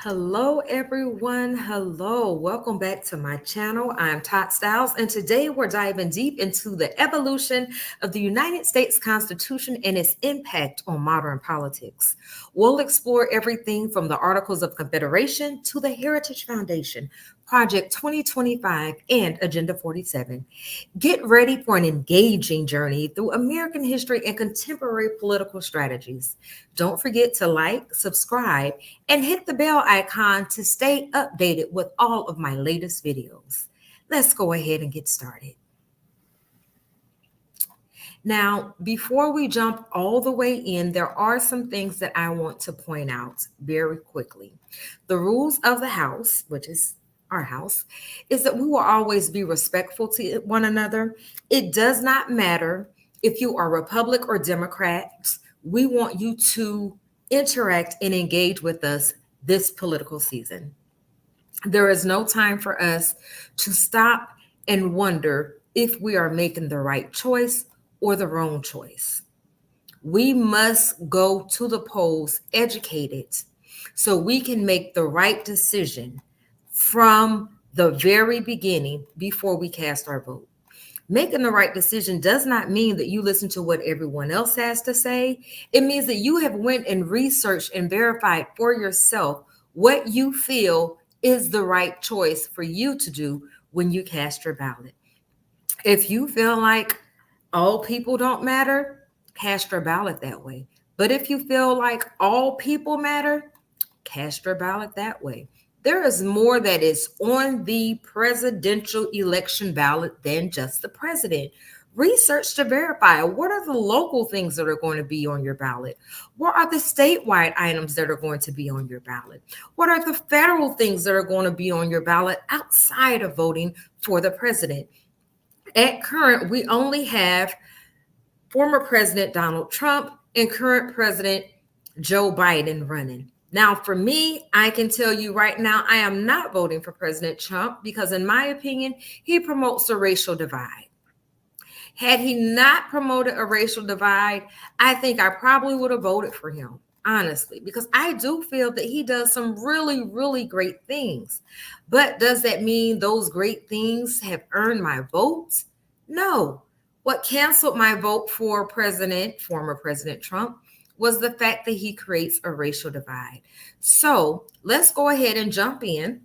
Hello, everyone. Hello. Welcome back to my channel. I'm TOTstyles, and today we're diving deep into the evolution of the United States Constitution and its impact on modern politics. We'll explore everything from the Articles of Confederation to the Heritage Foundation, Project 2025, and Agenda 47. Get ready for an engaging journey through American history and contemporary political strategies. Don't forget to like, subscribe, and hit the bell icon to stay updated with all of my latest videos. Let's go ahead and get started. Now, before we jump all the way in, there are some things that I want to point out very quickly. The rules of the House, which is our house, is that we will always be respectful to one another. It does not matter if you are Republic or Democrats. We want you to interact and engage with us this political season. There is no time for us to stop and wonder if we are making the right choice or the wrong choice. We must go to the polls educated so we can make the right decision from the very beginning before we cast our vote. Making the right decision does not mean that you listen to what everyone else has to say. It means that you have went and researched and verified for yourself what you feel is the right choice for you to do when you cast your ballot. If you feel like all people don't matter, cast your ballot that way. But if you feel like all people matter, cast your ballot that way. There is more that is on the presidential election ballot than just the president. Research to verify what are the local things that are going to be on your ballot? What are the statewide items that are going to be on your ballot? What are the federal things that are going to be on your ballot outside of voting for the president? At current, we only have former President Donald Trump and current President Joe Biden running. Now, for me, I can tell you right now, I am not voting for President Trump because, in my opinion, he promotes a racial divide. Had he not promoted a racial divide, I think I probably would have voted for him, honestly, because I do feel that he does some really, really great things. But does that mean those great things have earned my vote? No. What canceled my vote for former President Trump, was the fact that he creates a racial divide. So let's go ahead and jump in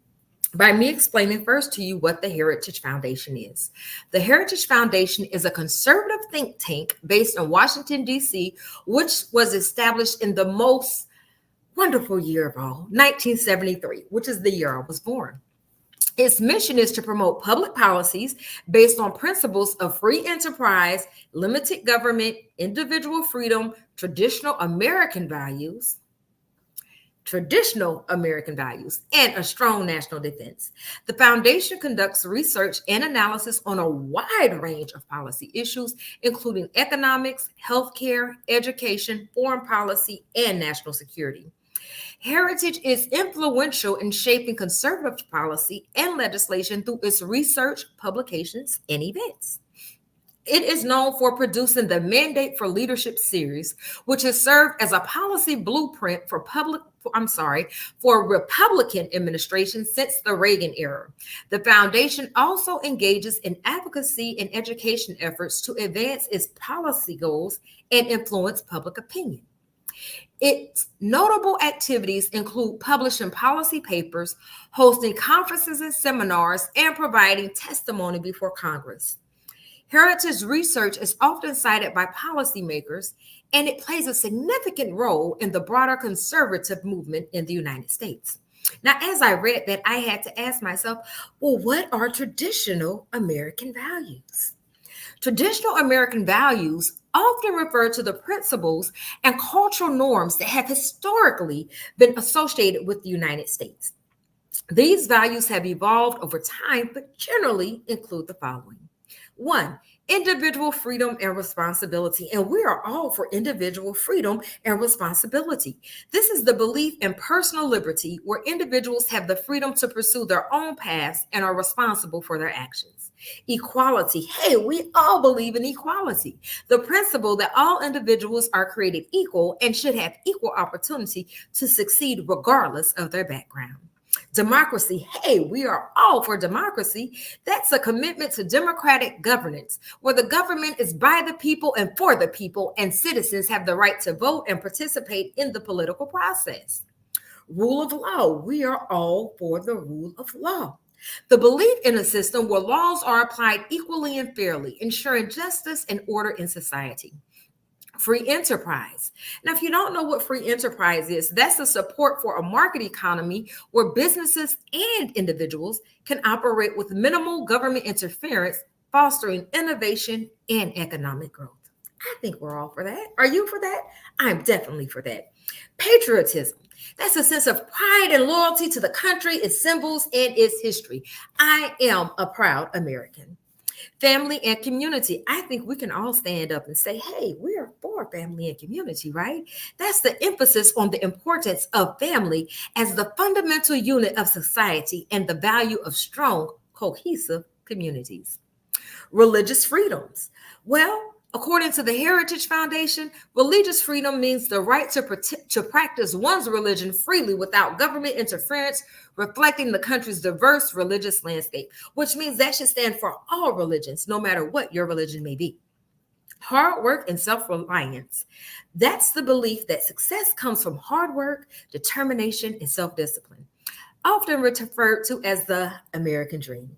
by me explaining first to you what the Heritage Foundation is. The Heritage Foundation is a conservative think tank based in Washington, D.C., which was established in the most wonderful year of all, 1973, which is the year I was born. Its mission is to promote public policies based on principles of free enterprise, limited government, individual freedom, traditional American values, and a strong national defense. The foundation conducts research and analysis on a wide range of policy issues, including economics, healthcare, education, foreign policy, and national security. Heritage is influential in shaping conservative policy and legislation through its research, publications, and events. It is known for producing the Mandate for Leadership series, which has served as a policy blueprint for Republican administration since the Reagan era. The foundation also engages in advocacy and education efforts to advance its policy goals and influence public opinion. Its notable activities include publishing policy papers, hosting conferences and seminars, and providing testimony before Congress. Heritage research is often cited by policymakers, and it plays a significant role in the broader conservative movement in the United States. Now, as I read that, I had to ask myself, well, what are traditional American values? Traditional American values often refer to the principles and cultural norms that have historically been associated with the United States. These values have evolved over time, but generally include the following. One, individual freedom and responsibility. And we are all for individual freedom and responsibility. This is the belief in personal liberty where individuals have the freedom to pursue their own paths and are responsible for their actions. Equality. Hey, we all believe in equality. The principle that all individuals are created equal and should have equal opportunity to succeed regardless of their background. Democracy. Hey, we are all for democracy. That's a commitment to democratic governance, where the government is by the people and for the people, and citizens have the right to vote and participate in the political process. Rule of law. We are all for the rule of law. The belief in a system where laws are applied equally and fairly, ensuring justice and order in society. Free enterprise. Now, if you don't know what free enterprise is, that's the support for a market economy where businesses and individuals can operate with minimal government interference, fostering innovation and economic growth. I think we're all for that. Are you for that? I'm definitely for that. Patriotism. That's a sense of pride and loyalty to the country, its symbols, and its history. I am a proud American. Family and community. I think we can all stand up and say, hey, we are for family and community, right? That's the emphasis on the importance of family as the fundamental unit of society and the value of strong, cohesive communities. Religious freedoms. Well, according to the Heritage Foundation, religious freedom means the right to practice one's religion freely without government interference, reflecting the country's diverse religious landscape, which means that should stand for all religions, no matter what your religion may be. Hard work and self-reliance. That's the belief that success comes from hard work, determination, and self-discipline, often referred to as the American dream.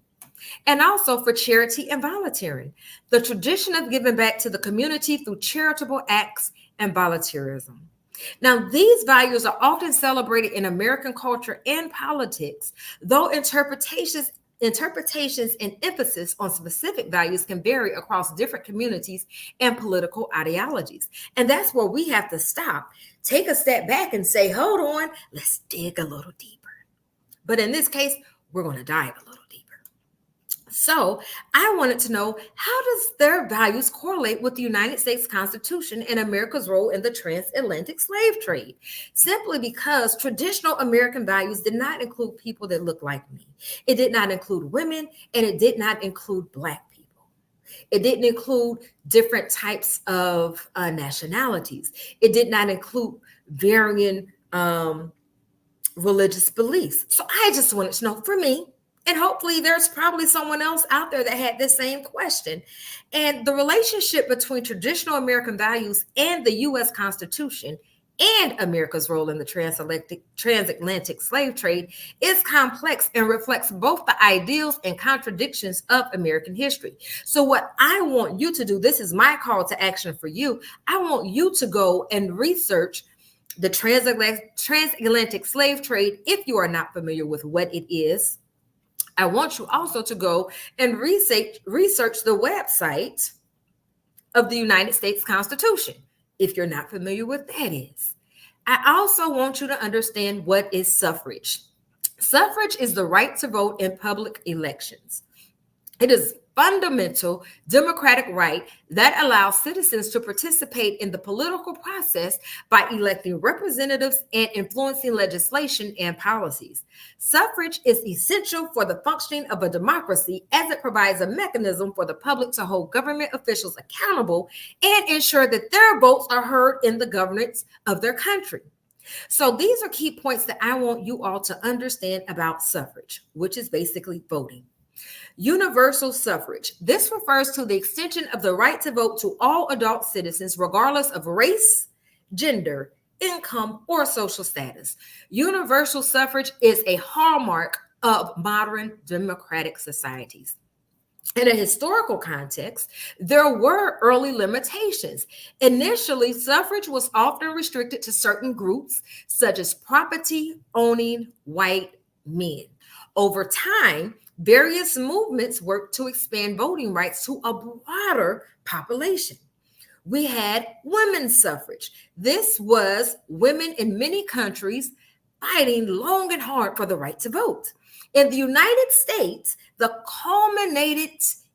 And also for charity and volunteering, the tradition of giving back to the community through charitable acts and volunteerism. Now, these values are often celebrated in American culture and politics, though interpretations and emphasis on specific values can vary across different communities and political ideologies. And that's where we have to stop, take a step back and say, hold on, let's dig a little deeper. But in this case, we're going to dive a little deeper. So I wanted to know, how does their values correlate with the United States Constitution and America's role in the transatlantic slave trade? Simply because traditional American values did not include people that look like me. It did not include women, and it did not include Black people. It didn't include different types of nationalities. It did not include varying religious beliefs. So I just wanted to know, for me, and hopefully there's probably someone else out there that had this same question. And the relationship between traditional American values and the U.S. Constitution and America's role in the transatlantic slave trade is complex and reflects both the ideals and contradictions of American history. So what I want you to do, this is my call to action for you. I want you to go and research the transatlantic slave trade if you are not familiar with what it is. I want you also to go and research the website of the United States Constitution, if you're not familiar with that is. I also want you to understand what is suffrage. Suffrage is the right to vote in public elections. It is fundamental democratic right that allows citizens to participate in the political process by electing representatives and influencing legislation and policies. Suffrage is essential for the functioning of a democracy as it provides a mechanism for the public to hold government officials accountable and ensure that their votes are heard in the governance of their country. So these are key points that I want you all to understand about suffrage, which is basically voting. Universal suffrage. This refers to the extension of the right to vote to all adult citizens, regardless of race, gender, income, or social status. Universal suffrage is a hallmark of modern democratic societies. In a historical context, there were early limitations. Initially, suffrage was often restricted to certain groups, such as property-owning white men. Over time, various movements worked to expand voting rights to a broader population. We had women's suffrage. This was women in many countries fighting long and hard for the right to vote. In the United States, the culminated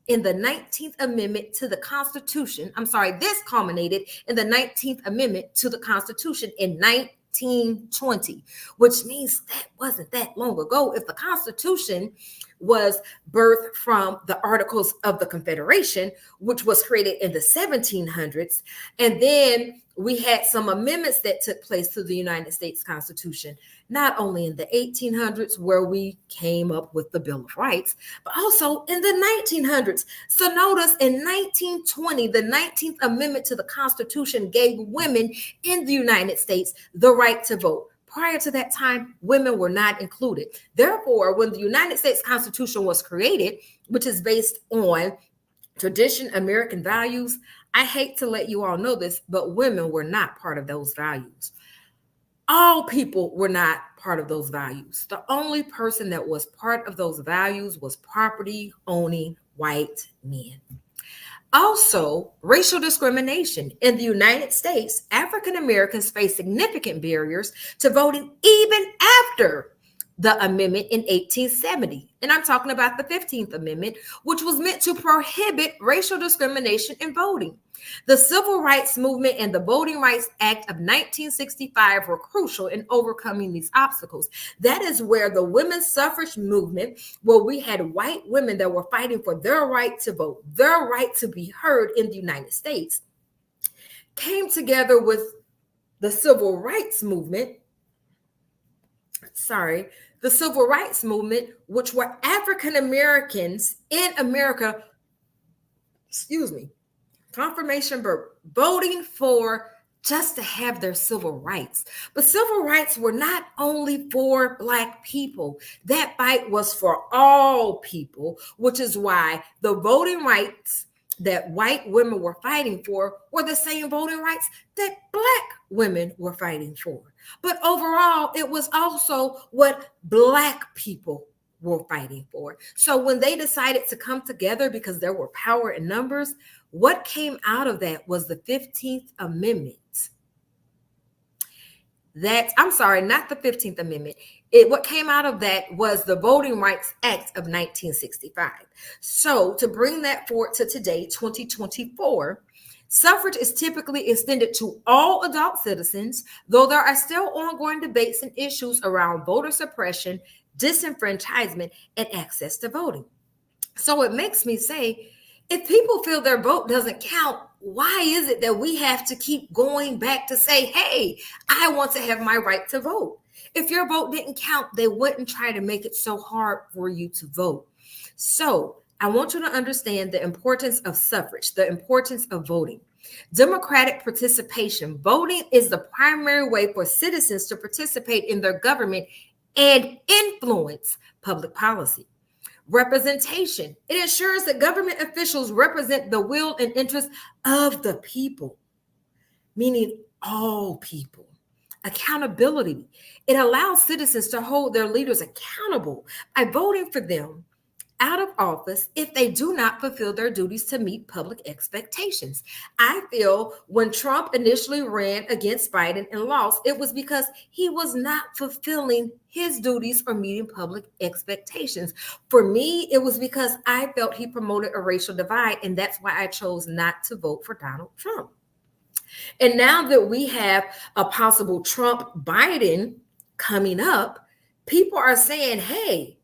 in the 19th Amendment to the Constitution. This culminated in the 19th Amendment to the Constitution in 1920, which means that wasn't that long ago. If the Constitution was birthed from the Articles of the Confederation, which was created in the 1700s, and then we had some amendments that took place to the United States Constitution, not only in the 1800s, where we came up with the Bill of Rights, but also in the 1900s. So notice in 1920, the 19th Amendment to the Constitution gave women in the United States the right to vote. Prior to that time, women were not included. Therefore, when the United States Constitution was created, which is based on tradition, American values, I hate to let you all know this, but women were not part of those values. All people were not part of those values. The only person that was part of those values was property owning white men. Also, racial discrimination. In the United States, African Americans face significant barriers to voting even after the amendment in 1870. And I'm talking about the 15th Amendment, which was meant to prohibit racial discrimination in voting. The Civil Rights Movement and the Voting Rights Act of 1965 were crucial in overcoming these obstacles. That is where the women's suffrage movement, where we had white women that were fighting for their right to vote, their right to be heard in the United States, came together with the Civil Rights Movement. The Civil Rights Movement, which were African Americans in America, confirmation verb, voting for just to have their civil rights. But civil rights were not only for Black people. That fight was for all people, which is why the voting rights that white women were fighting for were the same voting rights that Black women were fighting for. But overall, it was also what Black people were fighting for. So when they decided to come together because there were power in numbers, what came out of that was the 15th Amendment. Not the 15th Amendment. What came out of that was the Voting Rights Act of 1965. So to bring that forward to today, 2024, suffrage is typically extended to all adult citizens, though there are still ongoing debates and issues around voter suppression, disenfranchisement, and access to voting. So it makes me say, if people feel their vote doesn't count, why is it that we have to keep going back to say, hey, I want to have my right to vote? If your vote didn't count, they wouldn't try to make it so hard for you to vote. So I want you to understand the importance of suffrage, the importance of voting. Democratic participation. Voting is the primary way for citizens to participate in their government and influence public policy. Representation. It ensures that government officials represent the will and interests of the people, meaning all people. Accountability. It allows citizens to hold their leaders accountable by voting for them out of office if they do not fulfill their duties to meet public expectations. I feel when Trump initially ran against Biden and lost, it was because he was not fulfilling his duties or meeting public expectations. For me, it was because I felt he promoted a racial divide, and that's why I chose not to vote for Donald Trump. And now that we have a possible Trump-Biden coming up, people are saying, hey,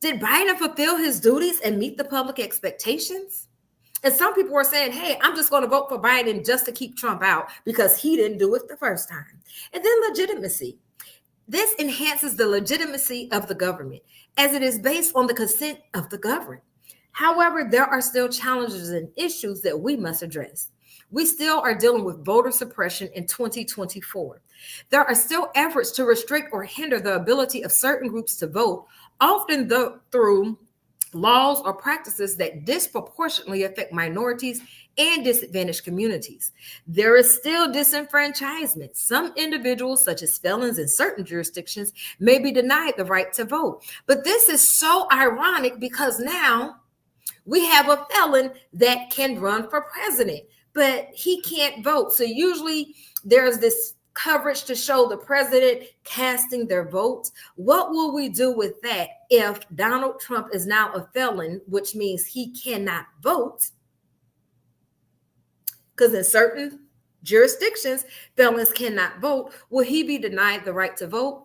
did Biden fulfill his duties and meet the public expectations? And some people were saying, hey, I'm just going to vote for Biden just to keep Trump out because he didn't do it the first time. And then legitimacy. This enhances the legitimacy of the government as it is based on the consent of the governed. However, there are still challenges and issues that we must address. We still are dealing with voter suppression in 2024. There are still efforts to restrict or hinder the ability of certain groups to vote, often through laws or practices that disproportionately affect minorities and disadvantaged communities. There is still disenfranchisement. Some individuals, such as felons in certain jurisdictions, may be denied the right to vote. But this is so ironic because now we have a felon that can run for president, but he can't vote. So usually there's this coverage to show the president casting their votes. What will we do with that if Donald Trump is now a felon, which means he cannot vote? Because in certain jurisdictions, felons cannot vote. Will he be denied the right to vote?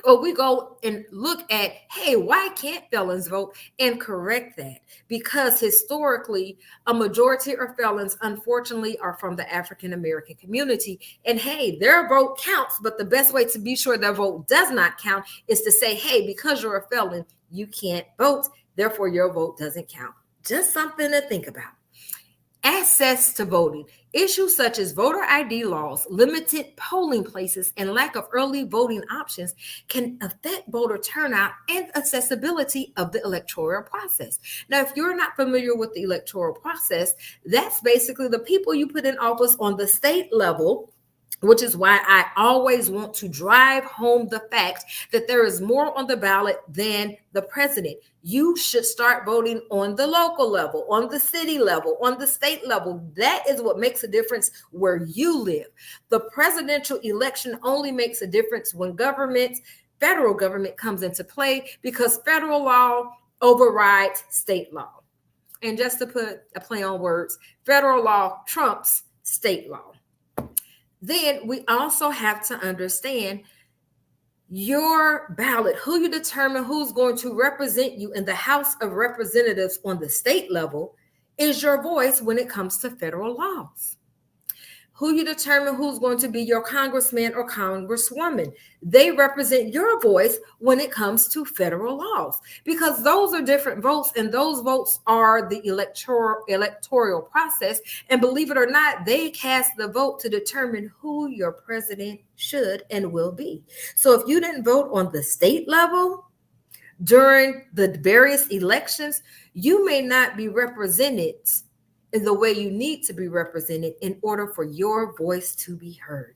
Or we go and look at, hey, why can't felons vote, and correct that? Because historically, a majority of felons, unfortunately, are from the African American community. And hey, their vote counts, but the best way to be sure their vote does not count is to say, hey, because you're a felon, you can't vote, therefore your vote doesn't count. Just something to think about. Access to voting. Issues such as voter ID laws, limited polling places, and lack of early voting options can affect voter turnout and accessibility of the electoral process. Now, if you're not familiar with the electoral process, that's basically the people you put in office on the state level, which is why I always want to drive home the fact that there is more on the ballot than the president. You should start voting on the local level, on the city level, on the state level. That is what makes a difference where you live. The presidential election only makes a difference when federal government comes into play, because federal law overrides state law. And just to put a play on words, federal law trumps state law. Then we also have to understand your ballot, who you determine who's going to represent you in the House of Representatives on the state level, is your voice when it comes to federal laws. Who you determine who's going to be your congressman or congresswoman, they represent your voice when it comes to federal laws, because those are different votes, and those votes are the electoral process. And believe it or not, they cast the vote to determine who your president should and will be. So if you didn't vote on the state level during the various elections, you may not be represented in the way you need to be represented in order for your voice to be heard.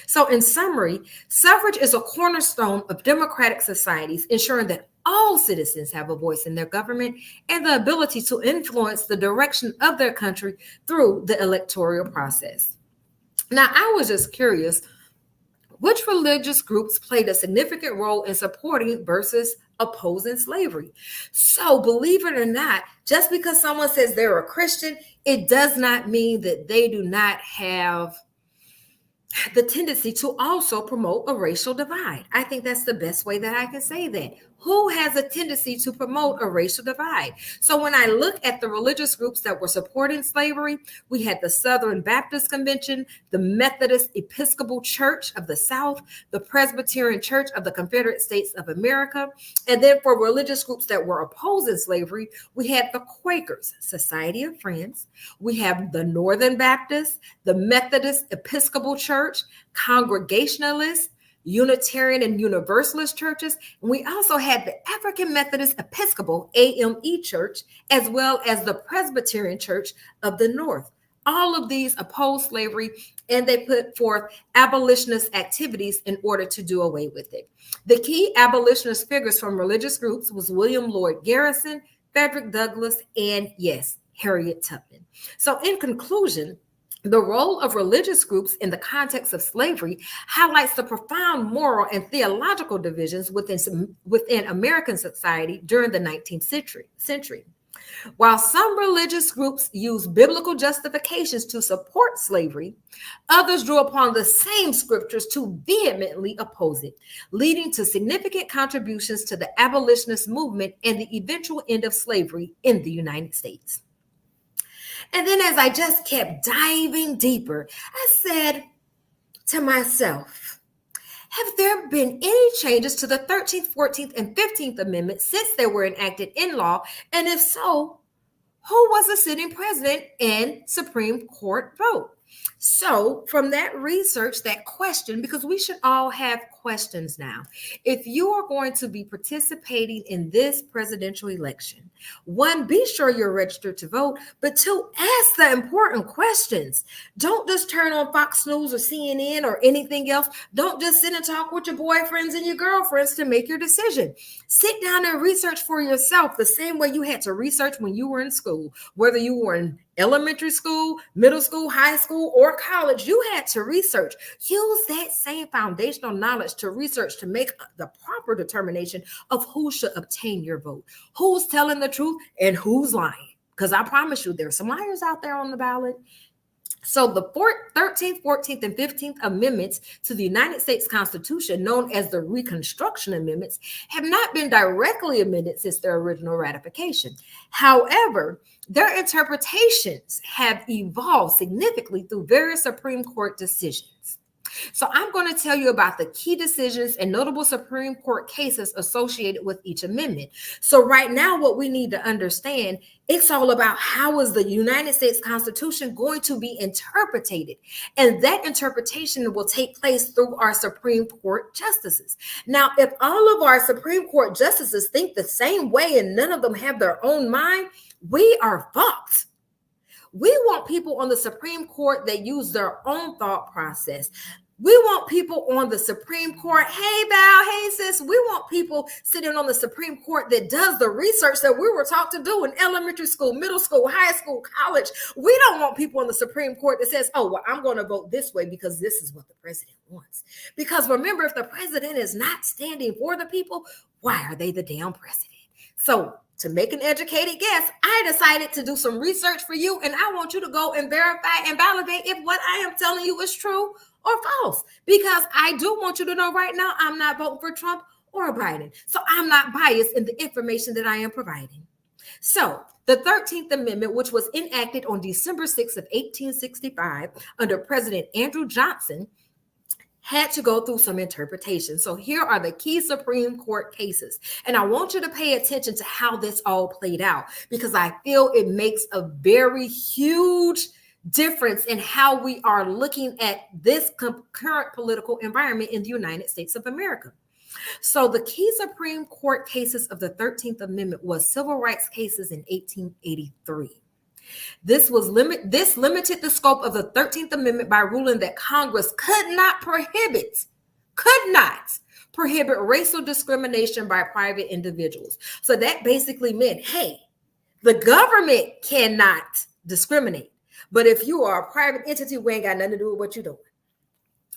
So in summary, suffrage is a cornerstone of democratic societies, ensuring that all citizens have a voice in their government and the ability to influence the direction of their country through the electoral process. Now, I was just curious, which religious groups played a significant role in supporting versus opposing slavery? So believe it or not, just because someone says they're a Christian, it does not mean that they do not have the tendency to also promote a racial divide. I think that's the best way that I can say that. Who has a tendency to promote a racial divide? So when I look at the religious groups that were supporting slavery, we had the Southern Baptist Convention, the Methodist Episcopal Church of the South, the Presbyterian Church of the Confederate States of America. And then for religious groups that were opposing slavery, we had the Quakers, Society of Friends. We have the Northern Baptists, the Methodist Episcopal Church, Congregationalists, Unitarian and Universalist churches. And we also had the African Methodist Episcopal AME Church, as well as the Presbyterian Church of the North. All of these opposed slavery, and they put forth abolitionist activities in order to do away with it. The key abolitionist figures from religious groups was William Lloyd Garrison, Frederick Douglass, and yes, Harriet Tubman. So in conclusion, the role of religious groups in the context of slavery highlights the profound moral and theological divisions within American society during the 19th century. While some religious groups used biblical justifications to support slavery, others drew upon the same scriptures to vehemently oppose it, leading to significant contributions to the abolitionist movement and the eventual end of slavery in the United States. And then as I just kept diving deeper, I said to myself, have there been any changes to the 13th, 14th, and 15th Amendments since they were enacted in law? And if so, who was the sitting president and Supreme Court vote? So from that research, that question, because we should all have questions now. If you are going to be participating in this presidential election, one, be sure you're registered to vote, but two, ask the important questions. Don't just turn on Fox News or CNN or anything else. Don't just sit and talk with your boyfriends and your girlfriends to make your decision. Sit down and research for yourself the same way you had to research when you were in school, whether you were in elementary school, middle school, high school, or college, you had to research. Use that same foundational knowledge to research to make the proper determination of who should obtain your vote, who's telling the truth and who's lying. Because I promise you, there's some liars out there on the ballot. So the 13th, 14th, and 15th Amendments to the United States Constitution, known as the Reconstruction Amendments, have not been directly amended since their original ratification. However, their interpretations have evolved significantly through various Supreme Court decisions. So I'm going to tell you about the key decisions and notable Supreme Court cases associated with each amendment. So right now, what we need to understand, it's all about how is the United States Constitution going to be interpreted? And that interpretation will take place through our Supreme Court justices. Now, if all of our Supreme Court justices think the same way and none of them have their own mind, we are fucked. We want people on the Supreme Court that use their own thought process. We want people on the Supreme Court. Hey, Val. Hey, sis. We want people sitting on the Supreme Court that does the research that we were taught to do in elementary school, middle school, high school, college. We don't want people on the Supreme Court that says, oh, well, I'm going to vote this way because this is what the president wants. Because remember, if the president is not standing for the people, why are they the damn president? So to make an educated guess, I decided to do some research for you, and I want you to go and verify and validate if what I am telling you is true or false, because I do want you to know right now, I'm not voting for Trump or Biden. So I'm not biased in the information that I am providing. So the 13th Amendment, which was enacted on December 6th of 1865 under President Andrew Johnson, had to go through some interpretation. So here are the key Supreme Court cases. And I want you to pay attention to how this all played out, because I feel it makes a very huge difference in how we are looking at this current political environment in the United States of America. So the key Supreme Court cases of the 13th Amendment was civil rights cases in 1883. This limited the scope of the 13th Amendment by ruling that Congress could not prohibit racial discrimination by private individuals. So that basically meant, hey, the government cannot discriminate. But if you are a private entity, we ain't got nothing to do with what you're doing.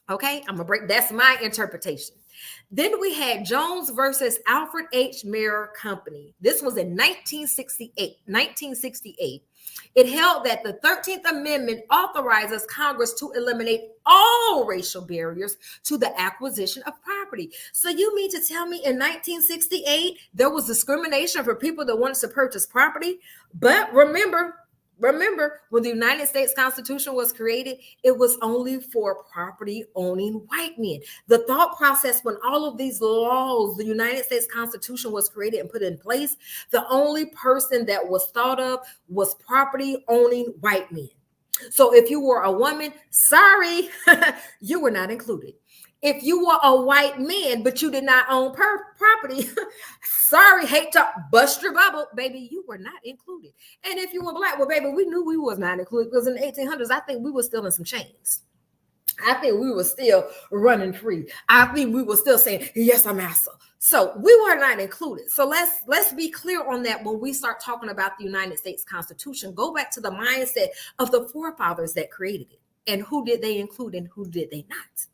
Okay, I'm gonna break. That's my interpretation. Then we had Jones versus Alfred H. Mayer Company. This was in 1968. It held that the 13th Amendment authorizes Congress to eliminate all racial barriers to the acquisition of property. So you mean to tell me in 1968 there was discrimination for people that wanted to purchase property? But remember, when the United States Constitution was created, it was only for property owning white men. The thought process when all of these laws, the United States Constitution was created and put in place, the only person that was thought of was property owning white men. So if you were a woman, sorry, you were not included. If you were a white man, but you did not own property, sorry, hate to bust your bubble, baby, you were not included. And if you were black, well, baby, we knew we was not included, because in the 1800s, I think we were still in some chains. I think we were still running free. I think we were still saying, yes, I'm master. So we were not included. So let's be clear on that when we start talking about the United States Constitution. Go back to the mindset of the forefathers that created it, and who did they include and who did they not.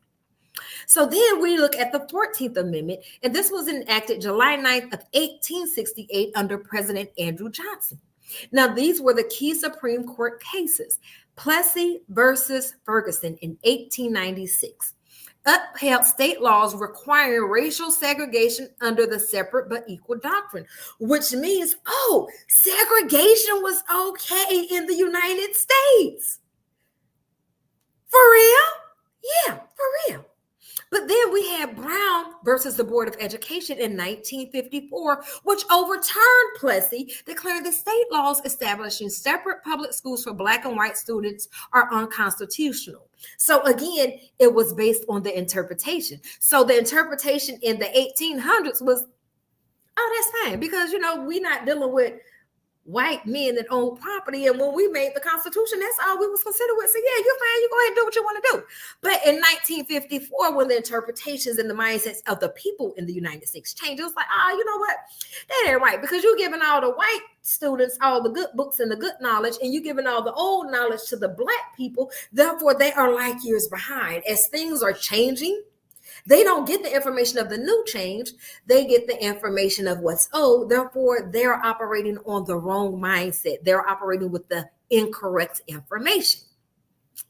So then we look at the 14th Amendment, and this was enacted July 9th of 1868 under President Andrew Johnson. Now, these were the key Supreme Court cases. Plessy versus Ferguson in 1896 upheld state laws requiring racial segregation under the separate but equal doctrine, which means, segregation was okay in the United States. For real? Yeah, for real. But then we had Brown versus the Board of Education in 1954, which overturned Plessy, declaring that state laws establishing separate public schools for Black and white students are unconstitutional. So again, it was based on the interpretation. So the interpretation in the 1800s was, oh, that's fine, because, we're not dealing with white men that own property. And when we made the Constitution, that's all we was considered with. So yeah, you're fine. You go ahead and do what you want to do. But in 1954, when the interpretations and the mindsets of the people in the United States changed, it was like, you know what? That ain't right, because you're giving all the white students all the good books and the good knowledge, and you're giving all the old knowledge to the black people. Therefore, they are like years behind. As things are changing, they don't get the information of the new change. They get the information of what's old. Therefore, they're operating on the wrong mindset. They're operating with the incorrect information.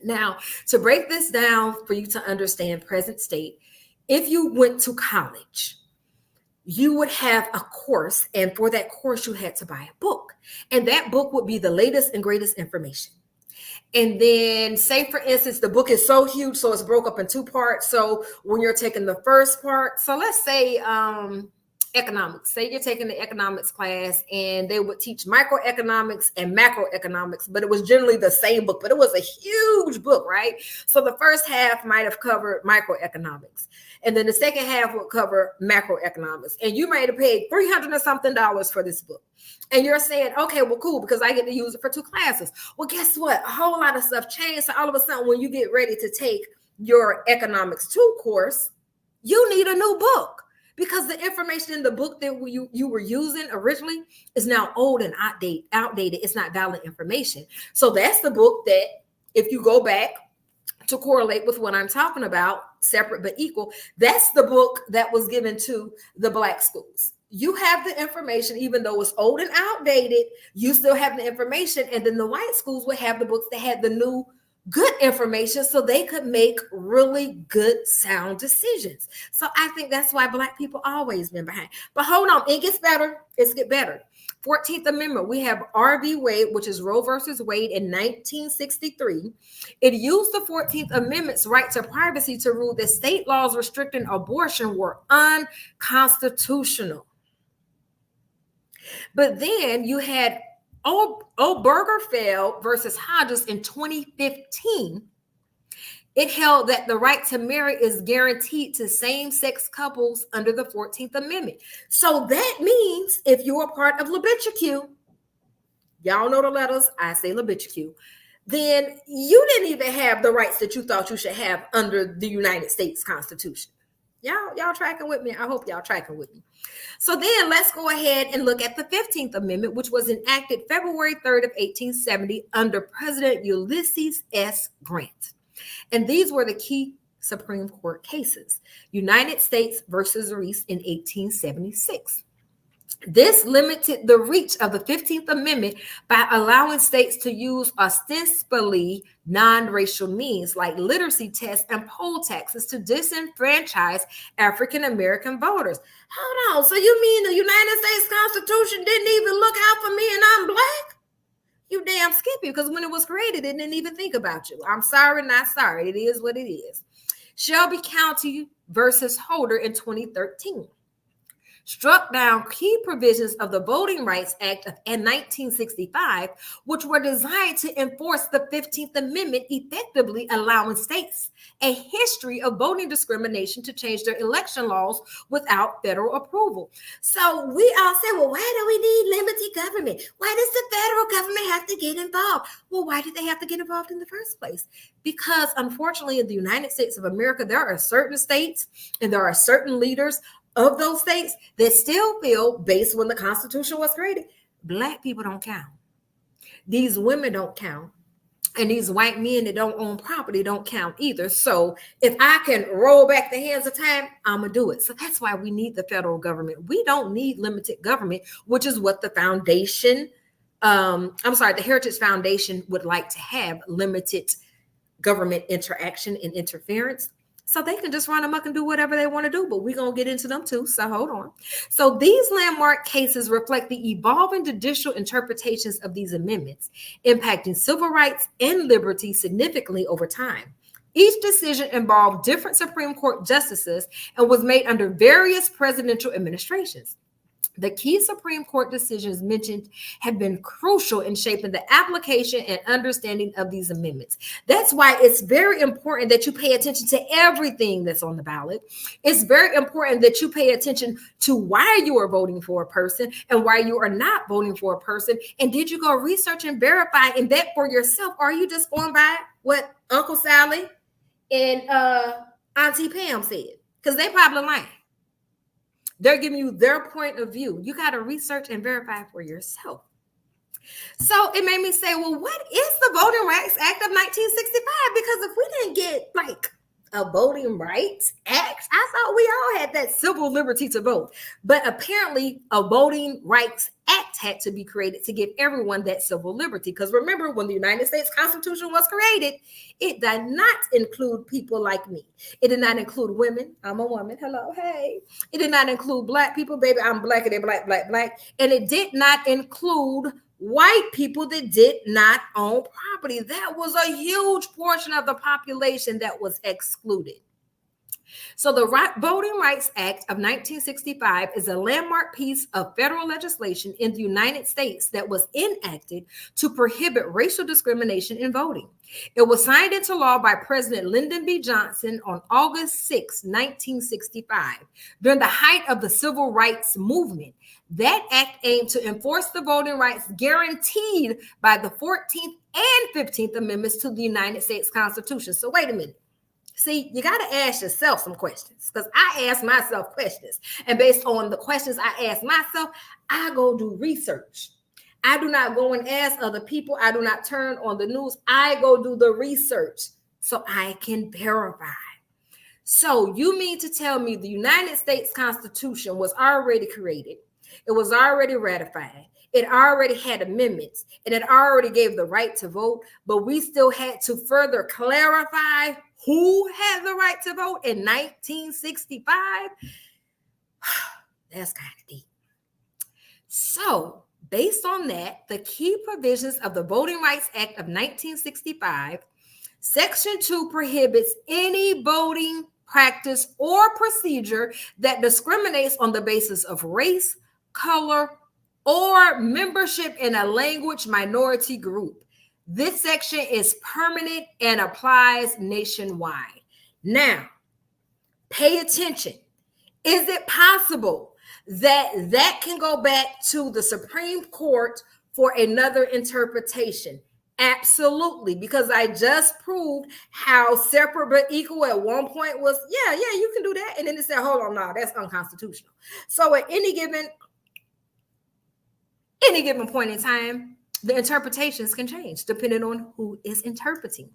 Now, to break this down for you to understand present state, if you went to college, you would have a course, and for that course, you had to buy a book. And that book would be the latest and greatest information. And then, say for instance, the book is so huge, so it's broke up in two parts. So when you're taking the first part, so let's say economics, say you're taking the economics class, and they would teach microeconomics and macroeconomics, but it was generally the same book, but it was a huge book, right? So the first half might have covered microeconomics, and then the second half would cover macroeconomics, and you might have paid $300 or something for this book. And you're saying, okay, well, cool, because I get to use it for two classes. Well, guess what? A whole lot of stuff changed. So all of a sudden, when you get ready to take your economics 2 course, you need a new book, because the information in the book that you were using originally is now old and outdated. It's not valid information. So that's the book that, if you go back to correlate with what I'm talking about, separate but equal, that's the book that was given to the black schools. You have the information, even though it's old and outdated, you still have the information. And then the white schools would have the books that had the new good information, so they could make really good, sound decisions. So I think that's why black people always been behind. But hold on, it gets better. It's get better. 14th Amendment, we have R.V. Wade, which is Roe versus Wade in 1963. It used the 14th Amendment's right to privacy to rule that state laws restricting abortion were unconstitutional. But then you had Obergefell versus Hodges in 2015. It held that the right to marry is guaranteed to same-sex couples under the 14th Amendment. So that means if you're a part of LGBTQ, y'all know the letters, I say LGBTQ, then you didn't even have the rights that you thought you should have under the United States Constitution. Y'all tracking with me? I hope y'all tracking with me. So then let's go ahead and look at the 15th Amendment, which was enacted February 3rd of 1870 under President Ulysses S. Grant. And these were the key Supreme Court cases. United States versus Reese in 1876. This limited the reach of the 15th Amendment by allowing states to use ostensibly non-racial means like literacy tests and poll taxes to disenfranchise African American voters. Hold on, so you mean the United States Constitution didn't even look out for me and I'm black? You damn skippy, because when it was created, it didn't even think about you. I'm sorry, not sorry. It is what it is. Shelby County versus Holder in 2013. Struck down key provisions of the Voting Rights Act of 1965, which were designed to enforce the 15th Amendment, effectively allowing states a history of voting discrimination to change their election laws without federal approval. So we all say, well, why do we need limited government? Why does the federal government have to get involved? Well, why did they have to get involved in the first place? Because unfortunately, in the United States of America, there are certain states and there are certain leaders of those states that still feel, based when the Constitution was created, black people don't count. These women don't count. And these white men that don't own property don't count either. So if I can roll back the hands of time, I'm going to do it. So that's why we need the federal government. We don't need limited government, which is what the foundation, the Heritage Foundation would like to have, limited government interaction and interference. So they can just run amok and do whatever they want to do, but we're going to get into them too, so hold on. So these landmark cases reflect the evolving judicial interpretations of these amendments, impacting civil rights and liberty significantly over time. Each decision involved different Supreme Court justices and was made under various presidential administrations. The key Supreme Court decisions mentioned have been crucial in shaping the application and understanding of these amendments. That's why it's very important that you pay attention to everything that's on the ballot. It's very important that you pay attention to why you are voting for a person and why you are not voting for a person. And did you go research and verify and vet for yourself? Or are you just going by what Uncle Sally and Auntie Pam said? Because they probably lying. They're giving you their point of view. You got to research and verify for yourself. So it made me say, well, what is the Voting Rights Act of 1965? Because if we didn't get like a Voting Rights Act, I thought we all had that civil liberty to vote. But apparently a Voting Rights Act had to be created to give everyone that civil liberty. Because remember, when the United States Constitution was created, it did not include people like me. It did not include women. I'm a woman. Hello, hey. It did not include Black people. Baby, I'm Black and they're Black, Black, Black. And it did not include white people that did not own property. That was a huge portion of the population that was excluded. So the Voting Rights Act of 1965 is a landmark piece of federal legislation in the United States that was enacted to prohibit racial discrimination in voting. It was signed into law by President Lyndon B. Johnson on August 6, 1965, during the height of the Civil Rights Movement. That act aimed to enforce the voting rights guaranteed by the 14th and 15th Amendments to the United States Constitution. So wait a minute. See, you got to ask yourself some questions, because I ask myself questions. And based on the questions I ask myself, I go do research. I do not go and ask other people. I do not turn on the news. I go do the research so I can verify. So you mean to tell me the United States Constitution was already created? It was already ratified. It already had amendments, and it already gave the right to vote, but we still had to further clarify who had the right to vote in 1965? That's kind of deep. So, based on that, the key provisions of the Voting Rights Act of 1965, Section 2 prohibits any voting practice or procedure that discriminates on the basis of race, color, or membership in a language minority group. This section is permanent and applies nationwide. Now, pay attention. Is it possible that that can go back to the Supreme Court for another interpretation? Absolutely, because I just proved how separate but equal at one point was, yeah, you can do that. And then they said, hold on, no, that's unconstitutional. So at any given point in time, the interpretations can change depending on who is interpreting.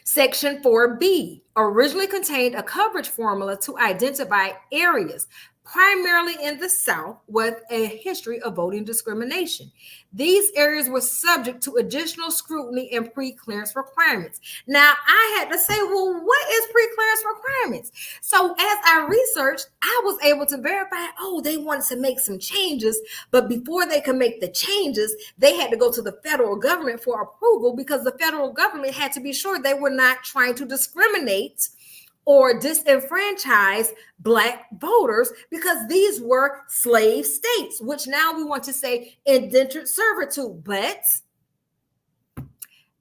Section 4B originally contained a coverage formula to identify areas, primarily in the South, with a history of voting discrimination. These areas were subject to additional scrutiny and pre-clearance requirements. Now, I had to say, well, what is pre-clearance requirements? So as I researched, I was able to verify, they wanted to make some changes, but before they could make the changes, they had to go to the federal government for approval, because the federal government had to be sure they were not trying to discriminate or disenfranchise Black voters, because these were slave states, which now we want to say indentured servitude. But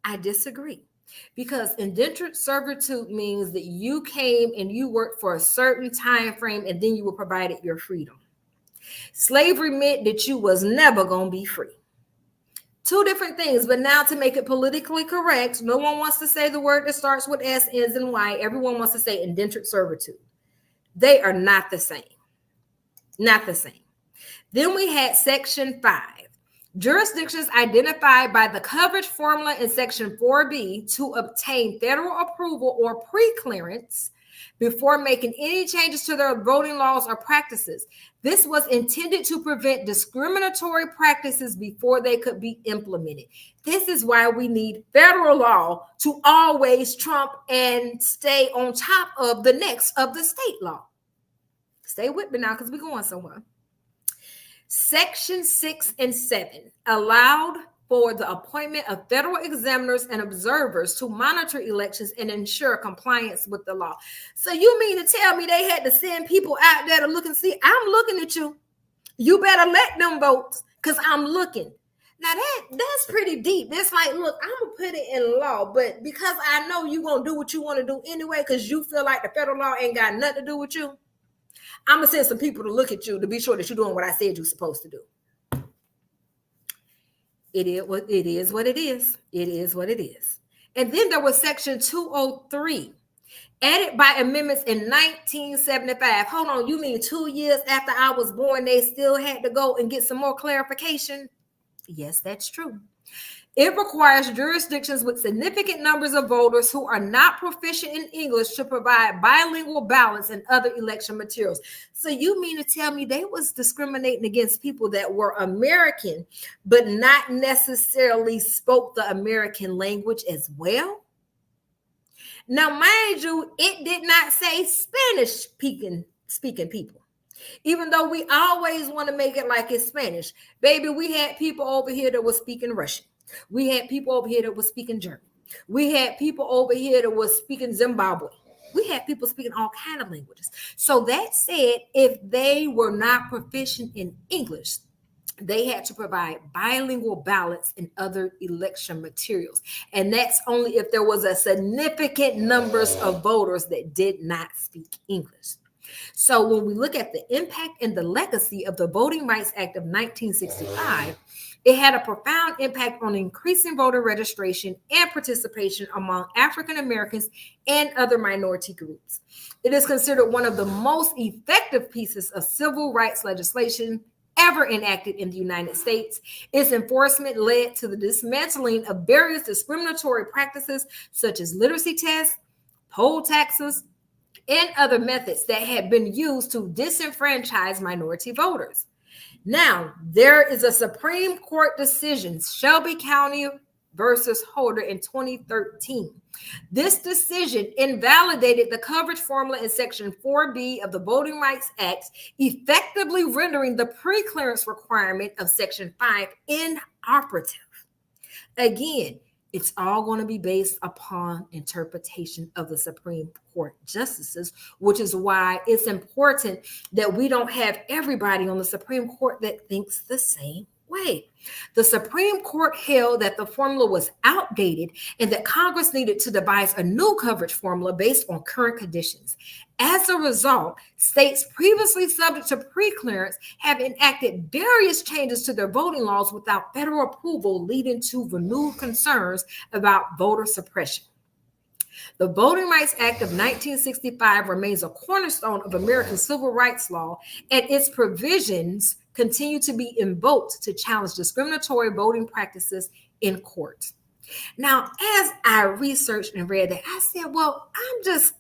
I disagree, because indentured servitude means that you came and you worked for a certain time frame and then you were provided your freedom. Slavery meant that you was never going to be free. Two different things, but now to make it politically correct, no one wants to say the word that starts with S, ends in Y. Everyone wants to say indentured servitude. They are not the same. Not the same. Then we had Section 5. Jurisdictions identified by the coverage formula in Section 4B to obtain federal approval or pre-clearance before making any changes to their voting laws or practices. This was intended to prevent discriminatory practices before they could be implemented. This is why we need federal law to always trump and stay on top of the next of the state law. Stay with me now, because we're going somewhere. Section 6 and 7 allowed for the appointment of federal examiners and observers to monitor elections and ensure compliance with the law. So you mean to tell me they had to send people out there to look and see? I'm looking at you. You better let them vote because I'm looking. Now that's pretty deep. It's like, look, I'm gonna put it in law, but because I know you're gonna do what you want to do anyway, because you feel like the federal law ain't got nothing to do with you, I'm gonna send some people to look at you to be sure that you're doing what I said you're supposed to do. It is what it is. What it is. It is what it is. And then there was Section 203, added by amendments in 1975. Hold on, you mean 2 years after I was born, they still had to go and get some more clarification? Yes, that's true. It requires jurisdictions with significant numbers of voters who are not proficient in English to provide bilingual ballots and other election materials. So you mean to tell me they was discriminating against people that were American, but not necessarily spoke the American language as well? Now, mind you, it did not say Spanish-speaking people. Even though we always want to make it like it's Spanish. Baby, we had people over here that were speaking Russian. We had people over here that were speaking German. We had people over here that were speaking Zimbabwe. We had people speaking all kinds of languages. So that said, if they were not proficient in English, they had to provide bilingual ballots and other election materials. And that's only if there was a significant numbers of voters that did not speak English. So when we look at the impact and the legacy of the Voting Rights Act of 1965, it had a profound impact on increasing voter registration and participation among African Americans and other minority groups. It is considered one of the most effective pieces of civil rights legislation ever enacted in the United States. Its enforcement led to the dismantling of various discriminatory practices such as literacy tests, poll taxes, and other methods that had been used to disenfranchise minority voters. Now, there is a Supreme Court decision, Shelby County versus Holder in 2013. This decision invalidated the coverage formula in Section 4B of the Voting Rights Act, effectively rendering the pre-clearance requirement of Section 5 inoperative. Again, it's all going to be based upon interpretation of the Supreme Court justices, which is why it's important that we don't have everybody on the Supreme Court that thinks the same way. The Supreme Court held that the formula was outdated and that Congress needed to devise a new coverage formula based on current conditions. As a result, states previously subject to pre-clearance have enacted various changes to their voting laws without federal approval, leading to renewed concerns about voter suppression. The Voting Rights Act of 1965 remains a cornerstone of American civil rights law, and its provisions continue to be invoked to challenge discriminatory voting practices in court. Now, as I researched and read that, I said, well, I'm just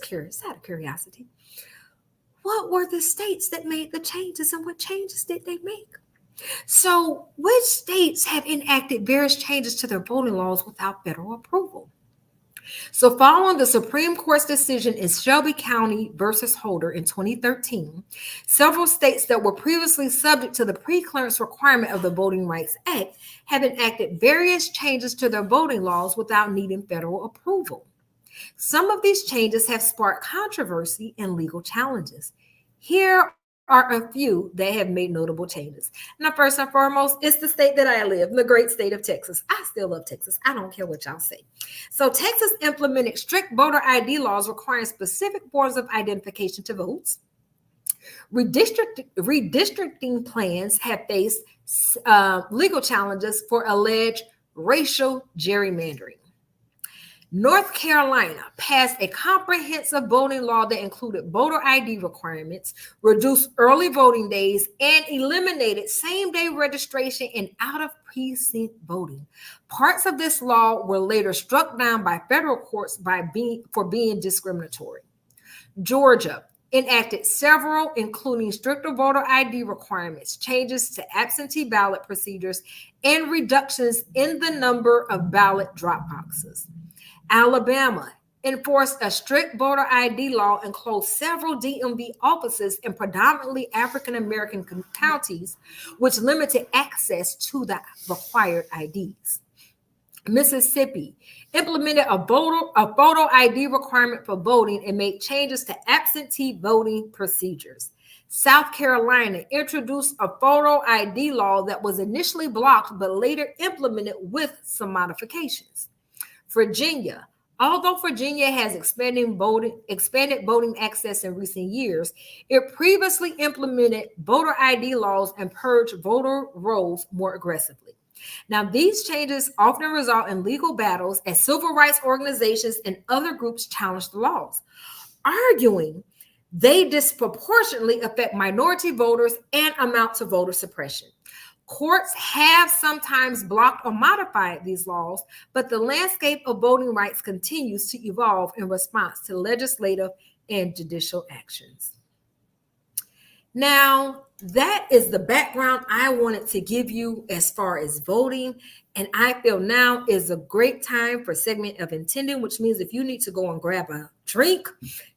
curious, out of curiosity. What were the states that made the changes and what changes did they make? So, which states have enacted various changes to their voting laws without federal approval? So following the Supreme Court's decision in Shelby County versus Holder in 2013, several states that were previously subject to the pre-clearance requirement of the Voting Rights Act have enacted various changes to their voting laws without needing federal approval. Some of these changes have sparked controversy and legal challenges. Here are a few that have made notable changes. Now, first and foremost, it's the state that I live, the great state of Texas. I still love Texas. I don't care what y'all say. So Texas implemented strict voter ID laws requiring specific forms of identification to vote. Redistricting plans have faced legal challenges for alleged racial gerrymandering. North Carolina passed a comprehensive voting law that included voter ID requirements, reduced early voting days, and eliminated same-day registration and out-of-precinct voting. Parts of this law were later struck down by federal courts for being discriminatory. Georgia enacted several, including stricter voter ID requirements, changes to absentee ballot procedures, and reductions in the number of ballot drop boxes. Alabama enforced a strict voter ID law and closed several DMV offices in predominantly African-American counties, which limited access to the required IDs. Mississippi implemented a photo ID requirement for voting and made changes to absentee voting procedures. South Carolina introduced a photo ID law that was initially blocked but later implemented with some modifications. Virginia. Although Virginia has expanded voting access in recent years, it previously implemented voter ID laws and purged voter rolls more aggressively. Now, these changes often result in legal battles as civil rights organizations and other groups challenge the laws, arguing they disproportionately affect minority voters and amount to voter suppression. Courts have sometimes blocked or modified these laws, but the landscape of voting rights continues to evolve in response to legislative and judicial actions. Now, that is the background I wanted to give you as far as voting. And I feel now is a great time for segment of intending, which means if you need to go and grab a drink,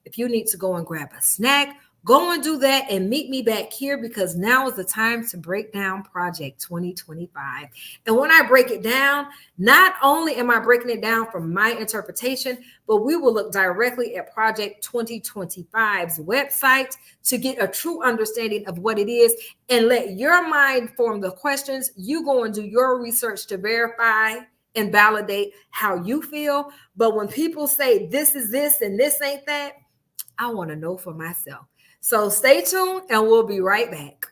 if you need to go and grab a snack, go and do that and meet me back here, because now is the time to break down Project 2025. And when I break it down, not only am I breaking it down from my interpretation, but we will look directly at Project 2025's website to get a true understanding of what it is and let your mind form the questions. You go and do your research to verify and validate how you feel. But when people say this is this and this ain't that, I want to know for myself. So stay tuned and we'll be right back.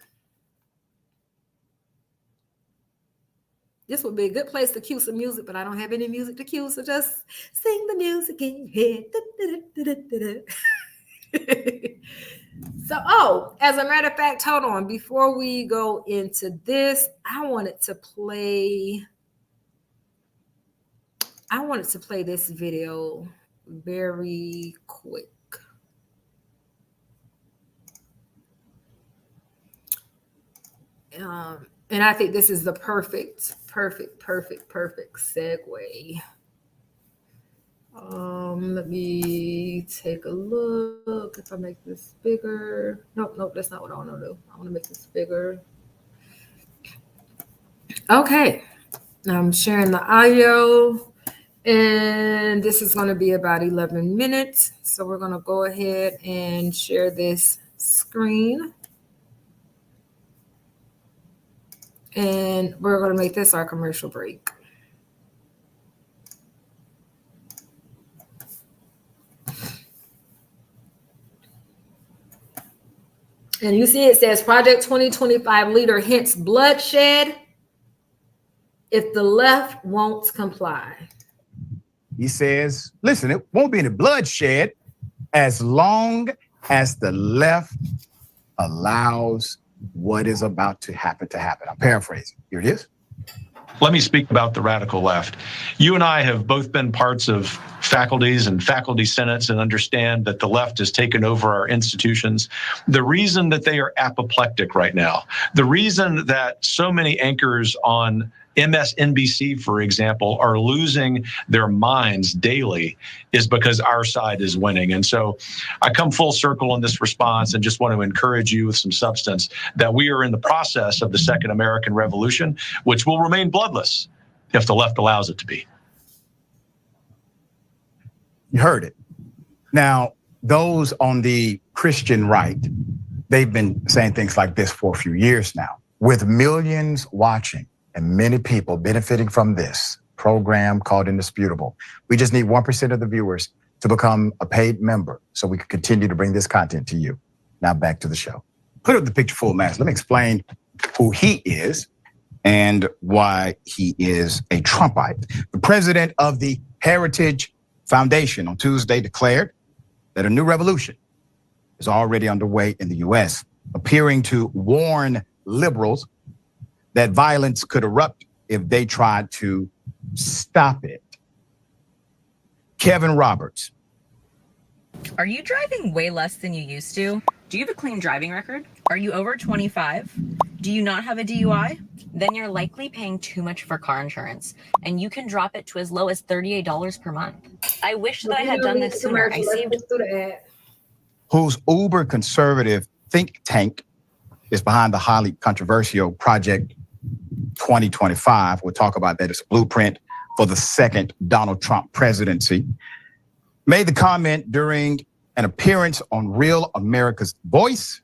This would be a good place to cue some music, but I don't have any music to cue, so just sing the music in your head. So, as a matter of fact, hold on. Before we go into this, I wanted to play this video very quick. And I think this is the perfect segue. Let me take a look. If I make this bigger. Nope, that's not what I want to do. I want to make this bigger. Okay. I'm sharing the audio. And this is going to be about 11 minutes. So we're going to go ahead and share this screen. And we're going to make this our commercial break. And you see it says Project 2025 leader hints bloodshed if the left won't comply. He says, listen, it won't be any bloodshed as long as the left allows what is about to happen to happen. I'm paraphrasing. Here it is. Let me speak about the radical left. You and I have both been parts of faculties and faculty senates and understand that the left has taken over our institutions. The reason that they are apoplectic right now, the reason that so many anchors on MSNBC, for example, are losing their minds daily is because our side is winning. And so I come full circle in this response and just want to encourage you with some substance that we are in the process of the Second American Revolution, which will remain bloodless if the left allows it to be. You heard it. Now, those on the Christian right, they've been saying things like this for a few years now. With millions watching, and many people benefiting from this program called Indisputable, we just need 1% of the viewers to become a paid member so we can continue to bring this content to you. Now back to the show. Put up the picture full mask. Let me explain who he is and why he is a Trumpite. The president of the Heritage Foundation on Tuesday declared that a new revolution is already underway in the U.S., appearing to warn liberals that violence could erupt if they tried to stop it. Kevin Roberts. Are you driving way less than you used to? Do you have a clean driving record? Are you over 25? Do you not have a DUI? Then you're likely paying too much for car insurance, and you can drop it to as low as $38 per month. I wish that I had done this sooner. I saved. Whose uber conservative think tank is behind the highly controversial Project 2025. We'll talk about that. It's a blueprint for the second Donald Trump presidency. Made the comment during an appearance on Real America's Voice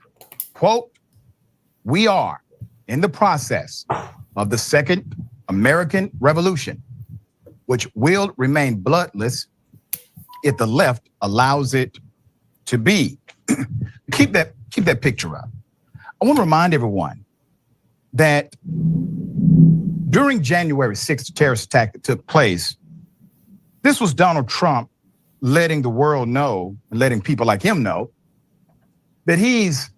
quote, "We are in the process of the Second American Revolution, which will remain bloodless if the left allows it to be." Keep that picture up. I want to remind everyone that during January 6th, the terrorist attack that took place, this was Donald Trump letting the world know, letting people like him know, that he's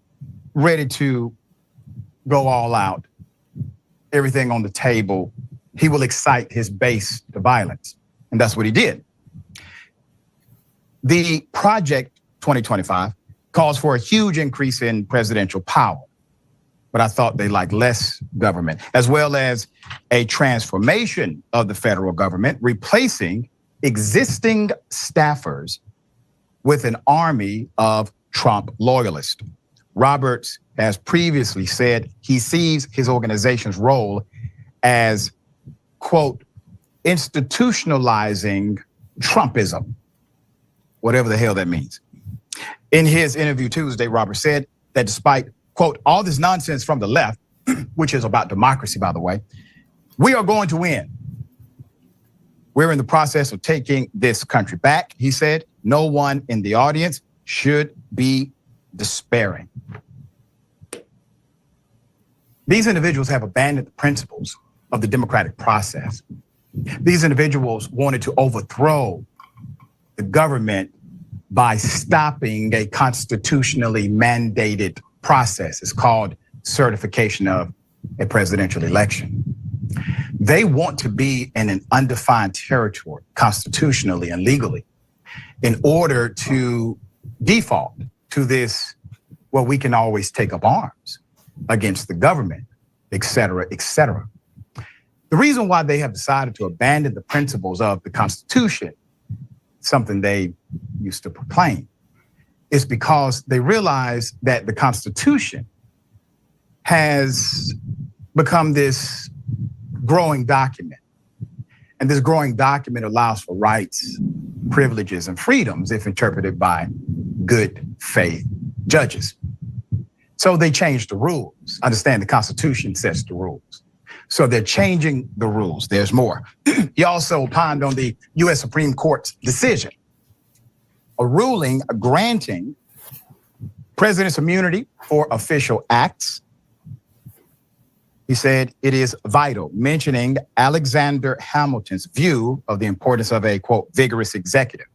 ready to go all out, everything on the table. He will excite his base to violence. And that's what he did. The Project 2025 calls for a huge increase in presidential power, but I thought they liked less government, as well as a transformation of the federal government, replacing existing staffers with an army of Trump loyalists. Roberts has previously said he sees his organization's role as, quote, institutionalizing Trumpism, whatever the hell that means. In his interview Tuesday, Roberts said that despite, quote, all this nonsense from the left, which is about democracy, by the way, we are going to win. We're in the process of taking this country back, he said. No one in the audience should be despairing. These individuals have abandoned the principles of the democratic process. These individuals wanted to overthrow the government by stopping a constitutionally mandated process. It's called certification of a presidential election. They want to be in an undefined territory constitutionally and legally in order to default to this, well, we can always take up arms against the government, et cetera, et cetera. The reason why they have decided to abandon the principles of the Constitution, something they used to proclaim, is because they realize that the Constitution has become this growing document. And this growing document allows for rights, privileges, and freedoms if interpreted by good faith judges. So they changed the rules. Understand the Constitution sets the rules. So they're changing the rules. There's more. He also opined on the US Supreme Court's decision, a ruling granting president's immunity for official acts. He said it is vital, mentioning Alexander Hamilton's view of the importance of a, quote, vigorous executive.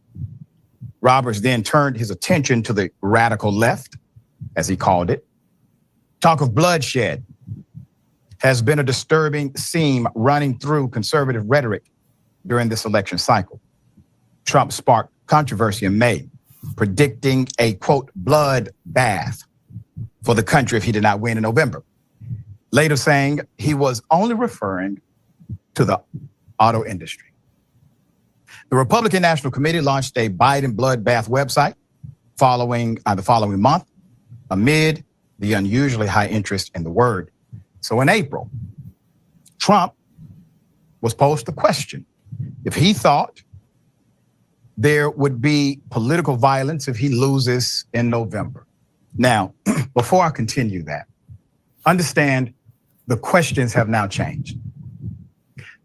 Roberts then turned his attention to the radical left, as he called it. Talk of bloodshed has been a disturbing theme running through conservative rhetoric during this election cycle. Trump sparked controversy in May, predicting a, quote, bloodbath for the country if he did not win in November. Later saying he was only referring to the auto industry. The Republican National Committee launched a Biden bloodbath website the following month amid the unusually high interest in the word. So in April, Trump was posed the question if he thought there would be political violence if he loses in November. Now, before I continue that, understand the questions have now changed.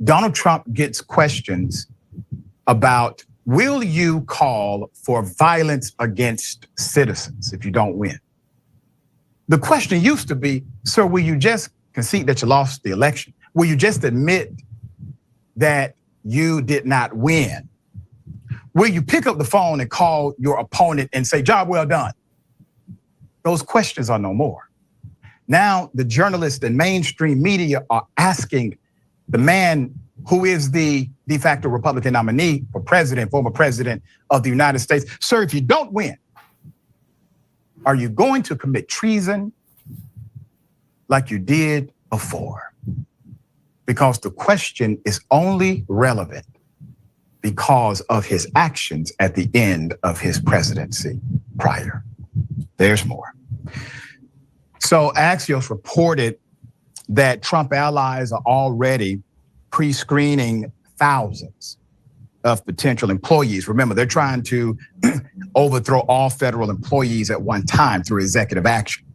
Donald Trump gets questions about, will you call for violence against citizens if you don't win? The question used to be, sir, will you just concede that you lost the election? Will you just admit that you did not win? Will you pick up the phone and call your opponent and say, job well done? Those questions are no more. Now the journalists and mainstream media are asking the man who is the de facto Republican nominee for president, former president of the United States, sir, if you don't win, are you going to commit treason like you did before? Because the question is only relevant because of his actions at the end of his presidency prior. There's more. So Axios reported that Trump allies are already pre-screening thousands of potential employees. Remember, they're trying to overthrow all federal employees at one time through executive action.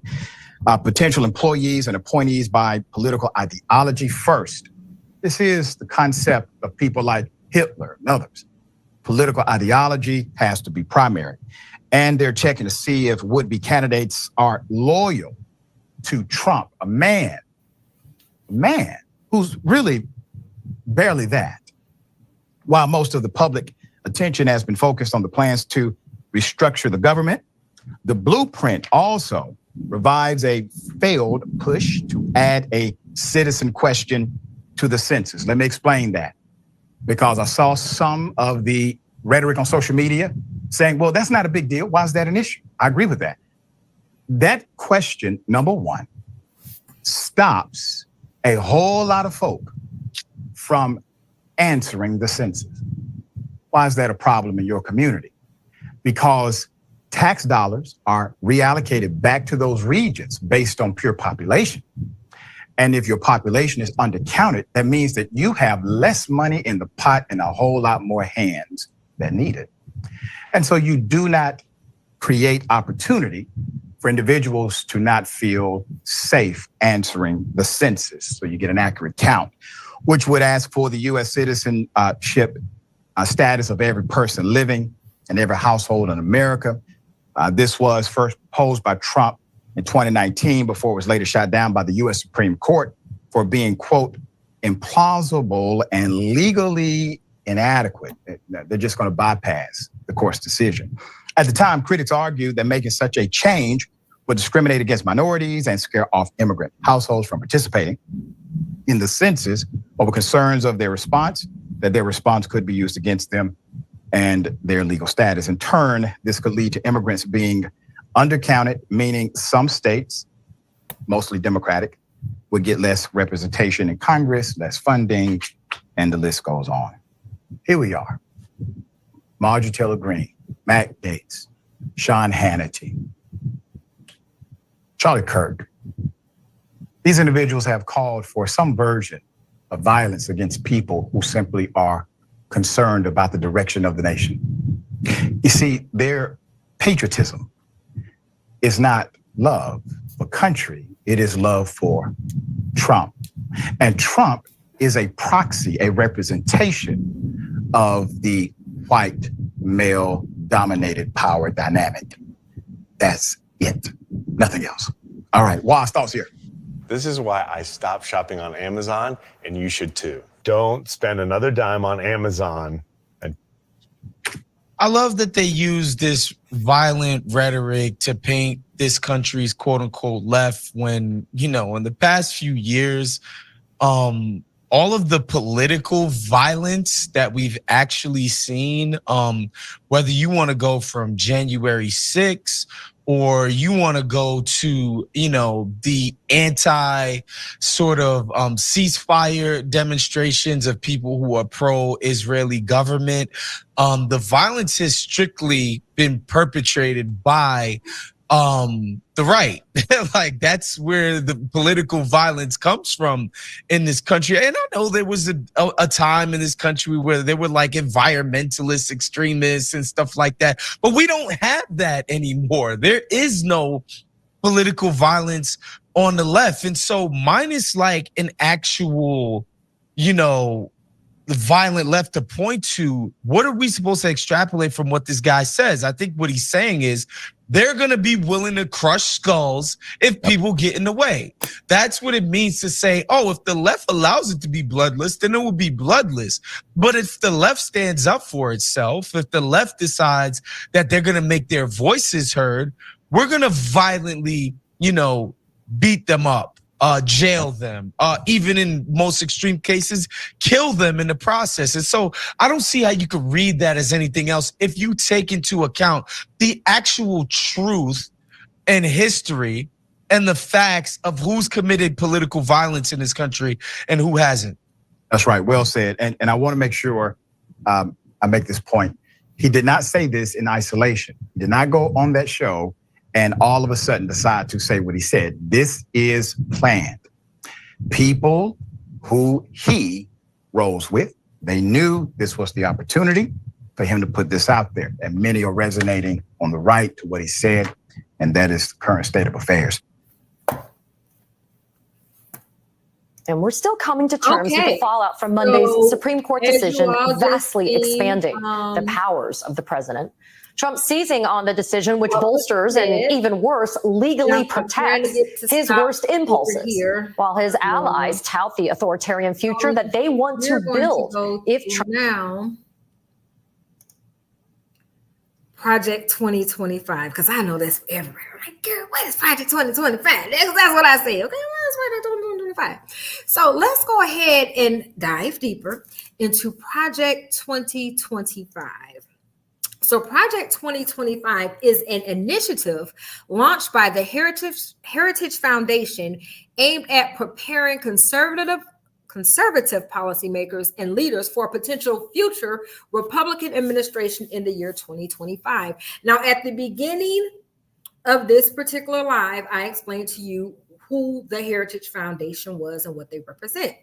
Potential employees and appointees by political ideology first. This is the concept of people like Hitler and others. Political ideology has to be primary. And they're checking to see if would-be candidates are loyal to Trump, a man who's really barely that. While most of the public attention has been focused on the plans to restructure the government, the blueprint also revives a failed push to add a citizen question to the census. Let me explain that, because I saw some of the rhetoric on social media saying, well, that's not a big deal. Why is that an issue? I agree with that. That question, number one, stops a whole lot of folk from answering the census. Why is that a problem in your community? Because tax dollars are reallocated back to those regions based on pure population. And if your population is undercounted, that means that you have less money in the pot and a whole lot more hands that need it. And so you do not create opportunity for individuals to not feel safe answering the census. So you get an accurate count, which would ask for the US citizenship status of every person living in every household in America. This was first posed by Trump in 2019 before it was later shot down by the US Supreme Court for being, quote, implausible and legally inadequate. They're just going to bypass the court's decision. At the time, critics argued that making such a change would discriminate against minorities and scare off immigrant households from participating in the census over concerns of their response, that their response could be used against them and their legal status. In turn, this could lead to immigrants being undercounted, meaning some states, mostly Democratic, would get less representation in Congress, less funding, and the list goes on. Here we are. Marjorie Taylor Greene, Matt Gaetz, Sean Hannity, Charlie Kirk. These individuals have called for some version of violence against people who simply are concerned about the direction of the nation. You see, their patriotism is not love for country, it is love for Trump. And Trump is a proxy, a representation of the white male dominated power dynamic. That's it, nothing else. All right, Waz, thoughts here. This is why I stopped shopping on Amazon, and you should too. Don't spend another dime on Amazon. I love that they use this violent rhetoric to paint this country's quote unquote left when, in the past few years, all of the political violence that we've actually seen, whether you want to go from January 6th or you want to go to, the anti sort of ceasefire demonstrations of people who are pro-Israeli government, the violence has strictly been perpetrated by the right. Like, that's where the political violence comes from in this country. And I know there was a time in this country where there were like environmentalist extremists and stuff like that, but we don't have that anymore. There is no political violence on the left. And so mine is like an actual, the violent left to point to. What are we supposed to extrapolate from what this guy says? I think what he's saying is they're going to be willing to crush skulls if people get in the way. That's what it means to say, oh, if the left allows it to be bloodless, then it will be bloodless. But if the left stands up for itself, if the left decides that they're going to make their voices heard, we're going to violently, beat them up, jail them, even in most extreme cases, kill them in the process. And so I don't see how you could read that as anything else if you take into account the actual truth and history and the facts of who's committed political violence in this country and who hasn't. That's right, well said. And I want to make sure I make this point. He did not say this in isolation. He did not go on that show and all of a sudden decide to say what he said. This is planned. People who he rose with, they knew this was the opportunity for him to put this out there. And many are resonating on the right to what he said, and that is the current state of affairs. And we're still coming to terms with Okay. the fallout from Monday's So, Supreme Court as you decision, all just vastly seen, expanding the powers of the president. Trump seizing on the decision, which bolsters and even worse, legally protects his worst impulses, while his allies tout the authoritarian future that they want to build if Trump. Now, Project 2025, because I know that's everywhere. Like, girl, what is Project 2025? That's what I say. Okay, what is Project 2025? So let's go ahead and dive deeper into Project 2025. So Project 2025 is an initiative launched by the Heritage Foundation aimed at preparing conservative policymakers and leaders for a potential future Republican administration in the year 2025. Now, at the beginning of this particular live, I explained to you who the Heritage Foundation was and what they represent.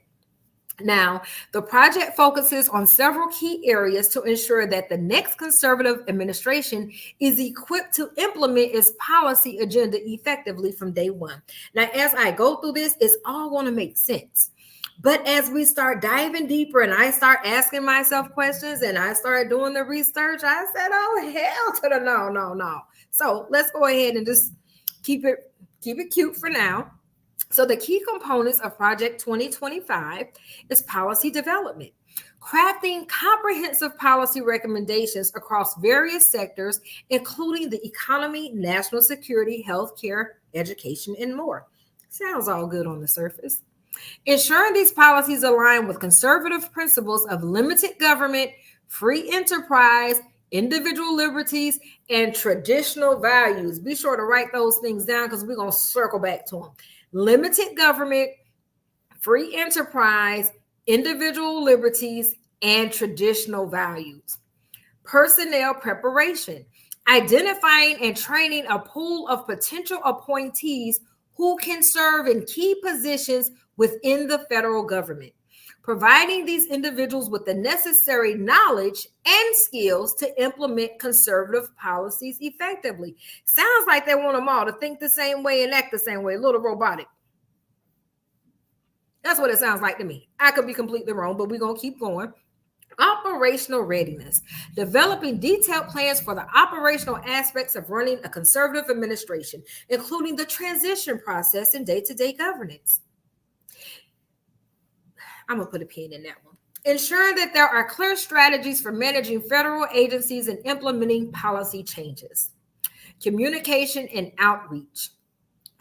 Now, the project focuses on several key areas to ensure that the next conservative administration is equipped to implement its policy agenda effectively from day one. Now, as I go through this, it's all going to make sense. But as we start diving deeper and I start asking myself questions and I started doing the research, I said, oh, hell to the no. So let's go ahead and just keep it cute for now. So the key components of Project 2025 is policy development, crafting comprehensive policy recommendations across various sectors, including the economy, national security, healthcare, education, and more. Sounds all good on the surface. Ensuring these policies align with conservative principles of limited government, free enterprise, individual liberties, and traditional values. Be sure to write those things down because we're going to circle back to them. Limited government, free enterprise, individual liberties, and traditional values. Personnel preparation, identifying and training a pool of potential appointees who can serve in key positions within the federal government, providing these individuals with the necessary knowledge and skills to implement conservative policies effectively. Sounds like they want them all to think the same way and act the same way, a little robotic. That's what it sounds like to me. I could be completely wrong, but we're going to keep going. Operational readiness, developing detailed plans for the operational aspects of running a conservative administration, including the transition process and day-to-day governance. I'm going to put a pin in that one. Ensuring that there are clear strategies for managing federal agencies and implementing policy changes. Communication and outreach.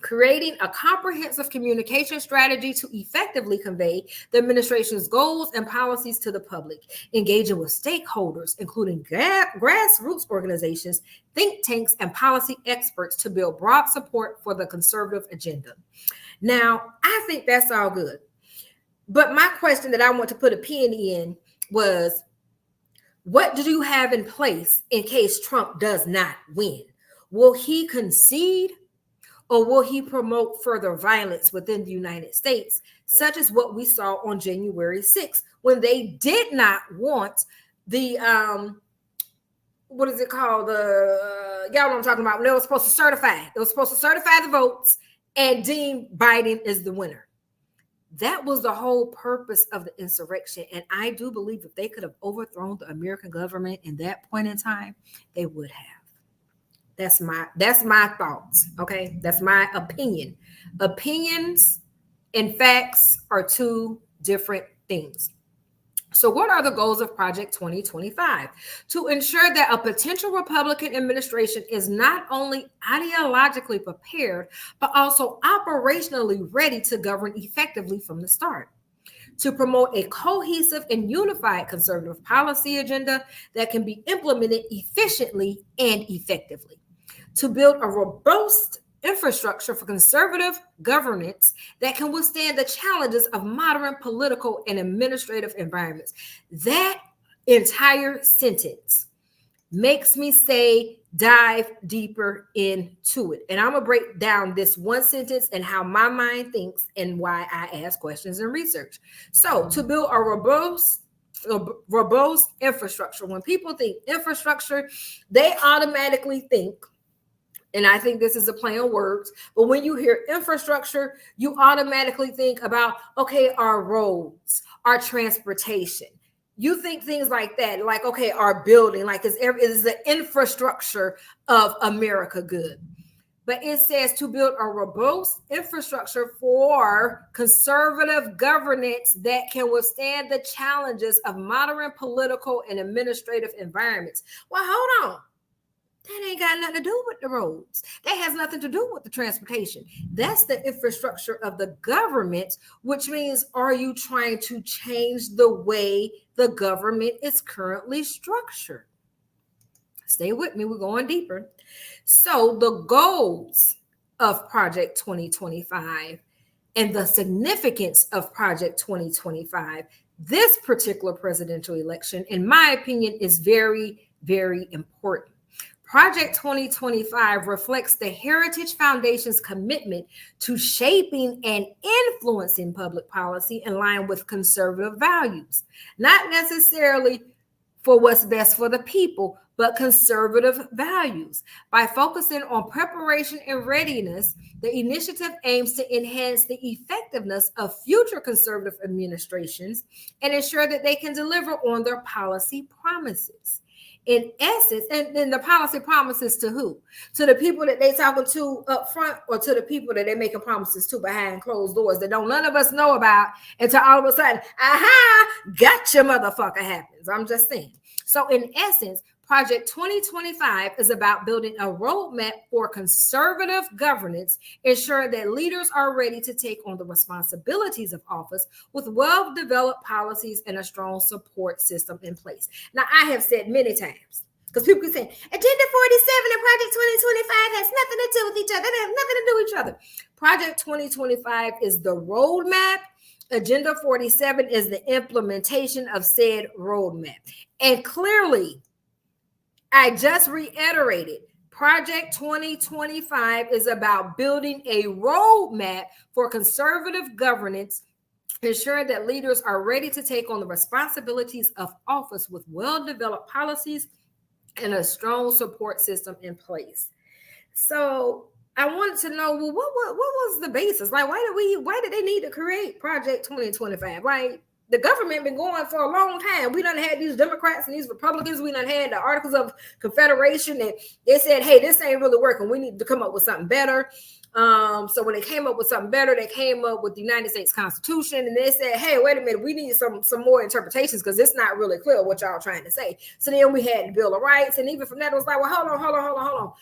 Creating a comprehensive communication strategy to effectively convey the administration's goals and policies to the public. Engaging with stakeholders, including grassroots organizations, think tanks, and policy experts to build broad support for the conservative agenda. Now, I think that's all good. But my question that I want to put a pin in was, what do you have in place in case Trump does not win? Will he concede or will he promote further violence within the United States, such as what we saw on January 6th when they did not want the, what is it called? Y'all know what I'm talking about. They were supposed to certify. They were supposed to certify the votes and deem Biden as the winner. That was the whole purpose of the insurrection. And I do believe if they could have overthrown the American government in that point in time, they would have. That's my thoughts. Okay. That's my opinion. Opinions and facts are two different things. So what are the goals of Project 2025? To ensure that a potential Republican administration is not only ideologically prepared, but also operationally ready to govern effectively from the start. To promote a cohesive and unified conservative policy agenda that can be implemented efficiently and effectively. To build a robust infrastructure for conservative governance that can withstand the challenges of modern political and administrative environments. That entire sentence makes me say, dive deeper into it. And I'm going to break down this one sentence and how my mind thinks and why I ask questions and research. So to build a robust infrastructure, when people think infrastructure, they automatically think And I think this is a play on words. But when you hear infrastructure, you automatically think about, okay, our roads, our transportation. You think things like that, like, okay, our building, like is the infrastructure of America good? But it says to build a robust infrastructure for conservative governance that can withstand the challenges of modern political and administrative environments. Well, hold on. That ain't got nothing to do with the roads. That has nothing to do with the transportation. That's the infrastructure of the government, which means, are you trying to change the way the government is currently structured? Stay with me, we're going deeper. So the goals of Project 2025 and the significance of Project 2025, this particular presidential election, in my opinion, is very, very important. Project 2025 reflects the Heritage Foundation's commitment to shaping and influencing public policy in line with conservative values, not necessarily for what's best for the people, but conservative values. By focusing on preparation and readiness, the initiative aims to enhance the effectiveness of future conservative administrations and ensure that they can deliver on their policy promises. In essence, and then the policy promises to who? To the people that they talking to up front, or to the people that they're making promises to behind closed doors that none of us know about until all of a sudden, aha, gotcha, motherfucker, happens. I'm just saying. So in essence, Project 2025 is about building a roadmap for conservative governance, ensuring that leaders are ready to take on the responsibilities of office with well-developed policies and a strong support system in place. Now, I have said many times, because people keep saying, Agenda 47 and Project 2025 has nothing to do with each other. They have nothing to do with each other. Project 2025 is the roadmap. Agenda 47 is the implementation of said roadmap. And clearly, I just reiterated, Project 2025 is about building a roadmap for conservative governance, ensuring that leaders are ready to take on the responsibilities of office with well-developed policies and a strong support system in place. So I wanted to know, well, what was the basis? Like, why did they need to create Project 2025? Right? The government been going for a long time. We done had these Democrats and these Republicans. We done had the Articles of Confederation, and they said, hey, this ain't really working. We need to come up with something better. So when they came up with something better, they came up with the United States Constitution, and they said, hey, wait a minute, we need some more interpretations because it's not really clear what y'all trying to say. So then we had the Bill of Rights, and even from that, it was like, well, hold on.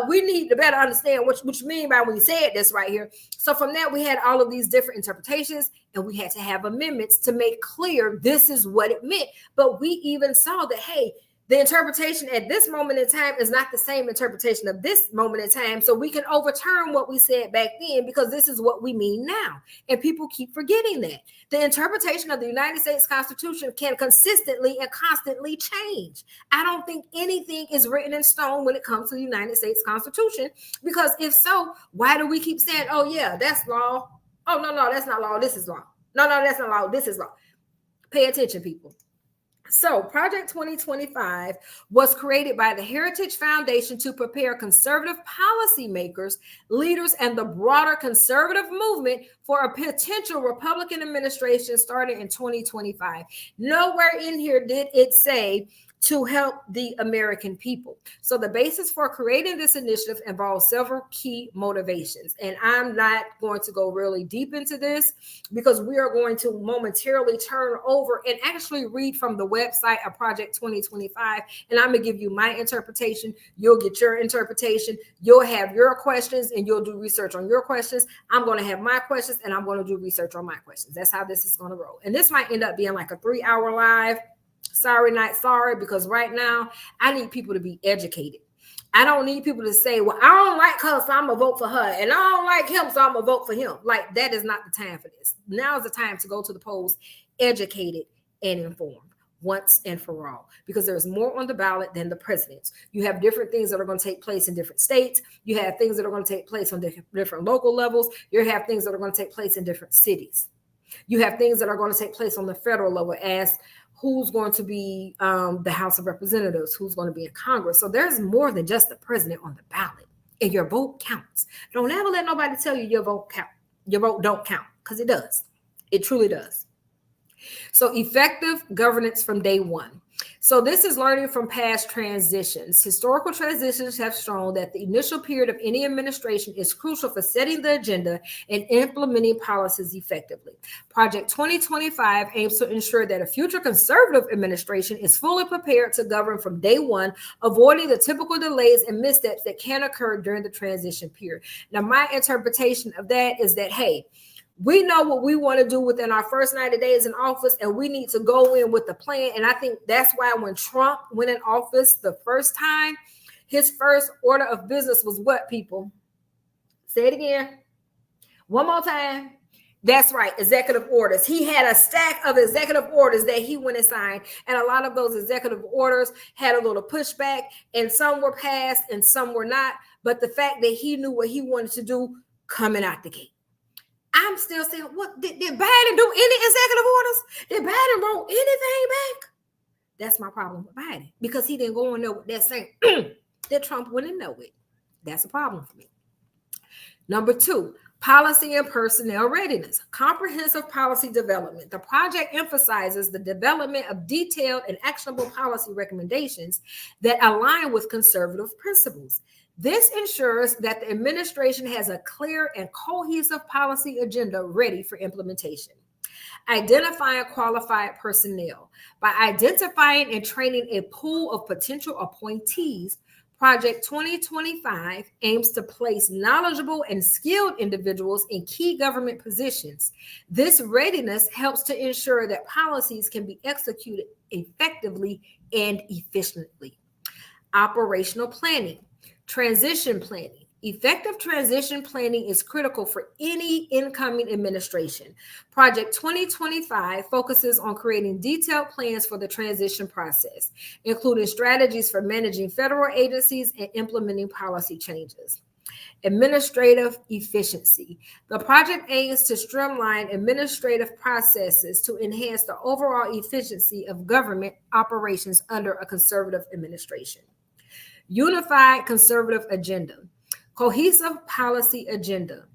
We need to better understand what you mean by when you said this right here. So from that, we had all of these different interpretations, and we had to have amendments to make clear this is what it meant. But we even saw that, hey, the interpretation at this moment in time is not the same interpretation of this moment in time. So we can overturn what we said back then because this is what we mean now. And people keep forgetting that. The interpretation of the United States Constitution can consistently and constantly change. I don't think anything is written in stone when it comes to the United States Constitution, because if so, why do we keep saying, oh, yeah, that's law? Oh, no, that's not law. This is law. No, that's not law. This is law. Pay attention, people. So Project 2025 was created by the Heritage Foundation to prepare conservative policymakers, leaders, and the broader conservative movement for a potential Republican administration starting in 2025. Nowhere in here did it say to help the American people. So the basis for creating this initiative involves several key motivations. And I'm not going to go really deep into this because we are going to momentarily turn over and actually read from the website of Project 2025. And I'm going to give you my interpretation. You'll get your interpretation. You'll have your questions and you'll do research on your questions. I'm going to have my questions and I'm going to do research on my questions. That's how this is going to roll. And this might end up being like a 3-hour live. Sorry, not sorry, because right now I need people to be educated. I don't need people to say, well, I don't like her, so I'm going to vote for her. And I don't like him, so I'm going to vote for him. Like, that is not the time for this. Now is the time to go to the polls educated and informed once and for all, because there's more on the ballot than the president's. You have different things that are going to take place in different states. You have things that are going to take place on different local levels. You have things that are going to take place in different cities. You have things that are going to take place on the federal level as who's going to be the House of Representatives, who's going to be in Congress. So there's more than just the president on the ballot. and your vote counts. Don't ever let nobody tell you your vote count. Your vote don't count, because it does. It truly does. So effective governance from day one. So this is learning from past transitions. Historical transitions have shown that the initial period of any administration is crucial for setting the agenda and implementing policies effectively. Project 2025 aims to ensure that a future conservative administration is fully prepared to govern from day one, avoiding the typical delays and missteps that can occur during the transition period. Now, my interpretation of that is that, hey, we know what we want to do within our first 90 days in office, and we need to go in with the plan. And I think that's why when Trump went in office the first time, his first order of business was what, people? Say it again. One more time. That's right, executive orders. He had a stack of executive orders that he went and signed, and a lot of those executive orders had a little pushback, and some were passed and some were not. But the fact that he knew what he wanted to do coming out the gate. I'm still saying, what did Biden do any executive orders? Did Biden roll anything back? That's my problem with Biden, because he didn't go in there with that saying that Trump wouldn't know it. That's a problem for me. Number two, policy and personnel readiness. Comprehensive policy development. The project emphasizes the development of detailed and actionable policy recommendations that align with conservative principles. This ensures that the administration has a clear and cohesive policy agenda ready for implementation. Identifying qualified personnel. By identifying and training a pool of potential appointees, Project 2025 aims to place knowledgeable and skilled individuals in key government positions. This readiness helps to ensure that policies can be executed effectively and efficiently. Operational planning. Transition planning. Effective transition planning is critical for any incoming administration. Project 2025 focuses on creating detailed plans for the transition process, including strategies for managing federal agencies and implementing policy changes. Administrative efficiency. The project aims to streamline administrative processes to enhance the overall efficiency of government operations under a conservative administration. Unified conservative agenda. Cohesive policy agenda.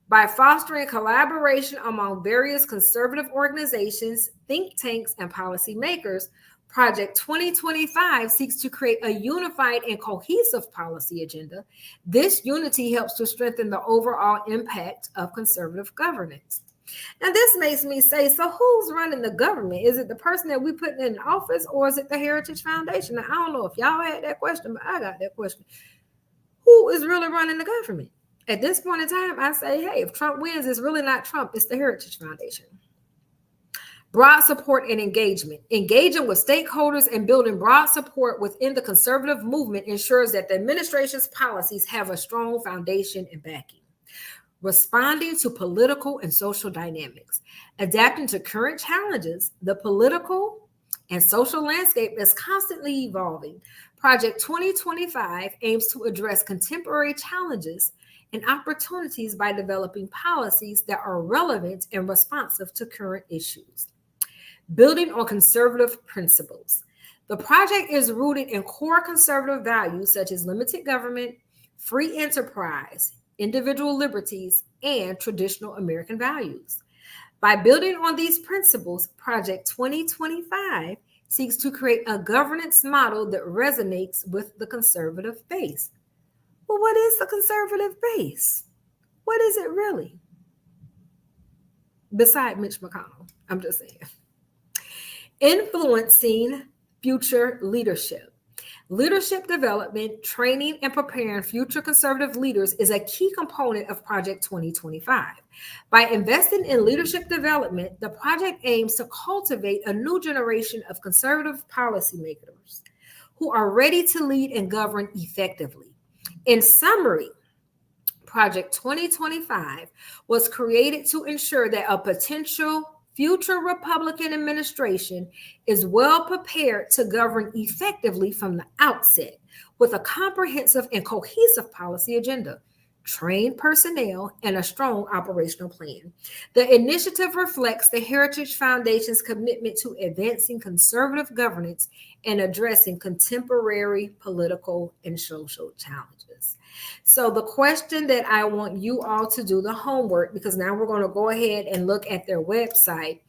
By fostering collaboration among various conservative organizations, think tanks, and policymakers, Project 2025 seeks to create a unified and cohesive policy agenda. This unity helps to strengthen the overall impact of conservative governance. Now, this makes me say, so who's running the government? Is it the person that we put in office, or is it the Heritage Foundation? Now, I don't know if y'all had that question, but I got that question. Who is really running the government? At this point in time, I say, hey, if Trump wins, it's really not Trump, it's the Heritage Foundation. Broad support and engagement. Engaging with stakeholders and building broad support within the conservative movement ensures that the administration's policies have a strong foundation and backing. Responding to political and social dynamics. Adapting to current challenges, the political and social landscape is constantly evolving. Project 2025 aims to address contemporary challenges and opportunities by developing policies that are relevant and responsive to current issues. Building on conservative principles. The project is rooted in core conservative values such as limited government, free enterprise, individual liberties, and traditional American values. By building on these principles, Project 2025 seeks to create a governance model that resonates with the conservative base. Well, what is the conservative base? What is it really? Beside Mitch McConnell, I'm just saying. Influencing future leadership. Leadership development, training, and preparing future conservative leaders is a key component of Project 2025. By investing in leadership development, the project aims to cultivate a new generation of conservative policymakers who are ready to lead and govern effectively. In summary, Project 2025 was created to ensure that a potential future Republican administration is well prepared to govern effectively from the outset with a comprehensive and cohesive policy agenda, trained personnel, and a strong operational plan. The initiative reflects the Heritage Foundation's commitment to advancing conservative governance and addressing contemporary political and social challenges. So the question that I want you all to do the homework, because now we're going to go ahead and look at their website.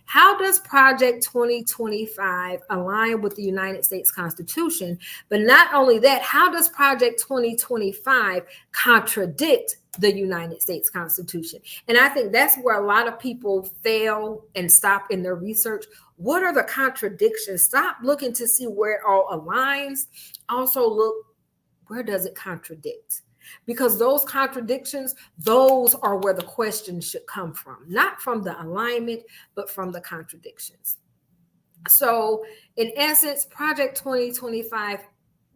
How does Project 2025 align with the United States Constitution? But not only that, how does Project 2025 contradict the United States Constitution? And I think that's where a lot of people fail and stop in their research. What are the contradictions? Stop looking to see where it all aligns. Also look, where does it contradict? Because those contradictions, those are where the questions should come from, not from the alignment, but from the contradictions. So in essence, Project 2025,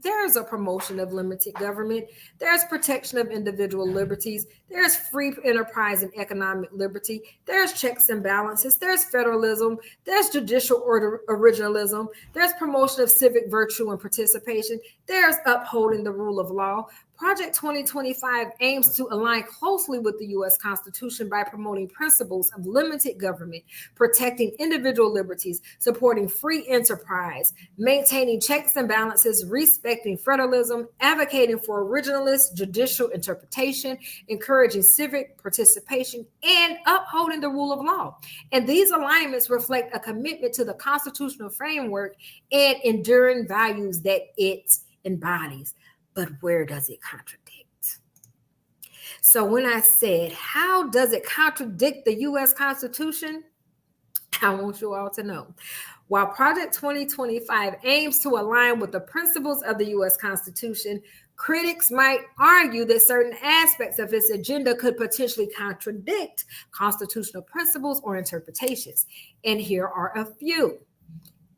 there's a promotion of limited government. There's protection of individual liberties. There's free enterprise and economic liberty. There's checks and balances. There's federalism. There's judicial order originalism. There's promotion of civic virtue and participation. There's upholding the rule of law. Project 2025 aims to align closely with the U.S. Constitution by promoting principles of limited government, protecting individual liberties, supporting free enterprise, maintaining checks and balances, respecting federalism, advocating for originalist judicial interpretation, encouraging civic participation, and upholding the rule of law. And these alignments reflect a commitment to the constitutional framework and enduring values that it embodies. But where does it contradict? So when I said, how does it contradict the U.S. Constitution? I want you all to know. While Project 2025 aims to align with the principles of the U.S. Constitution, critics might argue that certain aspects of its agenda could potentially contradict constitutional principles or interpretations. And here are a few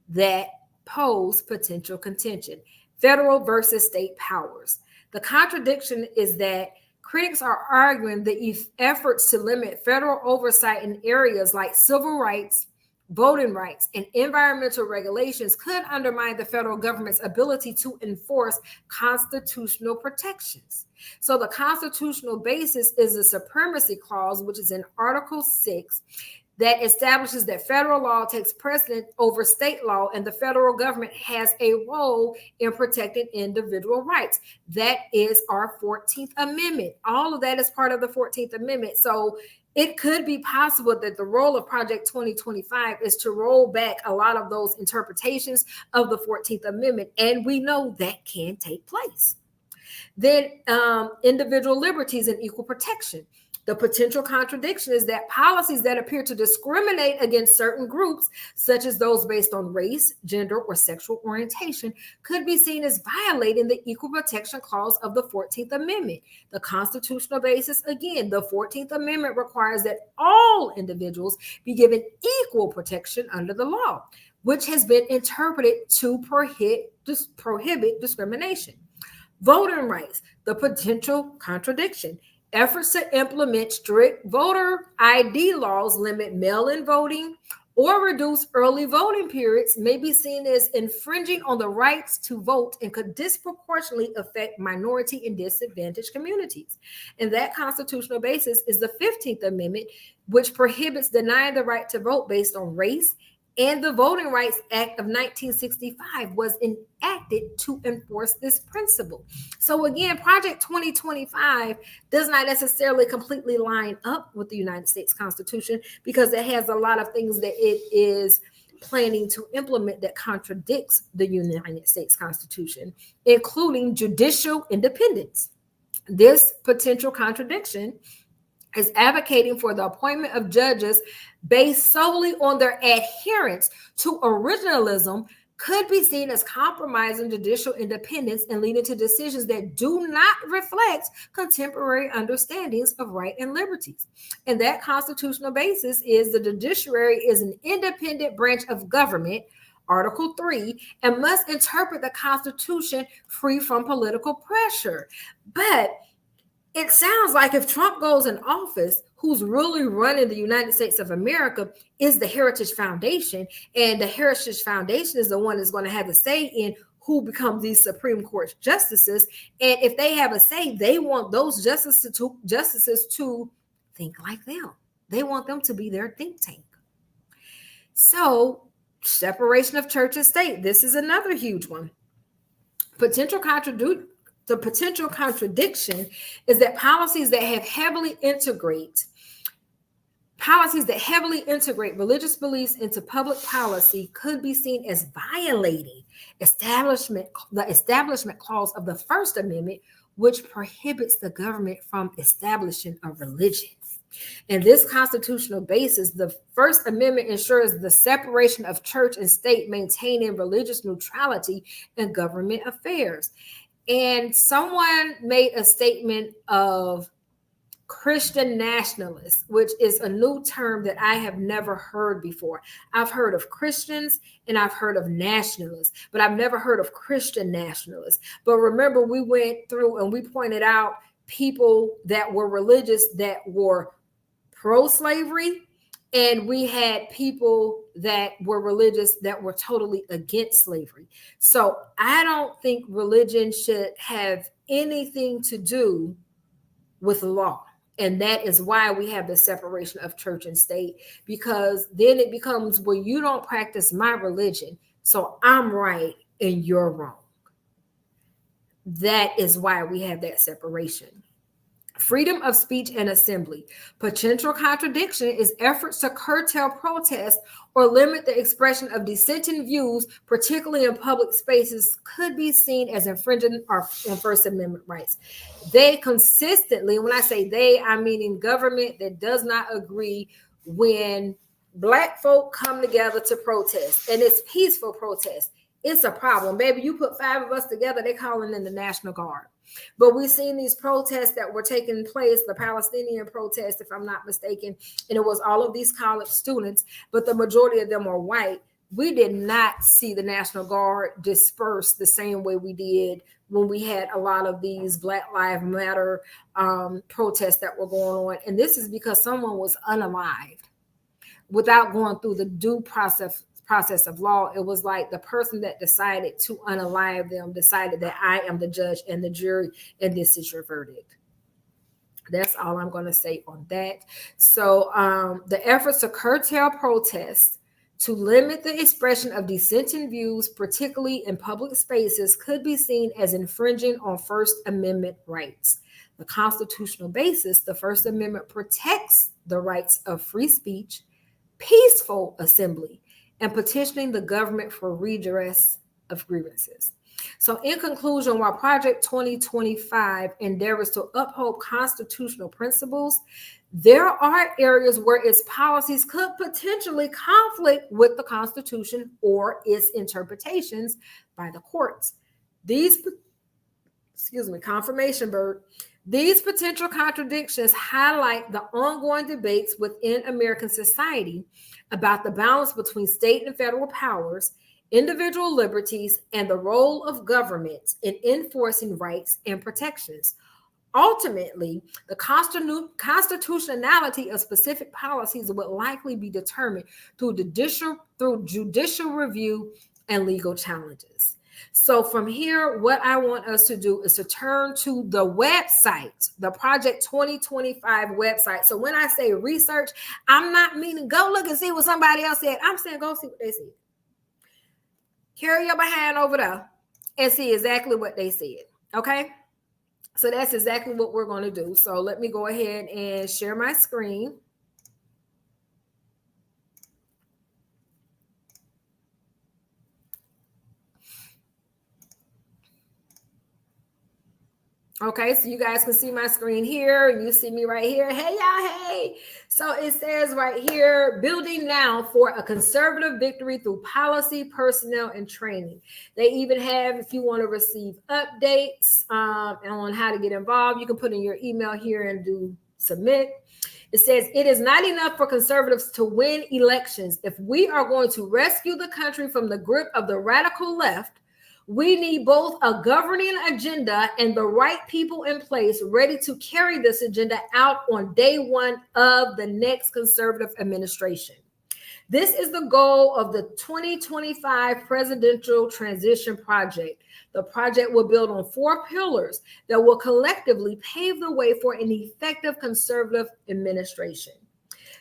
that pose potential contention. Federal versus state powers. The contradiction is that critics are arguing the efforts to limit federal oversight in areas like civil rights, voting rights, and environmental regulations could undermine the federal government's ability to enforce constitutional protections. So the constitutional basis is the supremacy clause, which is in Article 6, that establishes that federal law takes precedent over state law and the federal government has a role in protecting individual rights. That is our 14th Amendment. All of that is part of the 14th Amendment. So it could be possible that the role of Project 2025 is to roll back a lot of those interpretations of the 14th Amendment. And we know that can take place. Then individual liberties and equal protection. The potential contradiction is that policies that appear to discriminate against certain groups, such as those based on race, gender, or sexual orientation, could be seen as violating the Equal Protection Clause of the 14th Amendment. The constitutional basis, again, the 14th Amendment requires that all individuals be given equal protection under the law, which has been interpreted to prohibit discrimination. Voting rights, the potential contradiction. Efforts to implement strict voter ID laws limit mail-in voting or reduce early voting periods may be seen as infringing on the rights to vote and could disproportionately affect minority and disadvantaged communities. And that constitutional basis is the 15th Amendment, which prohibits denying the right to vote based on race, and the Voting Rights Act of 1965 was enacted to enforce this principle. So again, Project 2025 does not necessarily completely line up with the United States Constitution because it has a lot of things that it is planning to implement that contradicts the United States Constitution, including judicial independence. This potential contradiction is advocating for the appointment of judges based solely on their adherence to originalism could be seen as compromising judicial independence and leading to decisions that do not reflect contemporary understandings of right and liberties. And that constitutional basis is the judiciary is an independent branch of government, Article 3, and must interpret the Constitution free from political pressure. But it sounds like if Trump goes in office, who's really running the United States of America is the Heritage Foundation. And the Heritage Foundation is the one that's going to have a say in who become these Supreme Court justices. And if they have a say, they want those justices to think like them. They want them to be their think tank. So separation of church and state. This is another huge one. Potential The potential contradiction is that policies that heavily integrate religious beliefs into public policy could be seen as violating the establishment clause of the First Amendment, which prohibits the government from establishing a religion. In this constitutional basis, the First Amendment ensures the separation of church and state, maintaining religious neutrality in government affairs. And someone made a statement of Christian nationalists, which is a new term that I have never heard before. I've heard of Christians and I've heard of nationalists, but I've never heard of Christian nationalists. But remember, we went through and we pointed out people that were religious that were pro-slavery, and we had people that were religious that were totally against slavery. So I don't think religion should have anything to do with law. And that is why we have the separation of church and state, because then it becomes, well, you don't practice my religion, so I'm right and you're wrong. That is why we have that separation. Freedom of speech and assembly. Potential contradiction is efforts to curtail protest or limit the expression of dissenting views, particularly in public spaces, could be seen as infringing on First Amendment rights. They consistently, when I say they, I'm meaning government that does not agree, when Black folk come together to protest, and it's peaceful protest, it's a problem. Baby, you put 5 of us together, they calling in the National Guard. But we've seen these protests that were taking place, the Palestinian protest, if I'm not mistaken, and it was all of these college students, but the majority of them are white. We did not see the National Guard disperse the same way we did when we had a lot of these Black Lives Matter protests that were going on. And this is because someone was unalived without going through the due process of law. It was like the person that decided to unalive them decided that I am the judge and the jury, and this is your verdict. That's all I'm going to say on that. So the efforts to curtail protests, to limit the expression of dissenting views, particularly in public spaces, could be seen as infringing on First Amendment rights. The constitutional basis, the First Amendment protects the rights of free speech, peaceful assembly, and petitioning the government for redress of grievances. So in conclusion, while Project 2025 endeavors to uphold constitutional principles, there are areas where its policies could potentially conflict with the Constitution or its interpretations by the courts. These potential contradictions highlight the ongoing debates within American society about the balance between state and federal powers, individual liberties, and the role of government in enforcing rights and protections. Ultimately, the constitutionality of specific policies will likely be determined through judicial review and legal challenges. So from here, what I want us to do is to turn to the website, the Project 2025 website. So when I say research, I'm not meaning go look and see what somebody else said. I'm saying go see what they said. Carry your behind over there and see exactly what they said. Okay? So that's exactly what we're going to do. So let me go ahead and share my screen. Okay, so you guys can see my screen here. You see me right here. Hey, y'all, hey. So it says right here, building now for a conservative victory through policy, personnel, and training. They even have, if you want to receive updates on how to get involved, you can put in your email here and do submit. It says, it is not enough for conservatives to win elections. If we are going to rescue the country from the grip of the radical left, we need both a governing agenda and the right people in place ready to carry this agenda out on day one of the next conservative administration. This is the goal of the 2025 Presidential Transition Project. The project will build on 4 pillars that will collectively pave the way for an effective conservative administration.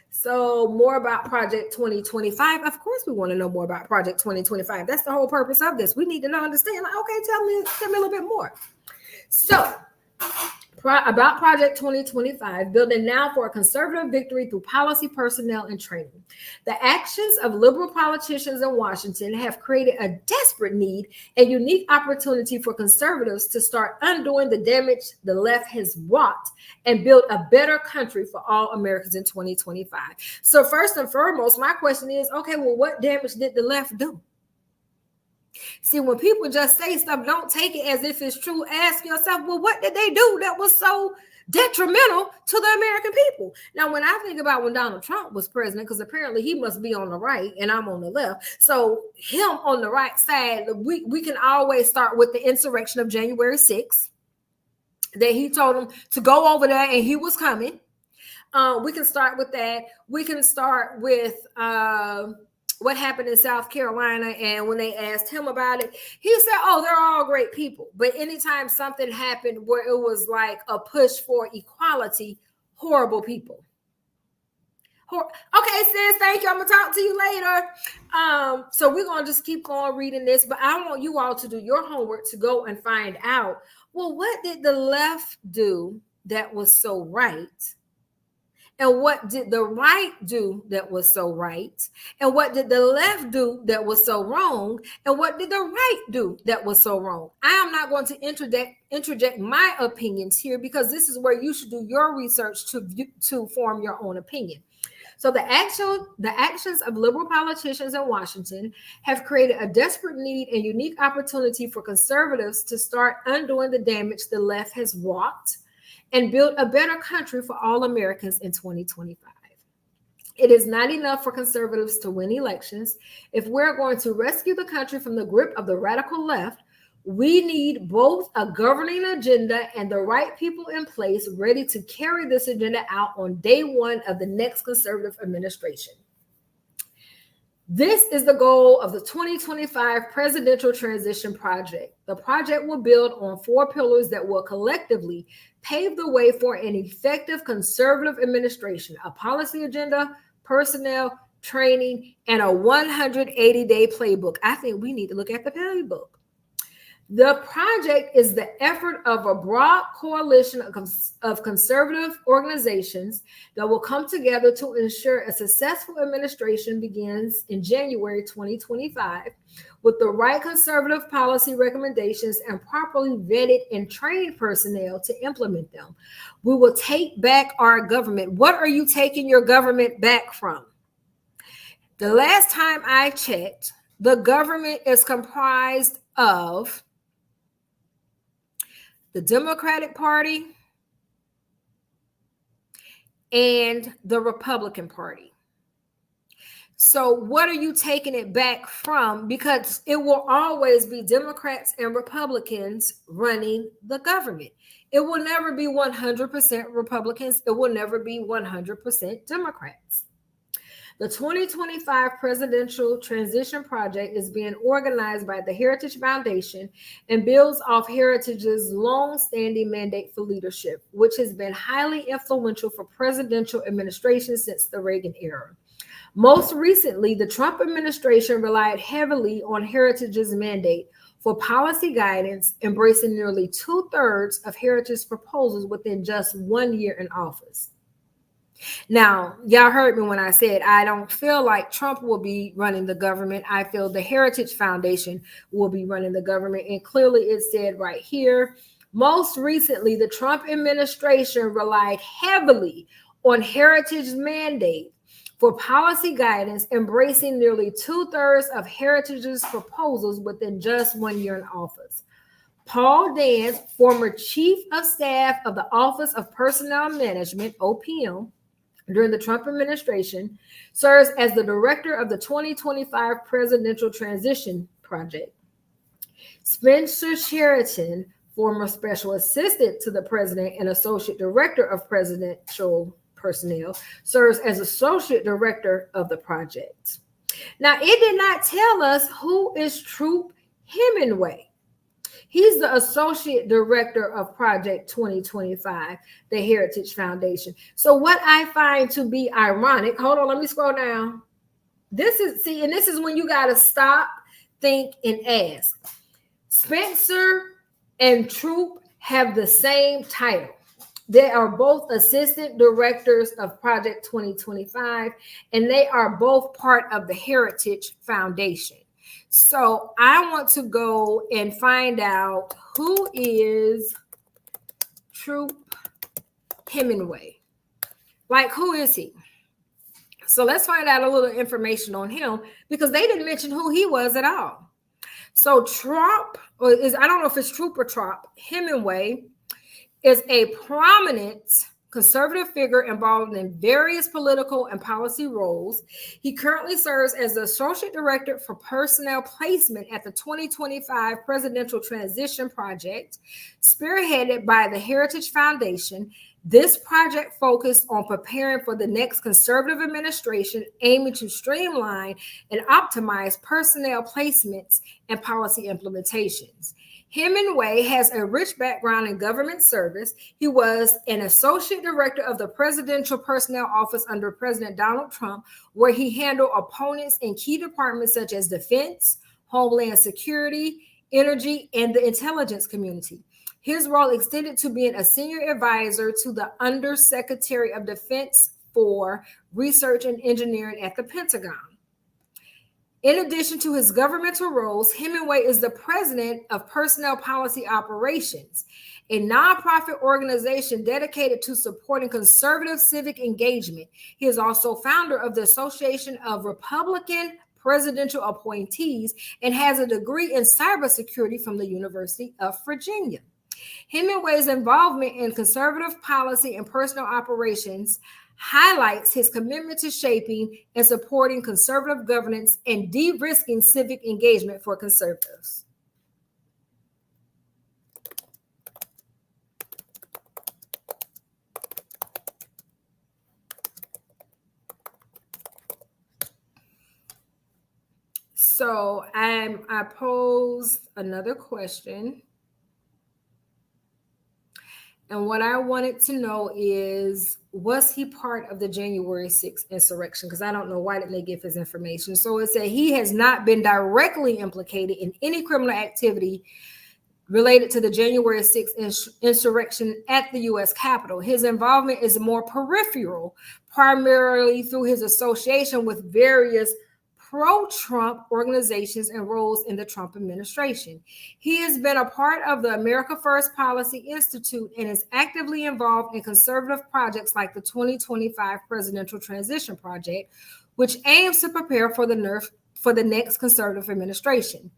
So more about Project 2025. Of course, we want to know more about Project 2025. That's the whole purpose of this. We need to know, understand. Like, okay, tell me a little bit more. So, about Project 2025, building now for a conservative victory through policy, personnel, and training. The actions of liberal politicians in Washington have created a desperate need and unique opportunity for conservatives to start undoing the damage the left has wrought and build a better country for all Americans in 2025. So first and foremost, my question is, okay, well, what damage did the left do? See, when people just say stuff, don't take it as if it's true. Ask yourself, well, what did they do that was so detrimental to the American people? Now, when I think about when Donald Trump was president, because apparently he must be on the right and I'm on the left. So him on the right side, we can always start with the insurrection of January 6th, that he told him to go over there and he was coming. We can start with that. We can start with what happened in South Carolina, and when they asked him about it, he said, oh, they're all great people. But anytime something happened where it was like a push for equality, horrible people. Okay, sis, thank you. I'm going to talk to you later. So we're going to just keep on reading this, but I want you all to do your homework to go and find out, well, what did the left do that was so right? And what did the right do that was so right? And what did the left do that was so wrong? And what did the right do that was so wrong? I am not going to interject my opinions here, because this is where you should do your research to form your own opinion. So the actions of liberal politicians in Washington have created a desperate need and unique opportunity for conservatives to start undoing the damage the left has wrought and build a better country for all Americans in 2025. It is not enough for conservatives to win elections. If we're going to rescue the country from the grip of the radical left, we need both a governing agenda and the right people in place ready to carry this agenda out on day one of the next conservative administration. This is the goal of the 2025 Presidential Transition Project. The project will build on 4 pillars that will collectively pave the way for an effective conservative administration: a policy agenda, personnel, training, and a 180-day playbook. I think we need to look at the playbook. The project is the effort of a broad coalition of conservative organizations that will come together to ensure a successful administration begins in January 2025 with the right conservative policy recommendations and properly vetted and trained personnel to implement them. We will take back our government. What are you taking your government back from? The last time I checked, the government is comprised of the Democratic Party and the Republican Party. So what are you taking it back from? Because it will always be Democrats and Republicans running the government. It will never be 100% Republicans. It will never be 100% Democrats. The 2025 Presidential Transition Project is being organized by the Heritage Foundation and builds off Heritage's long-standing mandate for leadership, which has been highly influential for presidential administrations since the Reagan era. Most recently, the Trump administration relied heavily on Heritage's mandate for policy guidance, embracing nearly 2/3 of Heritage's proposals within just 1 year in office. Now, y'all heard me when I said I don't feel like Trump will be running the government. I feel the Heritage Foundation will be running the government. And clearly it said right here, most recently, the Trump administration relied heavily on Heritage's mandate for policy guidance, embracing nearly 2/3 of Heritage's proposals within just 1 year in office. Paul Dance, former Chief of Staff of the Office of Personnel Management, OPM, during the Trump administration, serves as the director of the 2025 Presidential Transition Project. Spencer Sheraton, former special assistant to the president and associate director of presidential personnel, serves as associate director of the project. Now, it did not tell us who is Troop Hemingway. He's the associate director of Project 2025, the Heritage Foundation. So what I find to be ironic, hold on, let me scroll down. This is when you got to stop, think, and ask. Spencer and Troop have the same title. They are both assistant directors of Project 2025, and they are both part of the Heritage Foundation. So I want to go and find out who is Troop Hemingway. Like, who is he? So let's find out a little information on him, because they didn't mention who he was at all. So Troop, I don't know if it's Troop or Trop, Hemingway is a prominent conservative figure involved in various political and policy roles. He currently serves as the Associate Director for Personnel Placement at the 2025 Presidential Transition Project, spearheaded by the Heritage Foundation. This project focused on preparing for the next conservative administration, aiming to streamline and optimize personnel placements and policy implementations. Hemingway has a rich background in government service. He was an associate director of the Presidential Personnel Office under President Donald Trump, where he handled opponents in key departments such as defense, homeland security, energy, and the intelligence community. His role extended to being a senior advisor to the Undersecretary of Defense for Research and Engineering at the Pentagon. In addition to his governmental roles, Hemingway is the president of Personnel Policy Operations, a nonprofit organization dedicated to supporting conservative civic engagement. He is also founder of the Association of Republican Presidential Appointees and has a degree in cybersecurity from the University of Virginia. Hemingway's involvement in conservative policy and personnel operations highlights his commitment to shaping and supporting conservative governance and de-risking civic engagement for conservatives. So I posed another question. And what I wanted to know is, was he part of the January 6th insurrection? Because I don't know, why didn't they give his information? So it said he has not been directly implicated in any criminal activity related to the January 6th insurrection at the U.S. Capitol. His involvement is more peripheral, primarily through his association with various pro-Trump organizations and roles in the Trump administration. He has been a part of the America First Policy Institute and is actively involved in conservative projects like the 2025 Presidential Transition Project, which aims to prepare for the next conservative administration.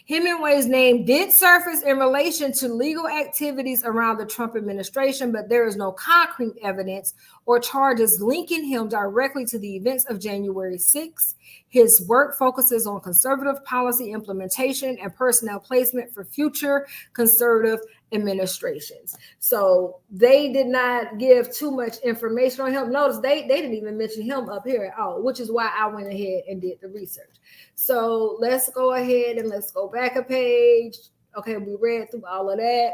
Hemingway's name did surface in relation to legal activities around the Trump administration, but there is no concrete evidence or charges linking him directly to the events of January 6th. His work focuses on conservative policy implementation and personnel placement for future conservative administrations. So they did not give too much information on him. Notice they didn't even mention him up here at all, which is why I went ahead and did the research. So let's go ahead and let's go back a page. Okay, we read through all of that.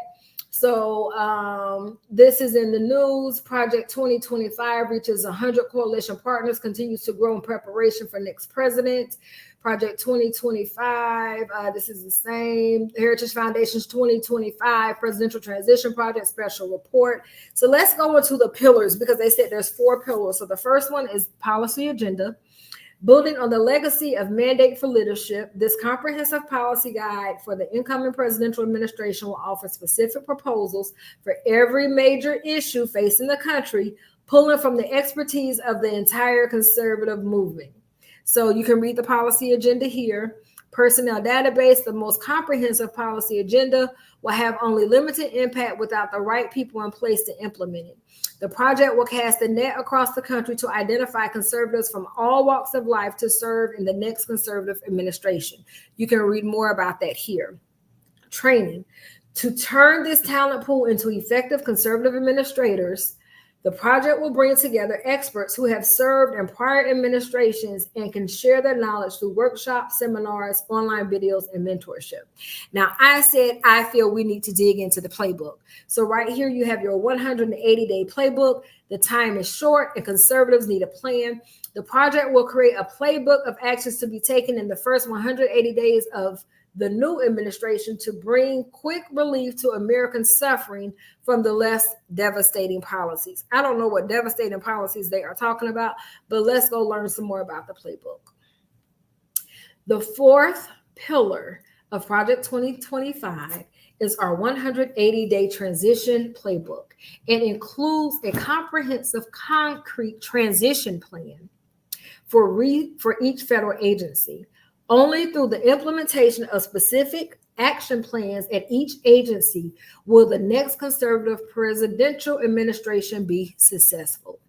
So this is in the news. Project 2025 reaches 100 coalition partners, continues to grow in preparation for next president. Project 2025, this is the same. Heritage Foundation's 2025 Presidential Transition Project Special Report. So let's go into the pillars, because they said there's 4 pillars. So the first one is policy agenda. Building on the legacy of Mandate for Leadership, this comprehensive policy guide for the incoming presidential administration will offer specific proposals for every major issue facing the country, pulling from the expertise of the entire conservative movement. So you can read the policy agenda here. Personnel database, the most comprehensive policy agenda, will have only limited impact without the right people in place to implement it. The project will cast a net across the country to identify conservatives from all walks of life to serve in the next conservative administration. You can read more about that here. Training. To turn this talent pool into effective conservative administrators, the project will bring together experts who have served in prior administrations and can share their knowledge through workshops, seminars, online videos, and mentorship. Now, I said I feel we need to dig into the playbook. So right here, you have your 180-day playbook. The time is short and conservatives need a plan. The project will create a playbook of actions to be taken in the first 180 days of the new administration to bring quick relief to Americans suffering from the less devastating policies. I don't know what devastating policies they are talking about, but let's go learn some more about the playbook. The fourth pillar of Project 2025 is our 180-day transition playbook. It includes a comprehensive, concrete transition plan for each federal agency. Only through the implementation of specific action plans at each agency will the next conservative presidential administration be successful.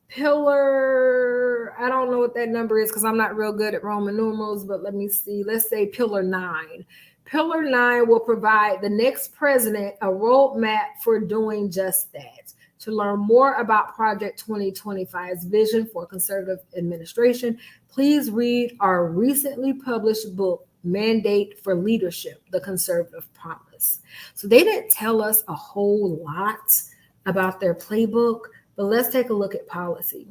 Pillar, I don't know what that number is because I'm not real good at Roman numerals, but let me see. Let's say Pillar 9. Pillar 9 will provide the next president a roadmap for doing just that. To learn more about Project 2025's vision for conservative administration, please read our recently published book, Mandate for Leadership, The Conservative Promise. So they didn't tell us a whole lot about their playbook, but let's take a look at policy.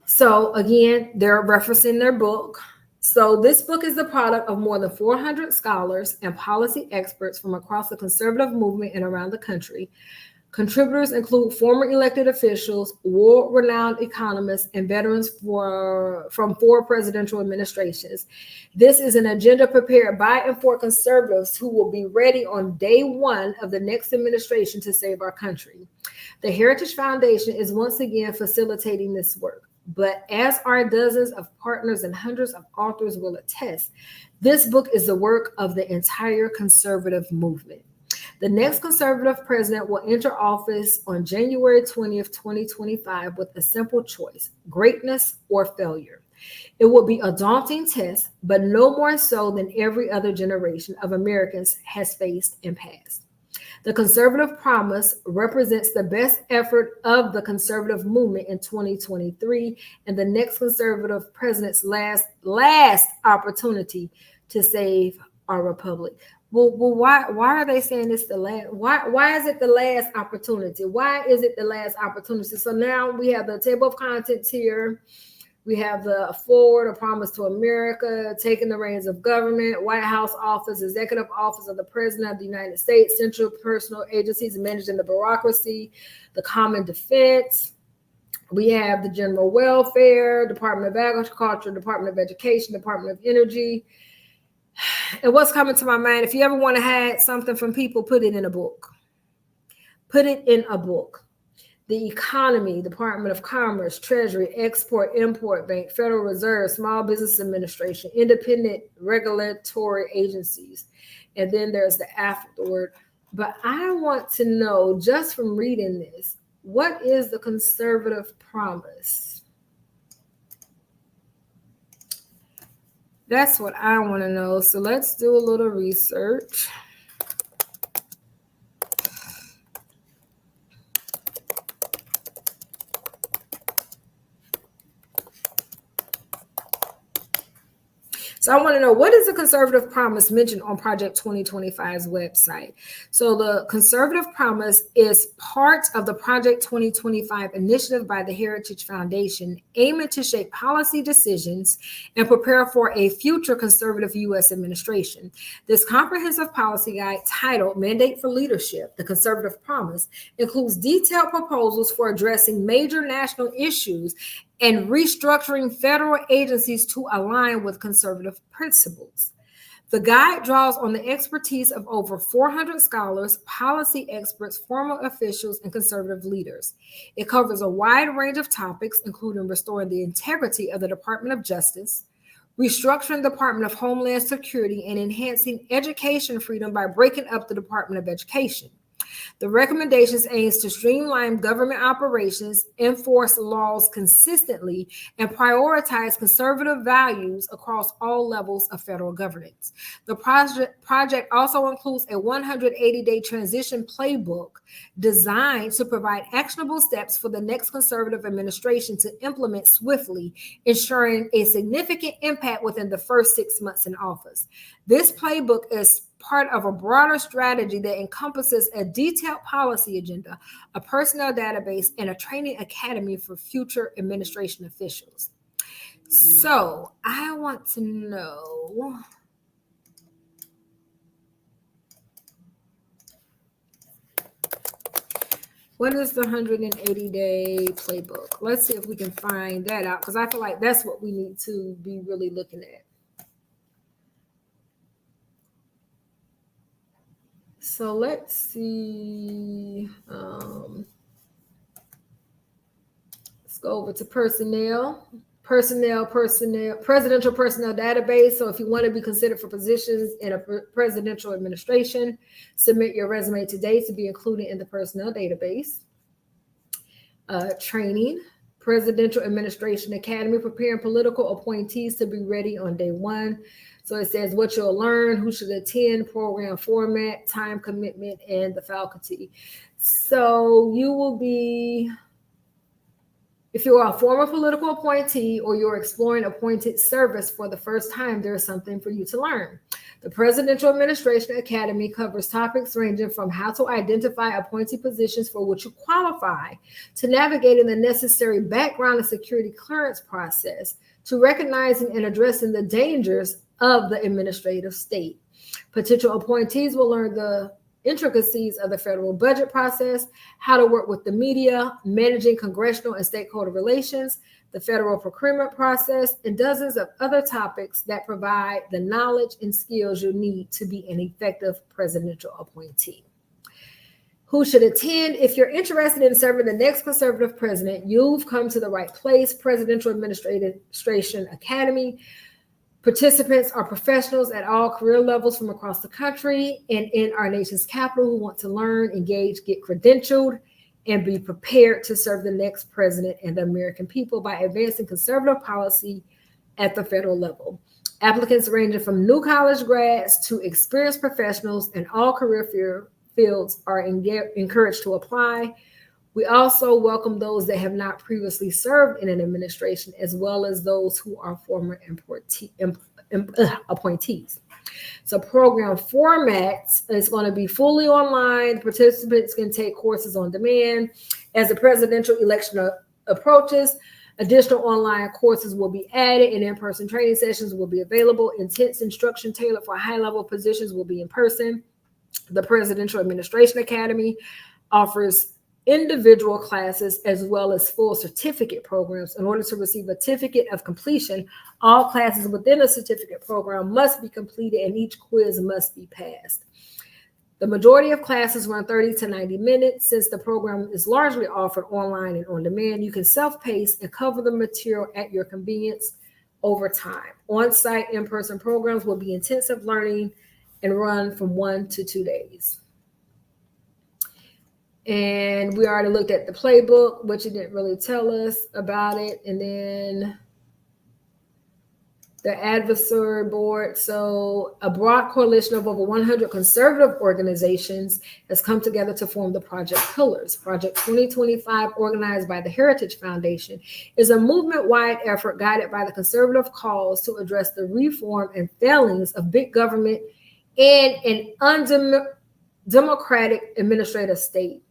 So again, they're referencing their book. So this book is the product of more than 400 scholars and policy experts from across the conservative movement and around the country. Contributors include former elected officials, world-renowned economists, and veterans from 4 presidential administrations. This is an agenda prepared by and for conservatives who will be ready on day 1 of the next administration to save our country. The Heritage Foundation is once again facilitating this work, but as are dozens of partners and hundreds of authors will attest, this book is the work of the entire conservative movement. The next conservative president will enter office on January 20th, 2025 with a simple choice, greatness or failure. It will be a daunting test, but no more so than every other generation of Americans has faced and passed. The conservative promise represents the best effort of the conservative movement in 2023 and the next conservative president's last opportunity to save our republic. Well, why are they saying it's the last? Why is it the last opportunity? Why is it the last opportunity? So now we have the table of contents here. We have the forward, a promise to America, taking the reins of government, White House office, executive office of the President of the United States, central personal agencies managing the bureaucracy, the common defense. We have the general welfare, Department of Agriculture, Department of Education, Department of Energy. And what's coming to my mind, if you ever want to hide something from people, put it in a book. Put it in a book. The economy, Department of Commerce, Treasury, Export, Import Bank, Federal Reserve, Small Business Administration, independent regulatory agencies. And then there's the afterword. But I want to know, just from reading this, what is the conservative promise? That's what I want to know. So let's do a little research. So I want to know, what is the conservative promise mentioned on Project 2025's website? So the conservative promise is part of the Project 2025 initiative by the Heritage Foundation, aiming to shape policy decisions and prepare for a future conservative U.S. administration. This comprehensive policy guide, titled Mandate for Leadership, the Conservative Promise, includes detailed proposals for addressing major national issues and restructuring federal agencies to align with conservative principles. The guide draws on the expertise of over 400 scholars, policy experts, former officials, and conservative leaders. It covers a wide range of topics, including restoring the integrity of the Department of Justice, restructuring the Department of Homeland Security, and enhancing education freedom by breaking up the Department of Education. The recommendations aims to streamline government operations, enforce laws consistently, and prioritize conservative values across all levels of federal governance. The project also includes a 180-day transition playbook designed to provide actionable steps for the next conservative administration to implement swiftly, ensuring a significant impact within the first 6 months in office. This playbook is part of a broader strategy that encompasses a detailed policy agenda, a personnel database, and a training academy for future administration officials. So I want to know, What is the 180-day playbook? Let's see if we can find that out, because I feel like that's what we need to be really looking at. So let's see. Let's go over to personnel, presidential personnel database. So if you want to be considered for positions in a presidential administration, submit your resume today to be included in the personnel database. Training, Presidential Administration Academy, preparing political appointees to be ready on day one. So it says what you'll learn, who should attend, program format, time commitment, and the faculty. So you will be, if you are a former political appointee or you're exploring appointed service for the first time, there's something for you to learn. The Presidential Administration Academy covers topics ranging from how to identify appointee positions for which you qualify, to navigating the necessary background and security clearance process, to recognizing and addressing the dangers of the administrative state. Potential appointees will learn the intricacies of the federal budget process, how to work with the media, managing congressional and stakeholder relations, the federal procurement process, and dozens of other topics that provide the knowledge and skills you need to be an effective presidential appointee. Who should attend? If you're interested in serving the next conservative president, you've come to the right place. Presidential Administration Academy. Participants are professionals at all career levels from across the country and in our nation's capital who want to learn, engage, get credentialed, and be prepared to serve the next president and the American people by advancing conservative policy at the federal level. Applicants ranging from new college grads to experienced professionals in all career fields are encouraged to apply. We also welcome those that have not previously served in an administration, as well as those who are former appointees. So program formats is going to be fully online. Participants can take courses on demand. As the presidential election approaches, additional online courses will be added and in-person training sessions will be available. Intense instruction tailored for high-level positions will be in person. The Presidential Administration Academy offers individual classes as well as full certificate programs. In order to receive a certificate of completion, all classes within a certificate program must be completed and each quiz must be passed. The majority of classes run 30 to 90 minutes. Since the program is largely offered online and on demand, you can self-pace and cover the material at your convenience over time. On-site in-person programs will be intensive learning and run from 1 to 2 days. And we already looked at the playbook, which it didn't really tell us about it. And then the advisory board. So a broad coalition of over 100 conservative organizations has come together to form the Project Pillars. Project 2025, organized by the Heritage Foundation, is a movement-wide effort guided by the conservative cause to address the reform and failings of big government and an undemocratic administrative state.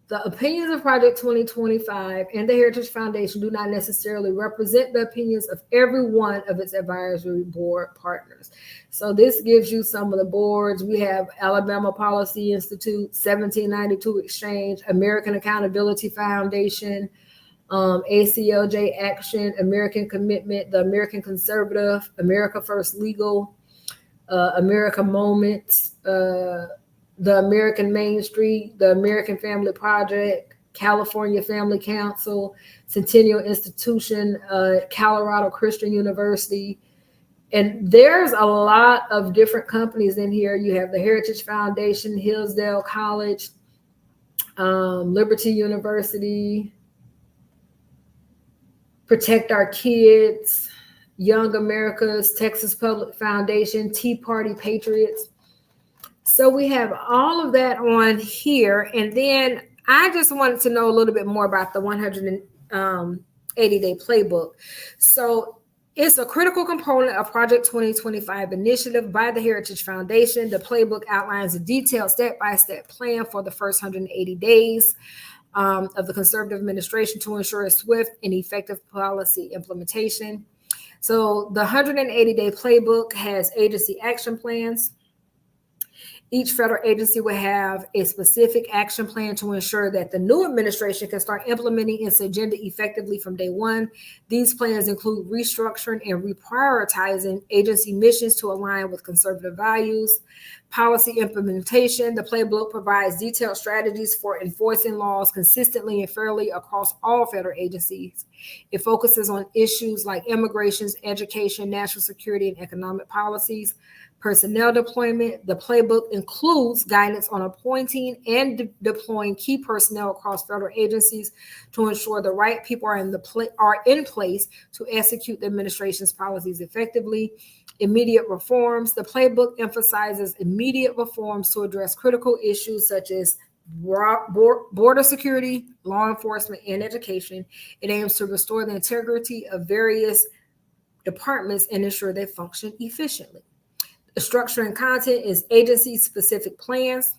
The opinions of Project 2025 and the Heritage Foundation do not necessarily represent the opinions of every one of its advisory board partners. So this gives you some of the boards. We have Alabama Policy Institute, 1792 Exchange, American Accountability Foundation, ACLJ Action, American Commitment, the American Conservative, America First Legal, America Moments, the American Main Street, the American Family Project, California Family Council, Centennial Institution, Colorado Christian University. And there's a lot of different companies in here. You have the Heritage Foundation, Hillsdale College, Liberty University, Protect Our Kids, Young America's, Texas Public Foundation, Tea Party Patriots. So we have all of that on here. And then I just wanted to know a little bit more about the 180-day playbook. So it's a critical component of Project 2025 initiative by the Heritage Foundation. The playbook outlines a detailed step-by-step plan for the first 180 days of the conservative administration to ensure a swift and effective policy implementation. So the 180-day playbook has agency action plans. Each federal agency will have a specific action plan to ensure that the new administration can start implementing its agenda effectively from day one. These plans include restructuring and reprioritizing agency missions to align with conservative values. Policy implementation. The playbook provides detailed strategies for enforcing laws consistently and fairly across all federal agencies. It focuses on issues like immigration, education, national security, and economic policies. Personnel deployment. The playbook includes guidance on appointing and deploying key personnel across federal agencies to ensure the right people are in place to execute the administration's policies effectively. Immediate reforms. The playbook emphasizes immediate reforms to address critical issues such as border security, law enforcement, and education. It aims to restore the integrity of various departments and ensure they function efficiently. The structure and content is agency-specific plans.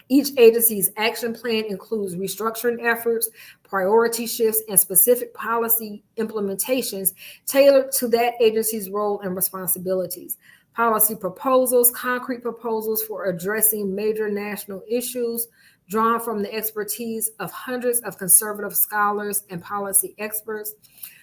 Each agency's action plan includes restructuring efforts, priority shifts, and specific policy implementations tailored to that agency's role and responsibilities. Policy proposals, concrete proposals for addressing major national issues, drawn from the expertise of hundreds of conservative scholars and policy experts.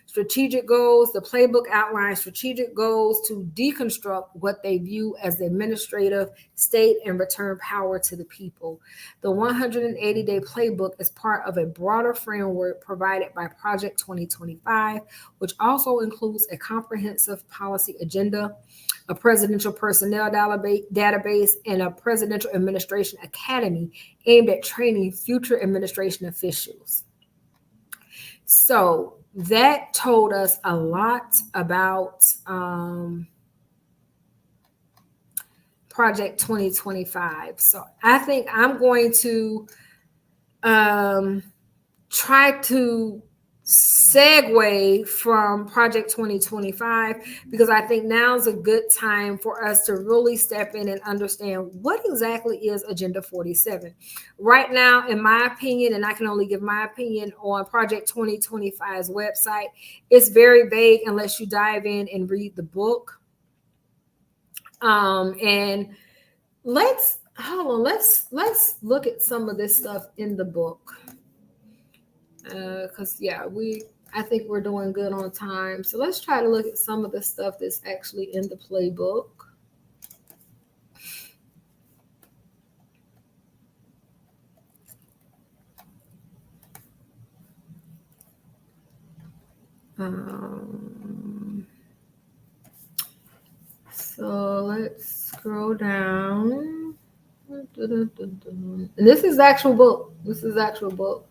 Strategic goals. The playbook outlines strategic goals to deconstruct what they view as the administrative state and return power to the people. The 180-day playbook is part of a broader framework provided by Project 2025, which also includes a comprehensive policy agenda, a presidential personnel database, and a presidential administration academy aimed at training future administration officials. So that told us a lot about Project 2025. So I think I'm going to try to segue from Project 2025 because I think now's a good time for us to really step in and understand what exactly is Agenda 47. Right now, in my opinion, and I can only give my opinion on Project 2025's website, it's very vague unless you dive in and read the book. And let's look at some of this stuff in the book. Because I think we're doing good on time. So let's try to look at some of the stuff that's actually in the playbook. So let's scroll down. And this is the actual book.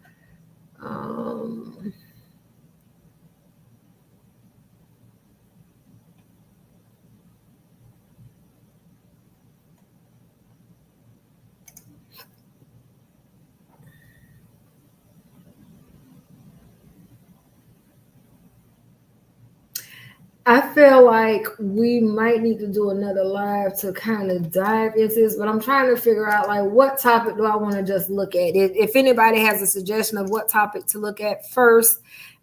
I feel like we might need to do another live to kind of dive into this, but I'm trying to figure out like what topic do I want to just look at. If anybody has a suggestion of what topic to look at first,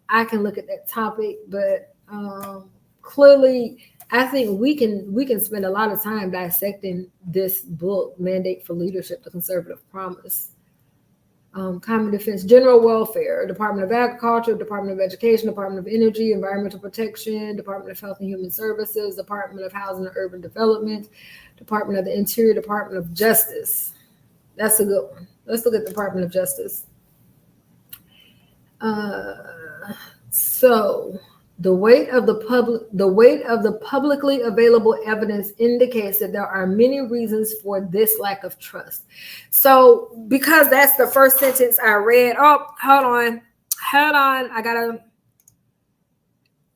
I can look at that topic. But clearly, I think we can spend a lot of time dissecting this book, Mandate for Leadership: The Conservative Promise. Common Defense, General Welfare, Department of Agriculture, Department of Education, Department of Energy, Environmental Protection, Department of Health and Human Services, Department of Housing and Urban Development, Department of the Interior, Department of Justice. That's a good one. Let's look at the Department of Justice. So the weight of the publicly available evidence indicates that there are many reasons for this lack of trust. So because that's the first sentence I read. Oh, hold on.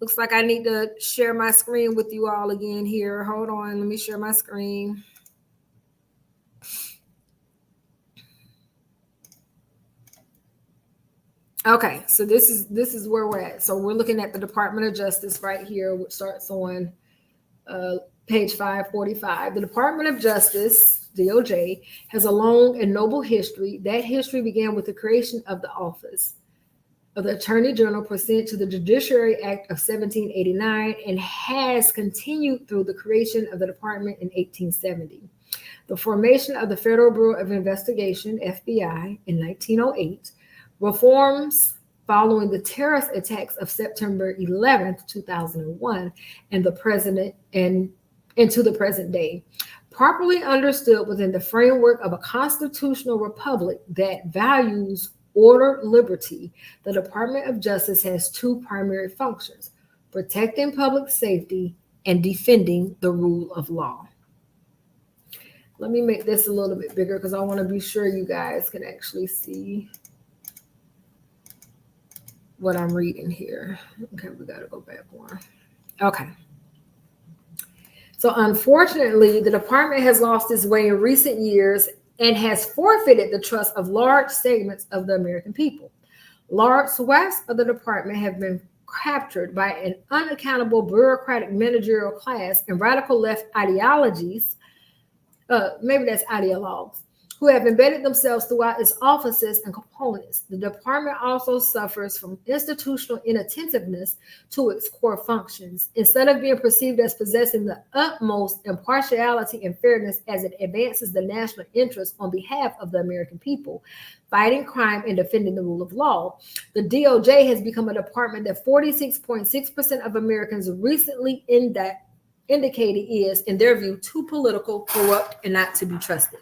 Looks like I need to share my screen with you all again here. Hold on, let me share my screen. Okay, so this is where we're at. So we're looking at the Department of Justice right here, which starts on page 545. The Department of Justice, DOJ, has a long and noble history. That history began with the creation of the office of the Attorney General pursuant to the Judiciary Act of 1789 and has continued through the creation of the department in 1870. The formation of the Federal Bureau of Investigation, FBI, in 1908, reforms following the terrorist attacks of September 11th, 2001, and the president and into the present day, properly understood within the framework of a constitutional republic that values order, liberty, the Department of Justice has two primary functions: protecting public safety and defending the rule of law. Let me make this a little bit bigger because I want to be sure you guys can actually see what I'm reading here. Okay, we got to go back one. Okay. So unfortunately, the department has lost its way in recent years and has forfeited the trust of large segments of the American people. Large swaths of the department have been captured by an unaccountable bureaucratic managerial class and radical left ideologies, maybe that's ideologues, who have embedded themselves throughout its offices and components. The department also suffers from institutional inattentiveness to its core functions. Instead of being perceived as possessing the utmost impartiality and fairness as it advances the national interest on behalf of the American people, fighting crime and defending the rule of law, the DOJ has become a department that 46.6% of Americans recently indicated is, in their view, too political, corrupt, and not to be trusted.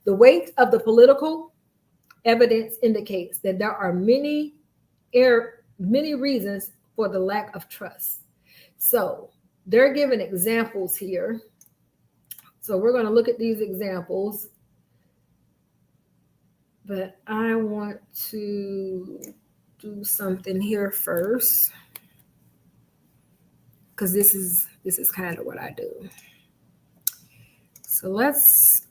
The weight of the political evidence indicates that there are many reasons for the lack of trust. So they're giving examples here. So we're going to look at these examples. But I want to do something here first, because this is kind of what I do. So let's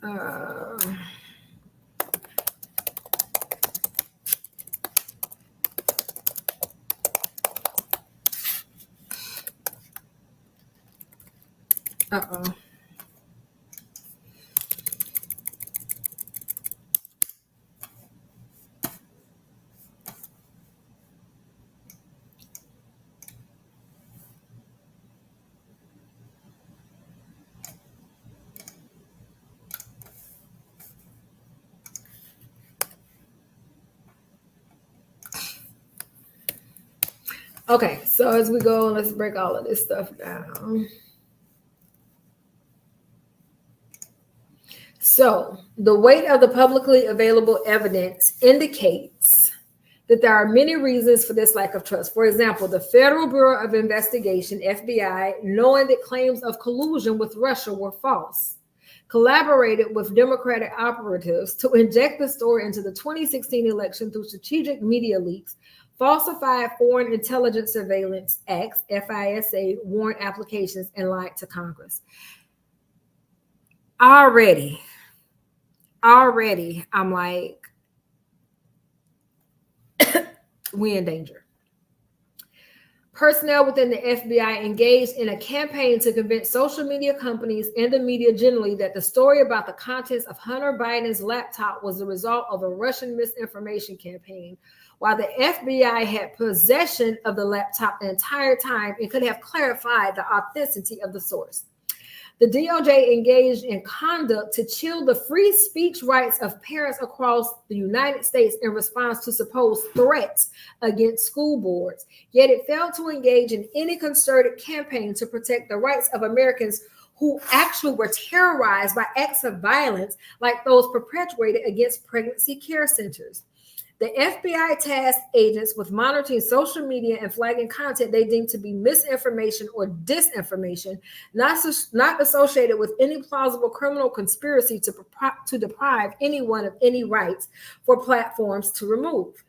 okay, so as we go, let's break all of this stuff down. So the weight of the publicly available evidence indicates that there are many reasons for this lack of trust. For example, the Federal Bureau of Investigation, FBI, knowing that claims of collusion with Russia were false, collaborated with Democratic operatives to inject the story into the 2016 election through strategic media leaks, falsified Foreign Intelligence Surveillance Acts, FISA, warrant applications, and lied to Congress. Already, I'm like, we in danger. Personnel within the FBI engaged in a campaign to convince social media companies and the media generally that the story about the contents of Hunter Biden's laptop was the result of a Russian misinformation campaign, while the FBI had possession of the laptop the entire time and could have clarified the authenticity of the source. The DOJ engaged in conduct to chill the free speech rights of parents across the United States in response to supposed threats against school boards, yet it failed to engage in any concerted campaign to protect the rights of Americans who actually were terrorized by acts of violence like those perpetrated against pregnancy care centers. The FBI tasked agents with monitoring social media and flagging content they deemed to be misinformation or disinformation, not associated with any plausible criminal conspiracy to deprive anyone of any rights for platforms to remove.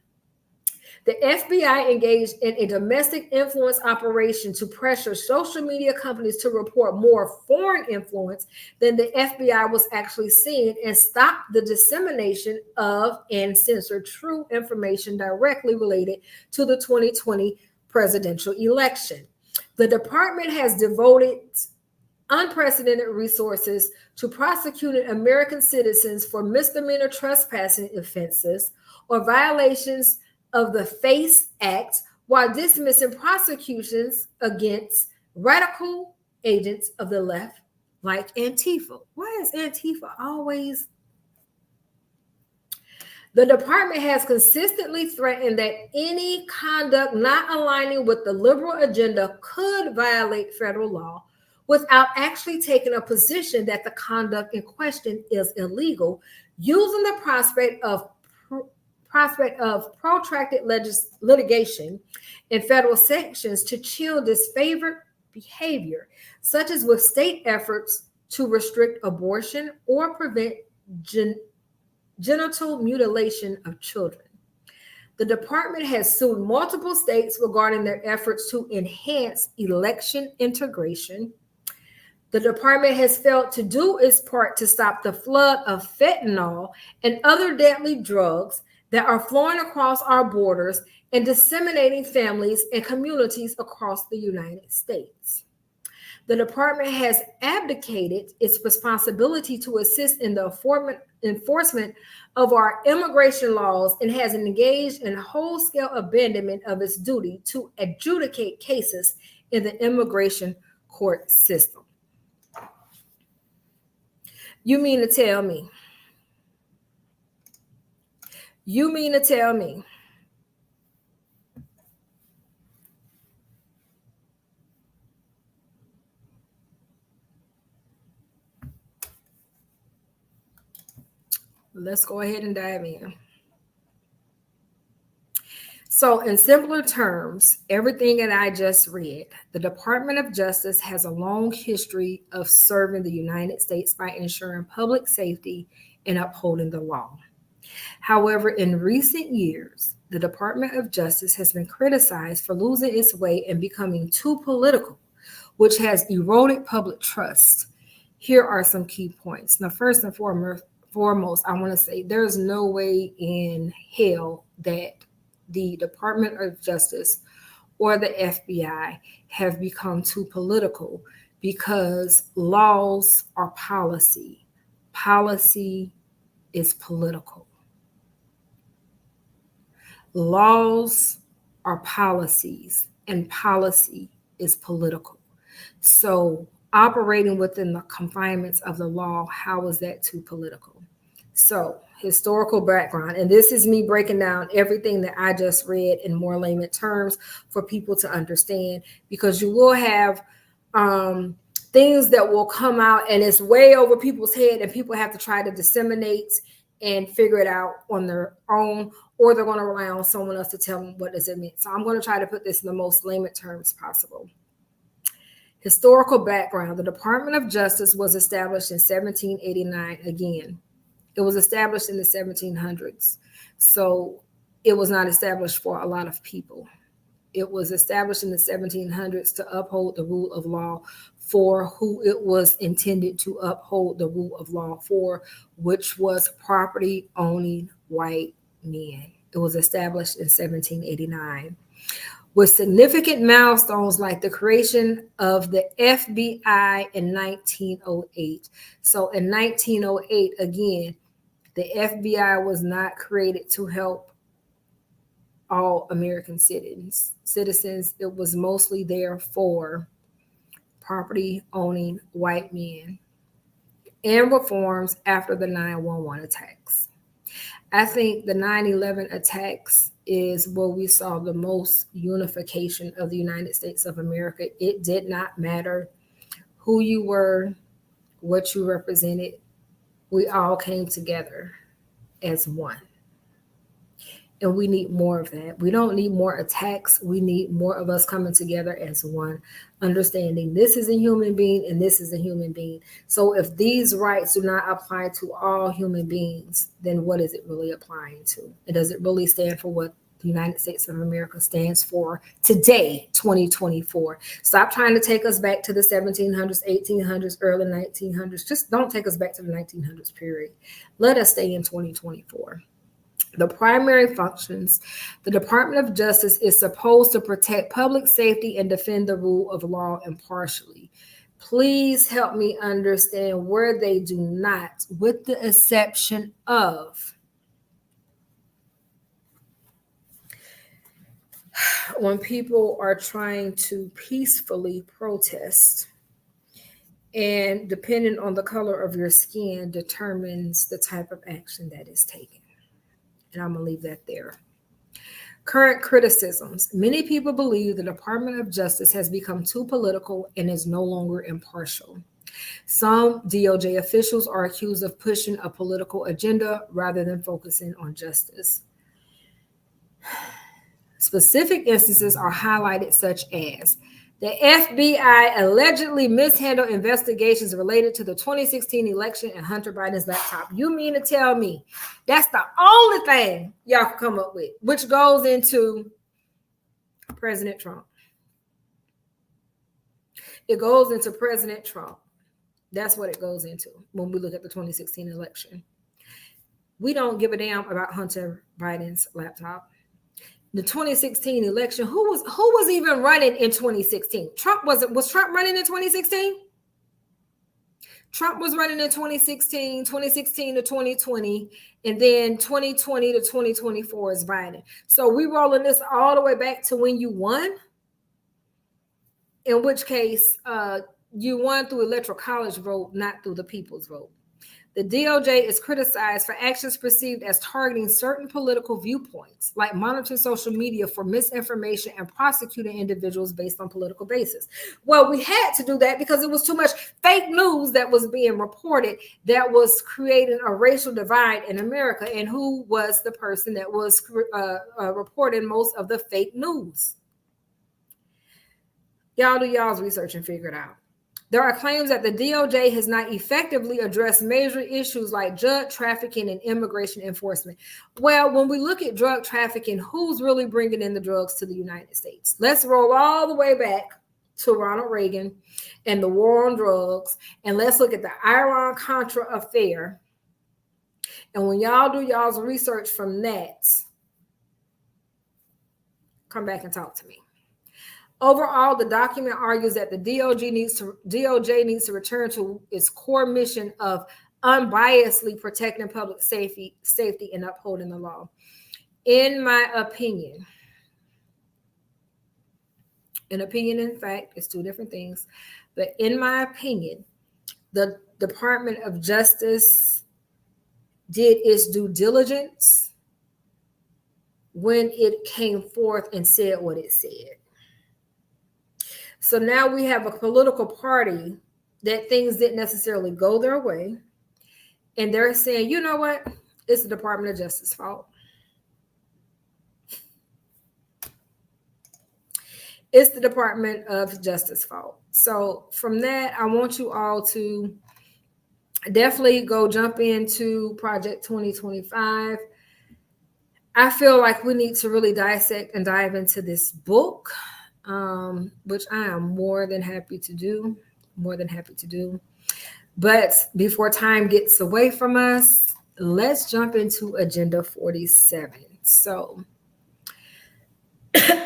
The FBI engaged in a domestic influence operation to pressure social media companies to report more foreign influence than the FBI was actually seeing and stop the dissemination of and censor true information directly related to the 2020 presidential election. The department has devoted unprecedented resources to prosecuting American citizens for misdemeanor trespassing offenses or violations of the FACE Act, while dismissing prosecutions against radical agents of the left like Antifa. Why is Antifa always? The department has consistently threatened that any conduct not aligning with the liberal agenda could violate federal law without actually taking a position that the conduct in question is illegal, using the prospect of protracted litigation in federal sanctions to chill disfavored behavior, such as with state efforts to restrict abortion or prevent genital mutilation of children. The department has sued multiple states regarding their efforts to enhance election integration. The department has failed to do its part to stop the flood of fentanyl and other deadly drugs that are flowing across our borders and disseminating families and communities across the United States. The department has abdicated its responsibility to assist in the enforcement of our immigration laws and has engaged in whole-scale abandonment of its duty to adjudicate cases in the immigration court system. You mean to tell me? You mean to tell me? Let's go ahead and dive in. So, in simpler terms, everything that I just read, the Department of Justice has a long history of serving the United States by ensuring public safety and upholding the law. However, in recent years, the Department of Justice has been criticized for losing its way and becoming too political, which has eroded public trust. Here are some key points. Now, first and foremost, I want to say there's no way in hell that the Department of Justice or the FBI have become too political, because laws are policy. Policy is political. Laws are policies, and policy is political. So, operating within the confinements of the law, how is that too political? So, historical background, and this is me breaking down everything that I just read in more layman terms for people to understand, because you will have things that will come out and it's way over people's head, and people have to try to disseminate and figure it out on their own, or they're going to rely on someone else to tell them what does it mean. So I'm going to try to put this in the most layman terms possible. Historical background. The Department of Justice was established in 1789. Again, it was established in the 1700s. So it was not established for a lot of people. It was established in the 1700s to uphold the rule of law for who it was intended to uphold the rule of law for, which was property owning white men. It was established in 1789. With significant milestones like the creation of the FBI in 1908. So in 1908, again, the FBI was not created to help all American citizens. It was mostly there for property owning white men, and reforms after the 9/11 attacks. I think the 9/11 attacks is where we saw the most unification of the United States of America. It did not matter who you were, what you represented. We all came together as one. And we need more of that. We don't need more attacks. We need more of us coming together as one, understanding this is a human being and this is a human being. So if these rights do not apply to all human beings, then what is it really applying to? And does it really stand for what the United States of America stands for today, 2024? Stop trying to take us back to the 1700s, 1800s, early 1900s. Just don't take us back to the 1900s, period. Let us stay in 2024. The primary functions. The Department of Justice is supposed to protect public safety and defend the rule of law impartially. Please help me understand where they do not, with the exception of when people are trying to peacefully protest And depending on the color of your skin determines the type of action that is taken. And I'm going to leave that there. Current criticisms. Many people believe the Department of Justice has become too political and is no longer impartial. Some DOJ officials are accused of pushing a political agenda rather than focusing on justice. Specific instances are highlighted, such as the FBI allegedly mishandled investigations related to the 2016 election and Hunter Biden's laptop. You mean to tell me that's the only thing y'all can come up with, which goes into President Trump. It goes into President Trump. That's what it goes into when we look at the 2016 election. We don't give a damn about Hunter Biden's laptop. The 2016 election, who was even running in 2016? Was Trump running in 2016? Trump was running in 2016 to 2020, and then 2020 to 2024 is Biden. So we rolling this all the way back to when you won, in which case you won through electoral college vote, not through the people's vote. The DOJ is criticized for actions perceived as targeting certain political viewpoints, like monitoring social media for misinformation and prosecuting individuals based on political basis. Well, we had to do that because it was too much fake news that was being reported that was creating a racial divide in America. And who was the person that was reporting most of the fake news? Y'all do y'all's research and figure it out. There are claims that the DOJ has not effectively addressed major issues like drug trafficking and immigration enforcement. Well, when we look at drug trafficking, who's really bringing in the drugs to the United States? Let's roll all the way back to Ronald Reagan and the war on drugs, and let's look at the Iran-Contra affair. And when y'all do y'all's research from that, come back and talk to me. Overall, the document argues that the DOJ needs to return to its core mission of unbiasedly protecting public safety and upholding the law. In my opinion, in fact, it's two different things, but in my opinion, the Department of Justice did its due diligence when it came forth and said what it said. So now we have a political party that things didn't necessarily go their way. And they're saying, you know what? It's the Department of Justice's fault. It's the Department of Justice's fault. So from that, I want you all to definitely go jump into Project 2025. I feel like we need to really dissect and dive into this book. Which I am more than happy to do. But before time gets away from us, let's jump into Agenda 47. So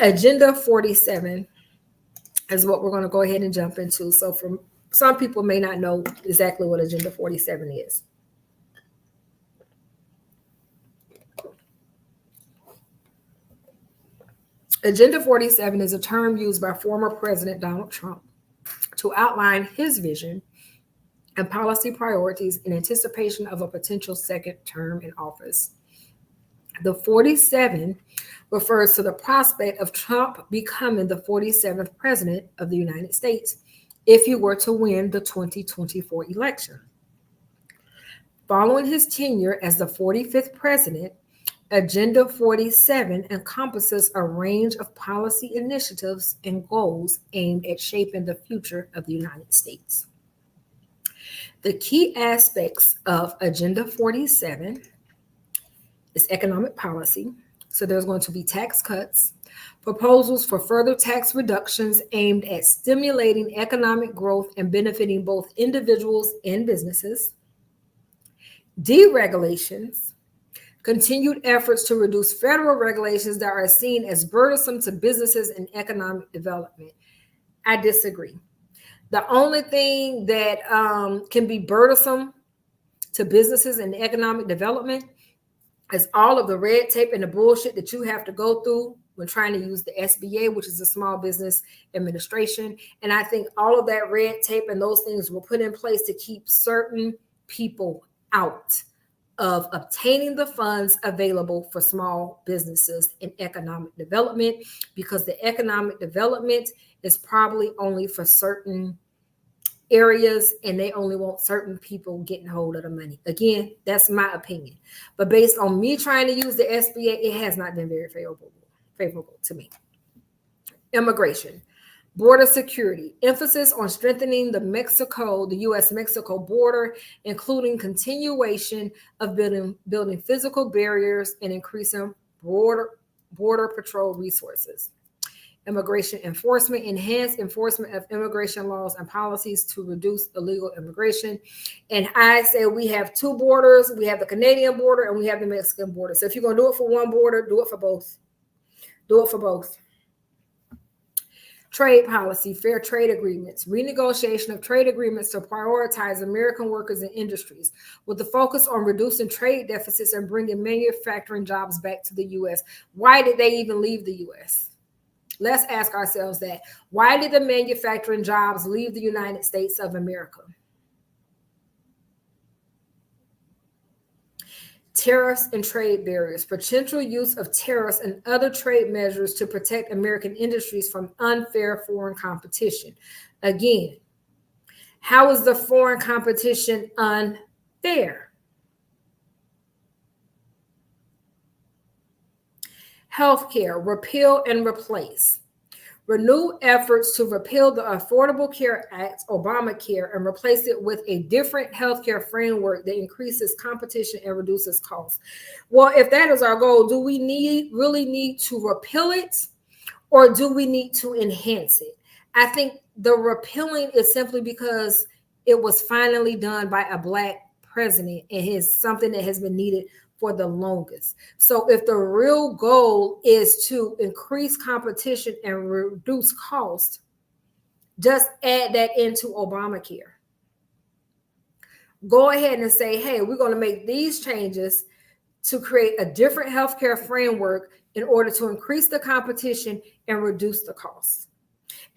Agenda 47 is what we're going to go ahead and jump into. So from some people may not know exactly what Agenda 47 is. Agenda 47 is a term used by former President Donald Trump to outline his vision and policy priorities in anticipation of a potential second term in office. The 47 refers to the prospect of Trump becoming the 47th president of the United States if he were to win the 2024 election. Following his tenure as the 45th president, Agenda 47 encompasses a range of policy initiatives and goals aimed at shaping the future of the United States. The key aspects of Agenda 47 is economic policy. So there's going to be tax cuts, proposals for further tax reductions aimed at stimulating economic growth and benefiting both individuals and businesses, deregulations, continued efforts to reduce federal regulations that are seen as burdensome to businesses and economic development. I disagree. The only thing that can be burdensome to businesses and economic development is all of the red tape and the bullshit that you have to go through when trying to use the SBA, which is the Small Business Administration. And I think all of that red tape and those things were put in place to keep certain people out of obtaining the funds available for small businesses in economic development, because the economic development is probably only for certain areas and they only want certain people getting hold of the money. Again, that's my opinion. But based on me trying to use the SBA, it has not been very favorable to me. Immigration. Border security, emphasis on strengthening the U.S.-Mexico border, including continuation of building physical barriers and increasing border patrol resources. Immigration enforcement, enhanced enforcement of immigration laws and policies to reduce illegal immigration. And I say we have two borders. We have the Canadian border and we have the Mexican border. So if you're going to do it for one border, do it for both. Do it for both. Trade policy, fair trade agreements, renegotiation of trade agreements to prioritize American workers and industries with the focus on reducing trade deficits and bringing manufacturing jobs back to the U.S. Why did they even leave the U.S.? Let's ask ourselves that. Why did the manufacturing jobs leave the United States of America? Tariffs and trade barriers, potential use of tariffs and other trade measures to protect American industries from unfair foreign competition. Again, how is the foreign competition unfair? Healthcare, repeal and replace. Renew efforts to repeal the Affordable Care Act, Obamacare, and replace it with a different healthcare framework that increases competition and reduces costs. Well, if that is our goal, do we really need to repeal it, or do we need to enhance it? I think the repealing is simply because it was finally done by a Black president and is something that has been needed for the longest. So if the real goal is to increase competition and reduce cost, just add that into Obamacare. Go ahead and say, hey, we're going to make these changes to create a different healthcare framework in order to increase the competition and reduce the cost.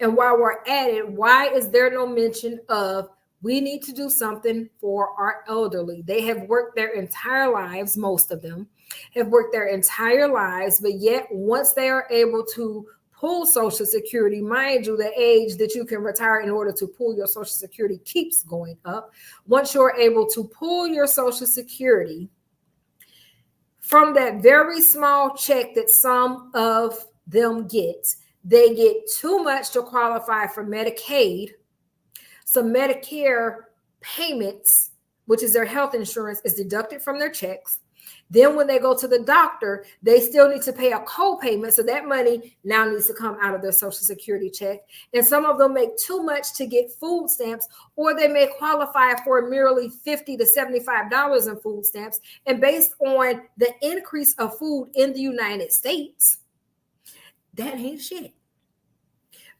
And while we're at it, why is there no mention of we need to do something for our elderly? They have worked their entire lives, most of them have worked their entire lives, but yet once they are able to pull Social Security, mind you, the age that you can retire in order to pull your Social Security keeps going up. Once you're able to pull your Social Security from that very small check that some of them get, they get too much to qualify for Medicaid. So Medicare payments, which is their health insurance, is deducted from their checks. Then when they go to the doctor, they still need to pay a co-payment. So that money now needs to come out of their Social Security check. And some of them make too much to get food stamps, or they may qualify for merely $50 to $75 in food stamps. And based on the increase of food in the United States, that ain't shit.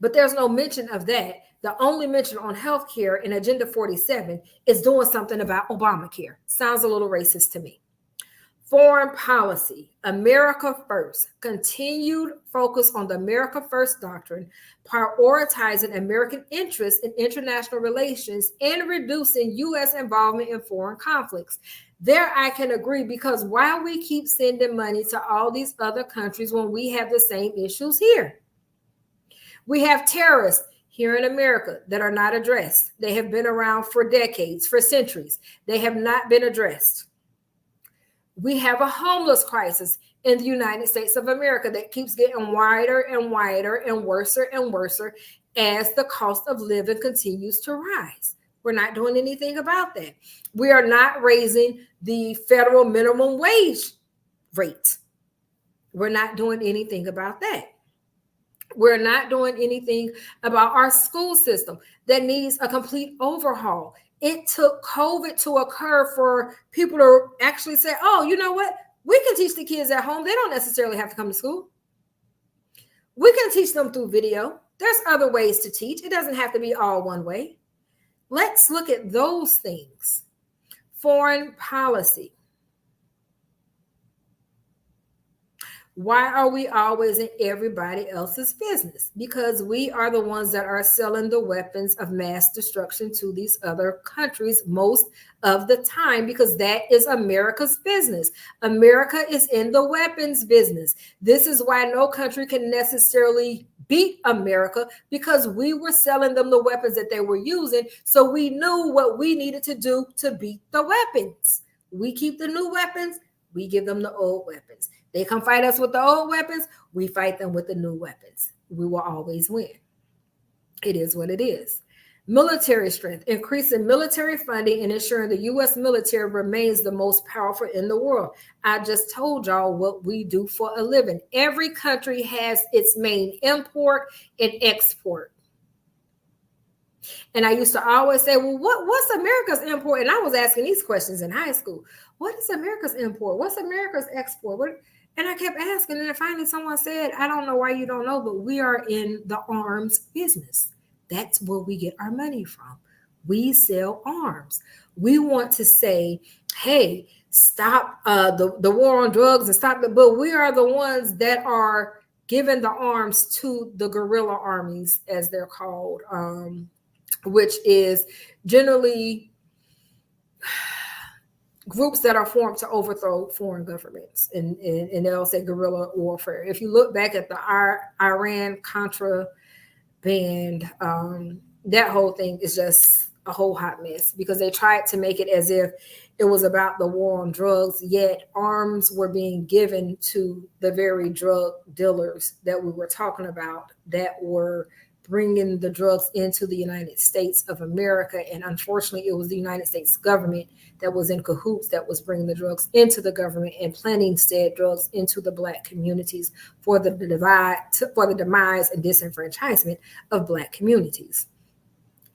But there's no mention of that. The only mention on healthcare in Agenda 47 is doing something about Obamacare. Sounds a little racist to me. Foreign policy, America First, continued focus on the America First doctrine, prioritizing American interests in international relations and reducing U.S. involvement in foreign conflicts. There I can agree, because why we keep sending money to all these other countries when we have the same issues here? We have terrorists here in America that are not addressed. They have been around for decades, for centuries. They have not been addressed. We have a homeless crisis in the United States of America that keeps getting wider and wider and worse as the cost of living continues to rise. We're not doing anything about that. We are not raising the federal minimum wage rate. We're not doing anything about that. We're not doing anything about our school system that needs a complete overhaul. It took COVID to occur for people to actually say, oh, you know what? We can teach the kids at home. They don't necessarily have to come to school. We can teach them through video. There's other ways to teach. It doesn't have to be all one way. Let's look at those things. Foreign policy. Why are we always in everybody else's business? Because we are the ones that are selling the weapons of mass destruction to these other countries most of the time, because that is America's business. America is in the weapons business. This is why no country can necessarily beat America, because we were selling them the weapons that they were using. So we knew what we needed to do to beat the weapons. We keep the new weapons, we give them the old weapons. They come fight us with the old weapons, we fight them with the new weapons. We will always win. It is what it is. Military strength, increasing military funding and ensuring the U.S. military remains the most powerful in the world. I just told y'all what we do for a living. Every country has its main import and export. And I used to always say, well, what's America's import? And I was asking these questions in high school. What is America's import? What's America's export? And I kept asking, and then finally someone said, I don't know why you don't know, but we are in the arms business. That's where we get our money from. We sell arms. We want to say, hey, stop the war on drugs and stop it. But we are the ones that are giving the arms to the guerrilla armies, as they're called, which is generally groups that are formed to overthrow foreign governments, and they'll say guerrilla warfare. If you look back at the Iran-Contra band, that whole thing is just a whole hot mess, because they tried to make it as if it was about the war on drugs, yet arms were being given to the very drug dealers that we were talking about, that were bringing the drugs into the United States of America. And unfortunately, it was the United States government that was in cahoots, that was bringing the drugs into the government and planting said drugs into the Black communities for the demise and disenfranchisement of Black communities.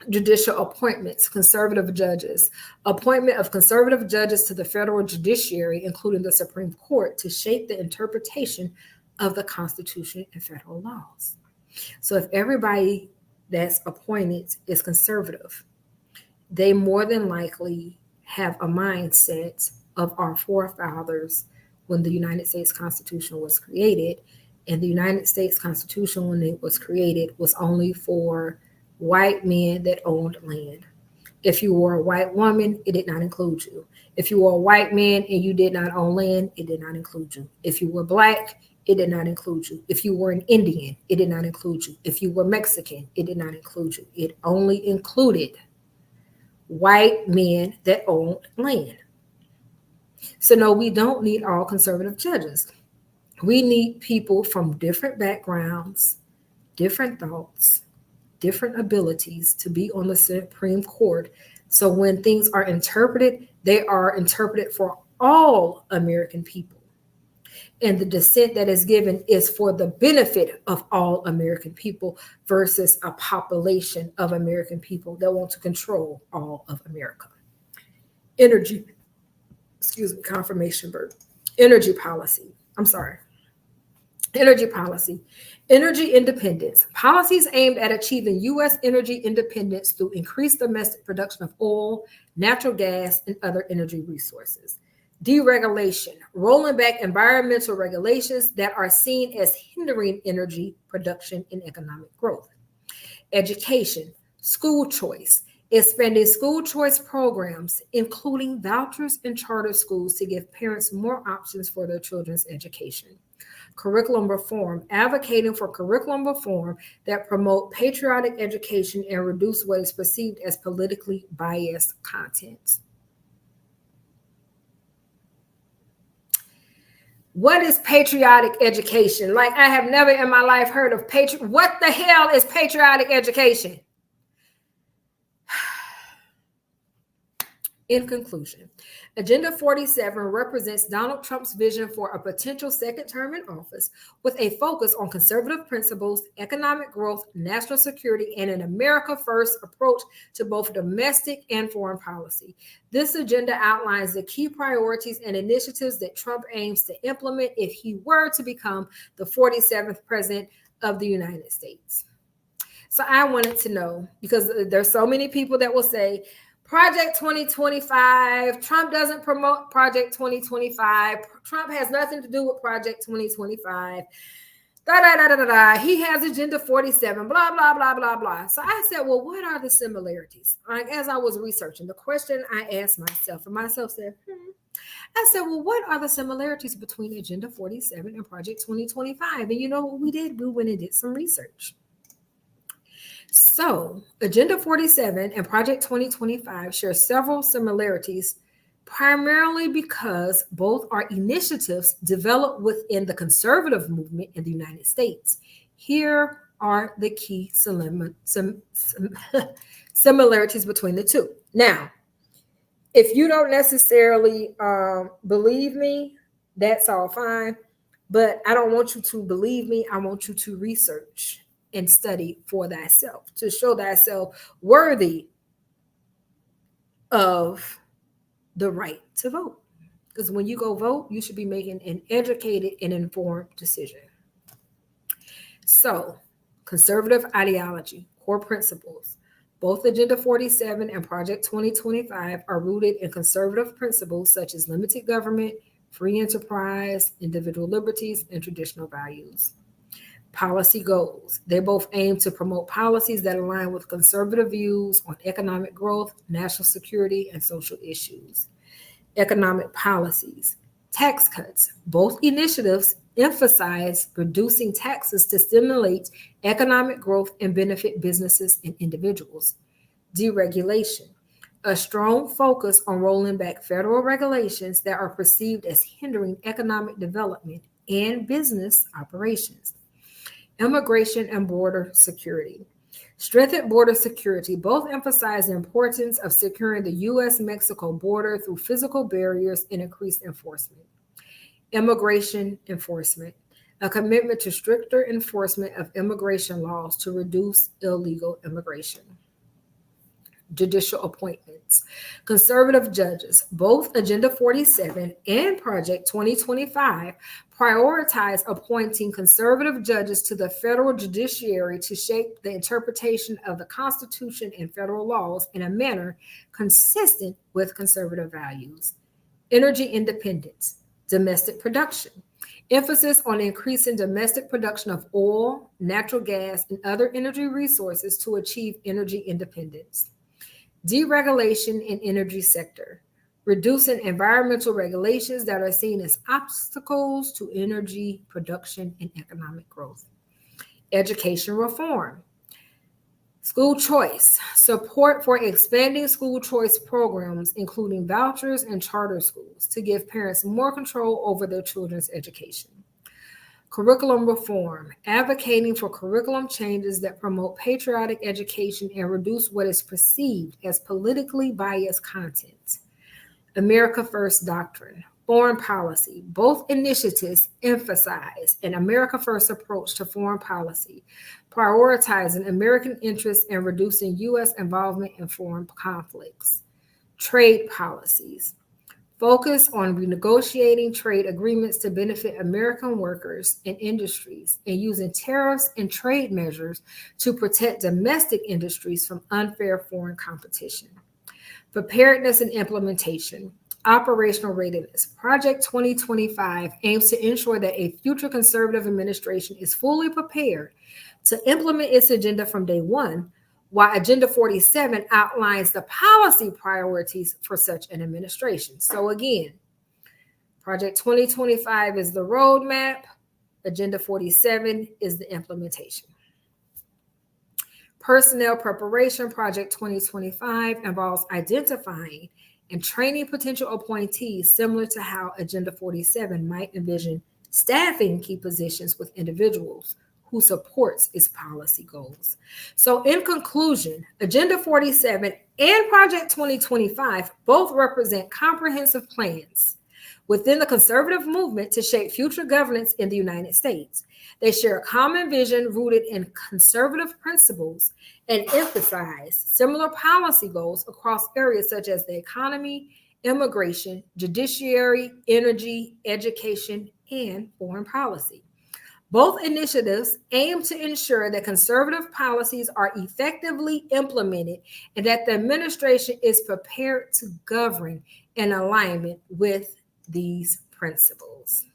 Judicial appointments, conservative judges, appointment of conservative judges to the federal judiciary, including the Supreme Court, to shape the interpretation of the Constitution and federal laws. So if everybody that's appointed is conservative, they more than likely have a mindset of our forefathers when the United States Constitution was created. And the United States Constitution, when it was created, was only for white men that owned land. If you were a white woman, it did not include you. If you were a white man and you did not own land, it did not include you. If you were Black, it did not include you. If you were an Indian, it did not include you. If you were Mexican, it did not include you. It only included white men that owned land. So no, we don't need all conservative judges. We need people from different backgrounds, different thoughts, different abilities to be on the Supreme Court. So when things are interpreted, they are interpreted for all American people. And the dissent that is given is for the benefit of all American people versus a population of American people that want to control all of America. Confirmation verb. Energy policy. Energy independence. Policies aimed at achieving U.S. energy independence through increased domestic production of oil, natural gas, and other energy resources. Deregulation, rolling back environmental regulations that are seen as hindering energy production and economic growth. Education, school choice, expanding school choice programs, including vouchers and charter schools to give parents more options for their children's education. Curriculum reform, advocating for curriculum reform that promote patriotic education and reduce what is perceived as politically biased content. What is patriotic education? Like, I have never in my life heard of what the hell is patriotic education? In conclusion, Agenda 47 represents Donald Trump's vision for a potential second term in office with a focus on conservative principles, economic growth, national security, and an America First approach to both domestic and foreign policy. This agenda outlines the key priorities and initiatives that Trump aims to implement if he were to become the 47th president of the United States. So I wanted to know, because there's so many people that will say, Project 2025. Trump doesn't promote Project 2025. Trump has nothing to do with Project 2025. He has Agenda 47, blah, blah, blah, blah, blah. So I said, well, what are the similarities? Like, as I was researching, the question I asked myself, and myself said, I said, well, what are the similarities between Agenda 47 and Project 2025? And you know what we did? We went and did some research. So Agenda 47 and Project 2025 share several similarities, primarily because both are initiatives developed within the conservative movement in the United States. Here are the key similarities between the two. Now, if you don't necessarily believe me, that's all fine. But I don't want you to believe me. I want you to research and study for thyself, to show thyself worthy of the right to vote. Because when you go vote, you should be making an educated and informed decision. So, conservative ideology, core principles. Both Agenda 47 and Project 2025 are rooted in conservative principles such as limited government, free enterprise, individual liberties, and traditional values. Policy goals. They both aim to promote policies that align with conservative views on economic growth, national security, and social issues. Economic policies. Tax cuts. Both initiatives emphasize reducing taxes to stimulate economic growth and benefit businesses and individuals. Deregulation. A strong focus on rolling back federal regulations that are perceived as hindering economic development and business operations. Immigration and border security. Strengthened border security. Both emphasize the importance of securing the U.S.-Mexico border through physical barriers and increased enforcement. Immigration enforcement. A commitment to stricter enforcement of immigration laws to reduce illegal immigration. Judicial appointments. Conservative judges, both Agenda 47 and Project 2025, prioritize appointing conservative judges to the federal judiciary to shape the interpretation of the Constitution and federal laws in a manner consistent with conservative values. Energy independence, domestic production. Emphasis on increasing domestic production of oil, natural gas, and other energy resources to achieve energy independence. Deregulation in energy sector, reducing environmental regulations that are seen as obstacles to energy production and economic growth. Education reform. School choice, support for expanding school choice programs, including vouchers and charter schools, to give parents more control over their children's education. Curriculum reform, advocating for curriculum changes that promote patriotic education and reduce what is perceived as politically biased content. America First doctrine, foreign policy. Both initiatives emphasize an America First approach to foreign policy, prioritizing American interests and reducing U.S. involvement in foreign conflicts. Trade policies. Focus on renegotiating trade agreements to benefit American workers and industries and using tariffs and trade measures to protect domestic industries from unfair foreign competition. Preparedness and implementation. Operational readiness. Project 2025 aims to ensure that a future conservative administration is fully prepared to implement its agenda from day one, while Agenda 47 outlines the policy priorities for such an administration. So again, Project 2025 is the roadmap. Agenda 47 is the implementation. Personnel preparation. Project 2025 involves identifying and training potential appointees, similar to how Agenda 47 might envision staffing key positions with individuals who supports its policy goals. So in conclusion, Agenda 47 and Project 2025 both represent comprehensive plans within the conservative movement to shape future governance in the United States. They share a common vision rooted in conservative principles and emphasize similar policy goals across areas such as the economy, immigration, judiciary, energy, education, and foreign policy. Both initiatives aim to ensure that conservative policies are effectively implemented and that the administration is prepared to govern in alignment with these principles.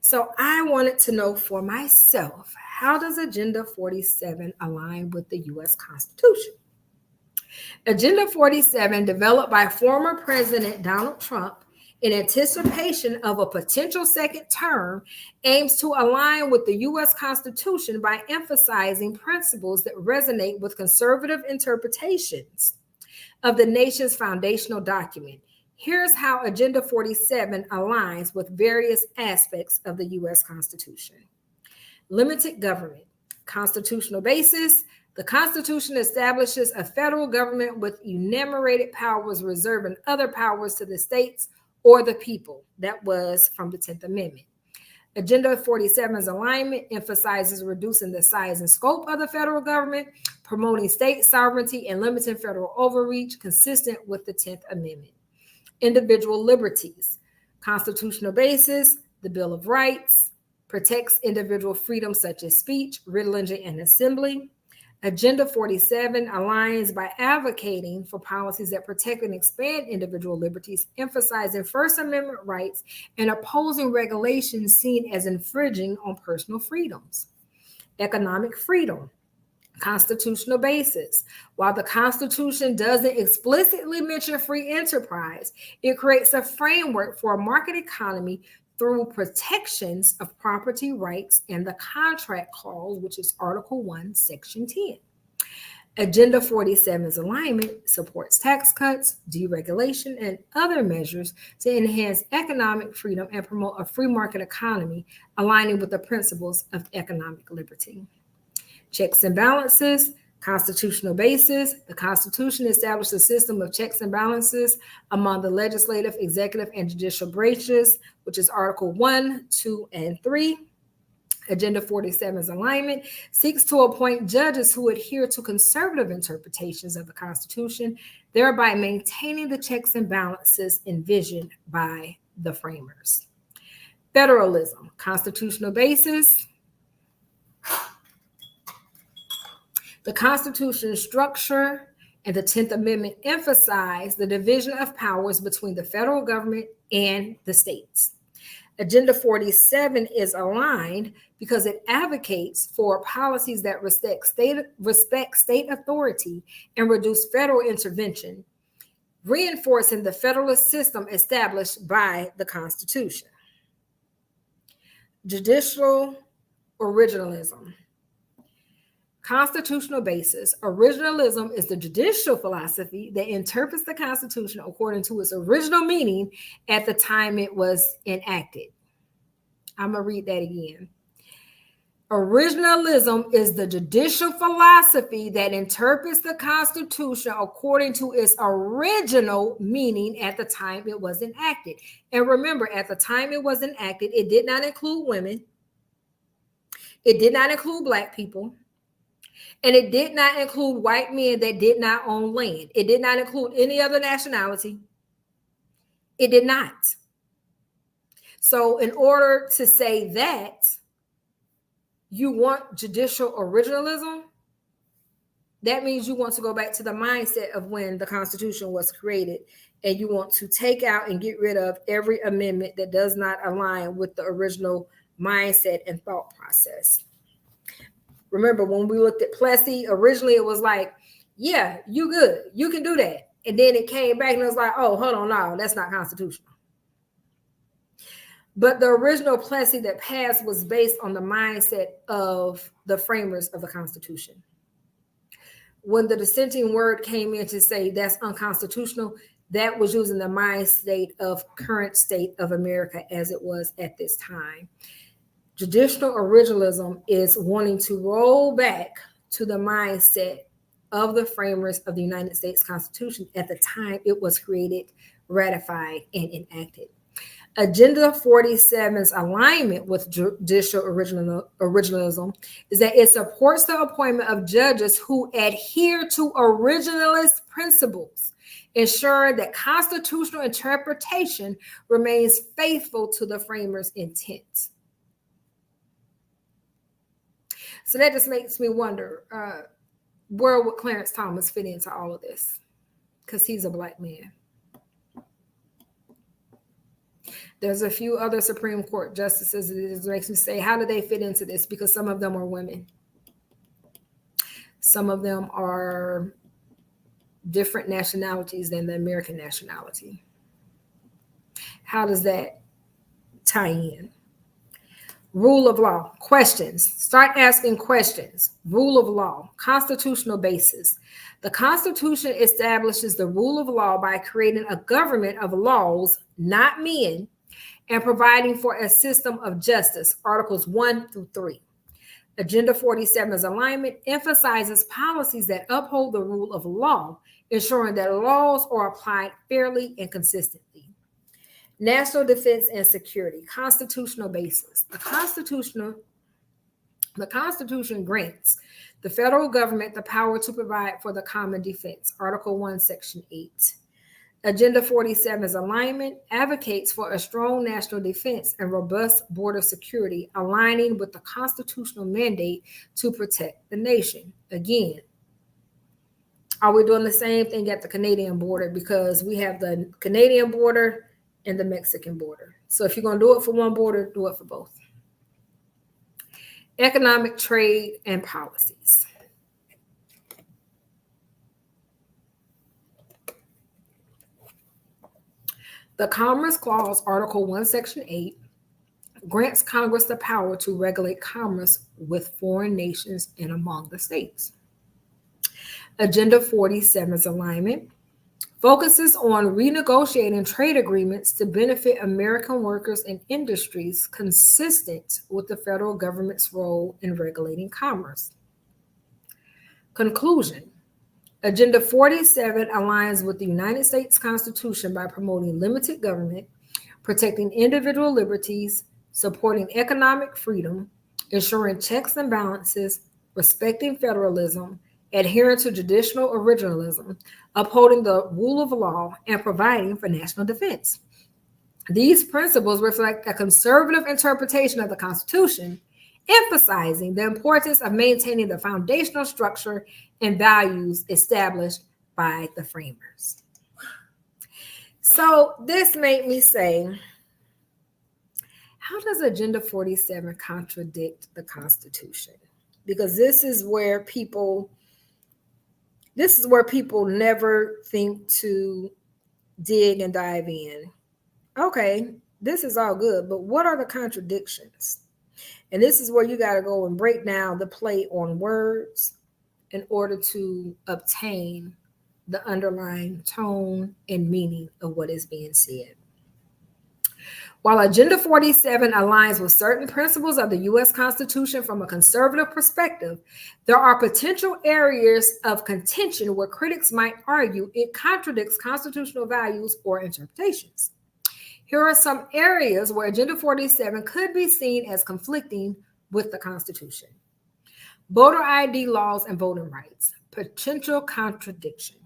So I wanted to know for myself, how does Agenda 47 align with the U.S. Constitution? Agenda 47, developed by former President Donald Trump in anticipation of a potential second term, aims to align with the U.S. Constitution by emphasizing principles that resonate with conservative interpretations of the nation's foundational document. Here's how Agenda 47 aligns with various aspects of the U.S. Constitution. Limited government. Constitutional basis. The Constitution establishes a federal government with enumerated powers, reserving other powers to the states or the people. That was from the 10th Amendment. Agenda 47's alignment emphasizes reducing the size and scope of the federal government, promoting state sovereignty, and limiting federal overreach, consistent with the 10th Amendment. Individual liberties. Constitutional basis. The Bill of Rights protects individual freedoms such as speech, religion, and assembly. Agenda 47 aligns by advocating for policies that protect and expand individual liberties, emphasizing First Amendment rights and opposing regulations seen as infringing on personal freedoms. Economic freedom. Constitutional basis. While the Constitution doesn't explicitly mention free enterprise, it creates a framework for a market economy through protections of property rights and the contract clause, which is Article 1, Section 10. Agenda 47's alignment supports tax cuts, deregulation, and other measures to enhance economic freedom and promote a free market economy, aligning with the principles of economic liberty. Checks and balances. Constitutional basis. The Constitution establishes a system of checks and balances among the legislative, executive, and judicial branches, which is Article 1, 2, and 3. Agenda 47's alignment seeks to appoint judges who adhere to conservative interpretations of the Constitution, thereby maintaining the checks and balances envisioned by the framers. Federalism. Constitutional basis. The Constitution's structure and the 10th Amendment emphasize the division of powers between the federal government and the states. Agenda 47 is aligned because it advocates for policies that respect state authority and reduce federal intervention, reinforcing the federalist system established by the Constitution. Judicial originalism. Constitutional basis. Originalism is the judicial philosophy that interprets the Constitution according to its original meaning at the time it was enacted. I'm going to read that again. Originalism is the judicial philosophy that interprets the Constitution according to its original meaning at the time it was enacted. And remember, at the time it was enacted, it did not include women. It did not include Black people. And it did not include white men that did not own land. It did not include any other nationality. It did not. So in order to say that you want judicial originalism, that means you want to go back to the mindset of when the Constitution was created, and you want to take out and get rid of every amendment that does not align with the original mindset and thought process. Remember, when we looked at Plessy, originally it was like, yeah, you good, you can do that. And then it came back and it was like, oh, hold on, no, that's not constitutional. But the original Plessy that passed was based on the mindset of the framers of the Constitution. When the dissenting word came in to say that's unconstitutional, that was using the mind state of current state of America as it was at this time. Judicial originalism is wanting to roll back to the mindset of the framers of the United States Constitution at the time it was created, ratified, and enacted. Agenda 47's alignment with judicial originalism is that it supports the appointment of judges who adhere to originalist principles, ensuring that constitutional interpretation remains faithful to the framers' intent. So that just makes me wonder, where would Clarence Thomas fit into all of this? Because he's a Black man. There's a few other Supreme Court justices that makes me say, how do they fit into this? Because some of them are women. Some of them are different nationalities than the American nationality. How does that tie in? Rule of law, questions. Start asking questions. Rule of law, constitutional basis. The Constitution establishes the rule of law by creating a government of laws, not men, and providing for a system of justice, Articles 1 through 3. Agenda 47's alignment emphasizes policies that uphold the rule of law, ensuring that laws are applied fairly and consistently. National defense and security, constitutional basis. The Constitution grants the federal government the power to provide for the common defense, Article 1, Section 8. Agenda 47's alignment advocates for a strong national defense and robust border security, aligning with the constitutional mandate to protect the nation. Again, are we doing the same thing at the Canadian border? Because we have the Canadian border and the Mexican border. So if you're going to do it for one border, do it for both. Economic, trade, and policies. The Commerce Clause, Article 1, Section 8, grants Congress the power to regulate commerce with foreign nations and among the states. Agenda 47's alignment focuses on renegotiating trade agreements to benefit American workers and industries consistent with the federal government's role in regulating commerce. Conclusion. Agenda 47 aligns with the United States Constitution by promoting limited government, protecting individual liberties, supporting economic freedom, ensuring checks and balances, respecting federalism, adhering to judicial originalism, upholding the rule of law, and providing for national defense. These principles reflect a conservative interpretation of the Constitution, emphasizing the importance of maintaining the foundational structure and values established by the framers. So this made me say, how does Agenda 47 contradict the Constitution? Because this is where people never think to dig and dive in. Okay, this is all good, but what are the contradictions? And this is where you got to go and break down the play on words in order to obtain the underlying tone and meaning of what is being said. While Agenda 47 aligns with certain principles of the U.S. Constitution from a conservative perspective, there are potential areas of contention where critics might argue it contradicts constitutional values or interpretations. Here are some areas where Agenda 47 could be seen as conflicting with the Constitution. Voter ID laws and voting rights, potential contradiction.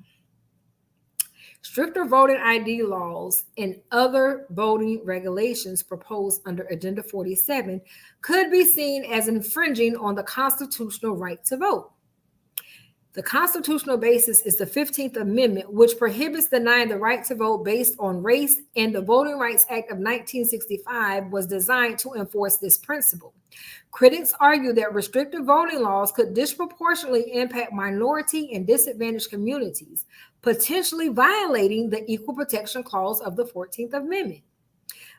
Stricter voting ID laws and other voting regulations proposed under Agenda 47 could be seen as infringing on the constitutional right to vote. The constitutional basis is the 15th Amendment, which prohibits denying the right to vote based on race, and the Voting Rights Act of 1965 was designed to enforce this principle. Critics argue that restrictive voting laws could disproportionately impact minority and disadvantaged communities, potentially violating the Equal Protection Clause of the 14th Amendment.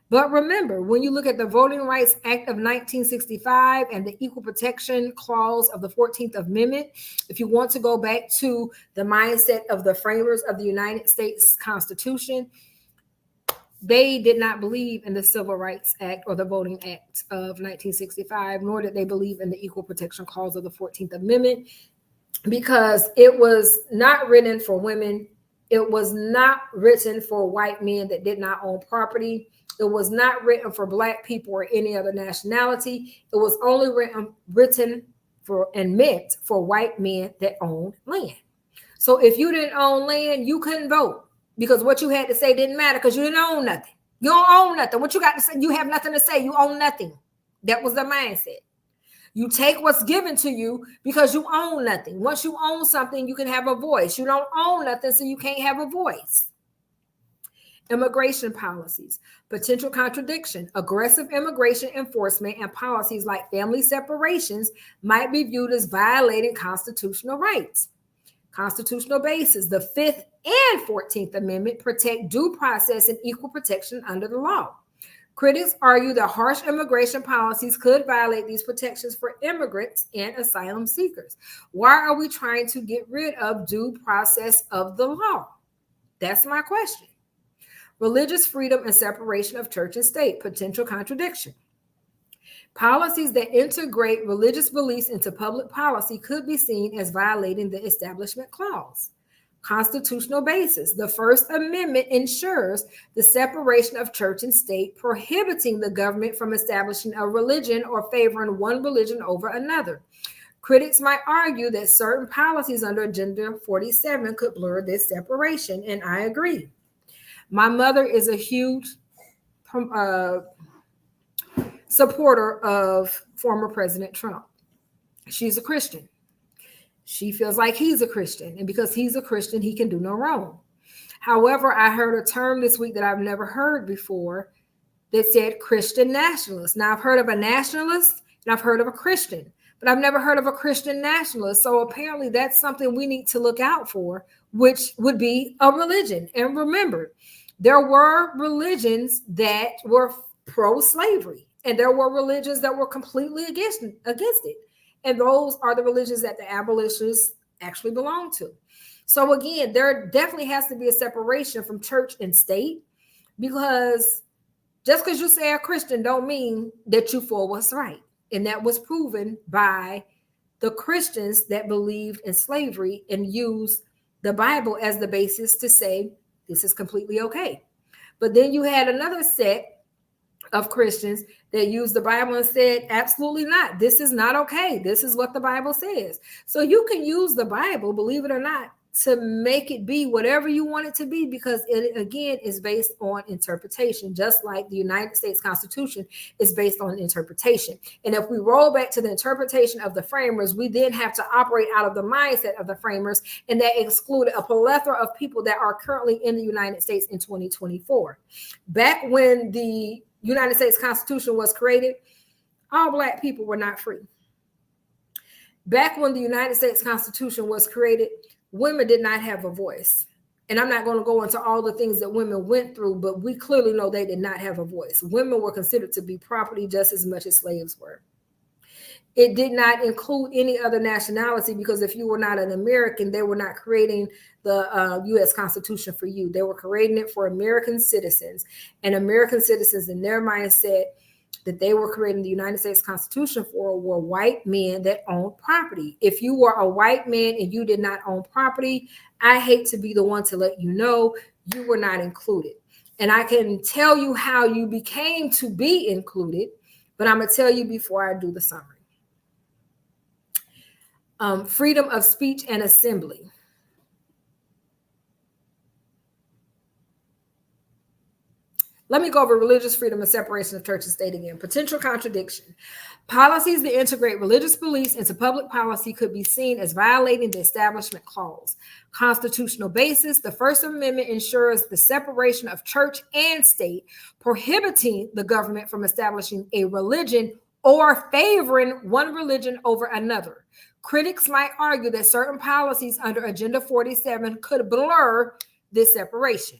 But remember, when you look at the Voting Rights Act of 1965 and the Equal Protection Clause of the 14th Amendment, if you want to go back to the mindset of the framers of the United States Constitution, they did not believe in the Civil Rights Act or the Voting Act of 1965, nor did they believe in the Equal Protection Clause of the 14th Amendment, because it was not written for women. It was not written for white men that did not own property. It was not written for Black people or any other nationality. It was only written for and meant for white men that owned land. So if you didn't own land, you couldn't vote, because what you had to say didn't matter, because you didn't own nothing. You don't own nothing. What you got to say? You have nothing to say. You own nothing. That was the mindset. You take what's given to you because you own nothing. Once you own something, you can have a voice. You don't own nothing, so you can't have a voice. Immigration policies, potential contradiction, aggressive immigration enforcement, and policies like family separations might be viewed as violating constitutional rights. Constitutional basis, the 5th and 14th Amendment protect due process and equal protection under the law. Critics argue that harsh immigration policies could violate these protections for immigrants and asylum seekers. Why are we trying to get rid of due process of the law? That's my question. Religious freedom and separation of church and state, potential contradiction. Policies that integrate religious beliefs into public policy could be seen as violating the Establishment Clause. Constitutional basis. The First Amendment ensures the separation of church and state, prohibiting the government from establishing a religion or favoring one religion over another. Critics might argue that certain policies under Agenda 47 could blur this separation, and I agree. My mother is a huge supporter of former President Trump. She's a Christian. She feels like he's a Christian, and because he's a Christian, he can do no wrong. However, I heard a term this week that I've never heard before that said Christian nationalist. Now, I've heard of a nationalist and I've heard of a Christian, but I've never heard of a Christian nationalist. So apparently that's something we need to look out for, which would be a religion. And remember, there were religions that were pro-slavery, and there were religions that were completely against it. And those are the religions that the abolitionists actually belong to. So again, there definitely has to be a separation from church and state, because just because you say a Christian don't mean that you for what's right. And that was proven by the Christians that believed in slavery and used the Bible as the basis to say this is completely okay. But then you had another set of Christians that used the Bible and said, absolutely not. This is not okay. This is what the Bible says. So you can use the Bible, believe it or not, to make it be whatever you want it to be, because it, again, is based on interpretation, just like the United States Constitution is based on interpretation. And if we roll back to the interpretation of the framers, we then have to operate out of the mindset of the framers, and that excluded a plethora of people that are currently in the United States in 2024. Back when the United States Constitution was created, all Black people were not free. Back when the United States Constitution was created, women did not have a voice. And I'm not going to go into all the things that women went through, but we clearly know they did not have a voice. Women were considered to be property just as much as slaves were. It did not include any other nationality, because if you were not an American, they were not creating the U.S. Constitution for you. They were creating it for American citizens, and American citizens in their mindset that they were creating the United States Constitution for were white men that owned property. If you were a white man and you did not own property, I hate to be the one to let you know you were not included. And I can tell you how you became to be included, but I'm going to tell you before I do the summary. Freedom of speech and assembly. Let me go over religious freedom and separation of church and state again. Potential contradiction. Policies that integrate religious beliefs into public policy could be seen as violating the Establishment Clause. Constitutional basis. The First Amendment ensures the separation of church and state, prohibiting the government from establishing a religion or favoring one religion over another. Critics might argue that certain policies under Agenda 47 could blur this separation.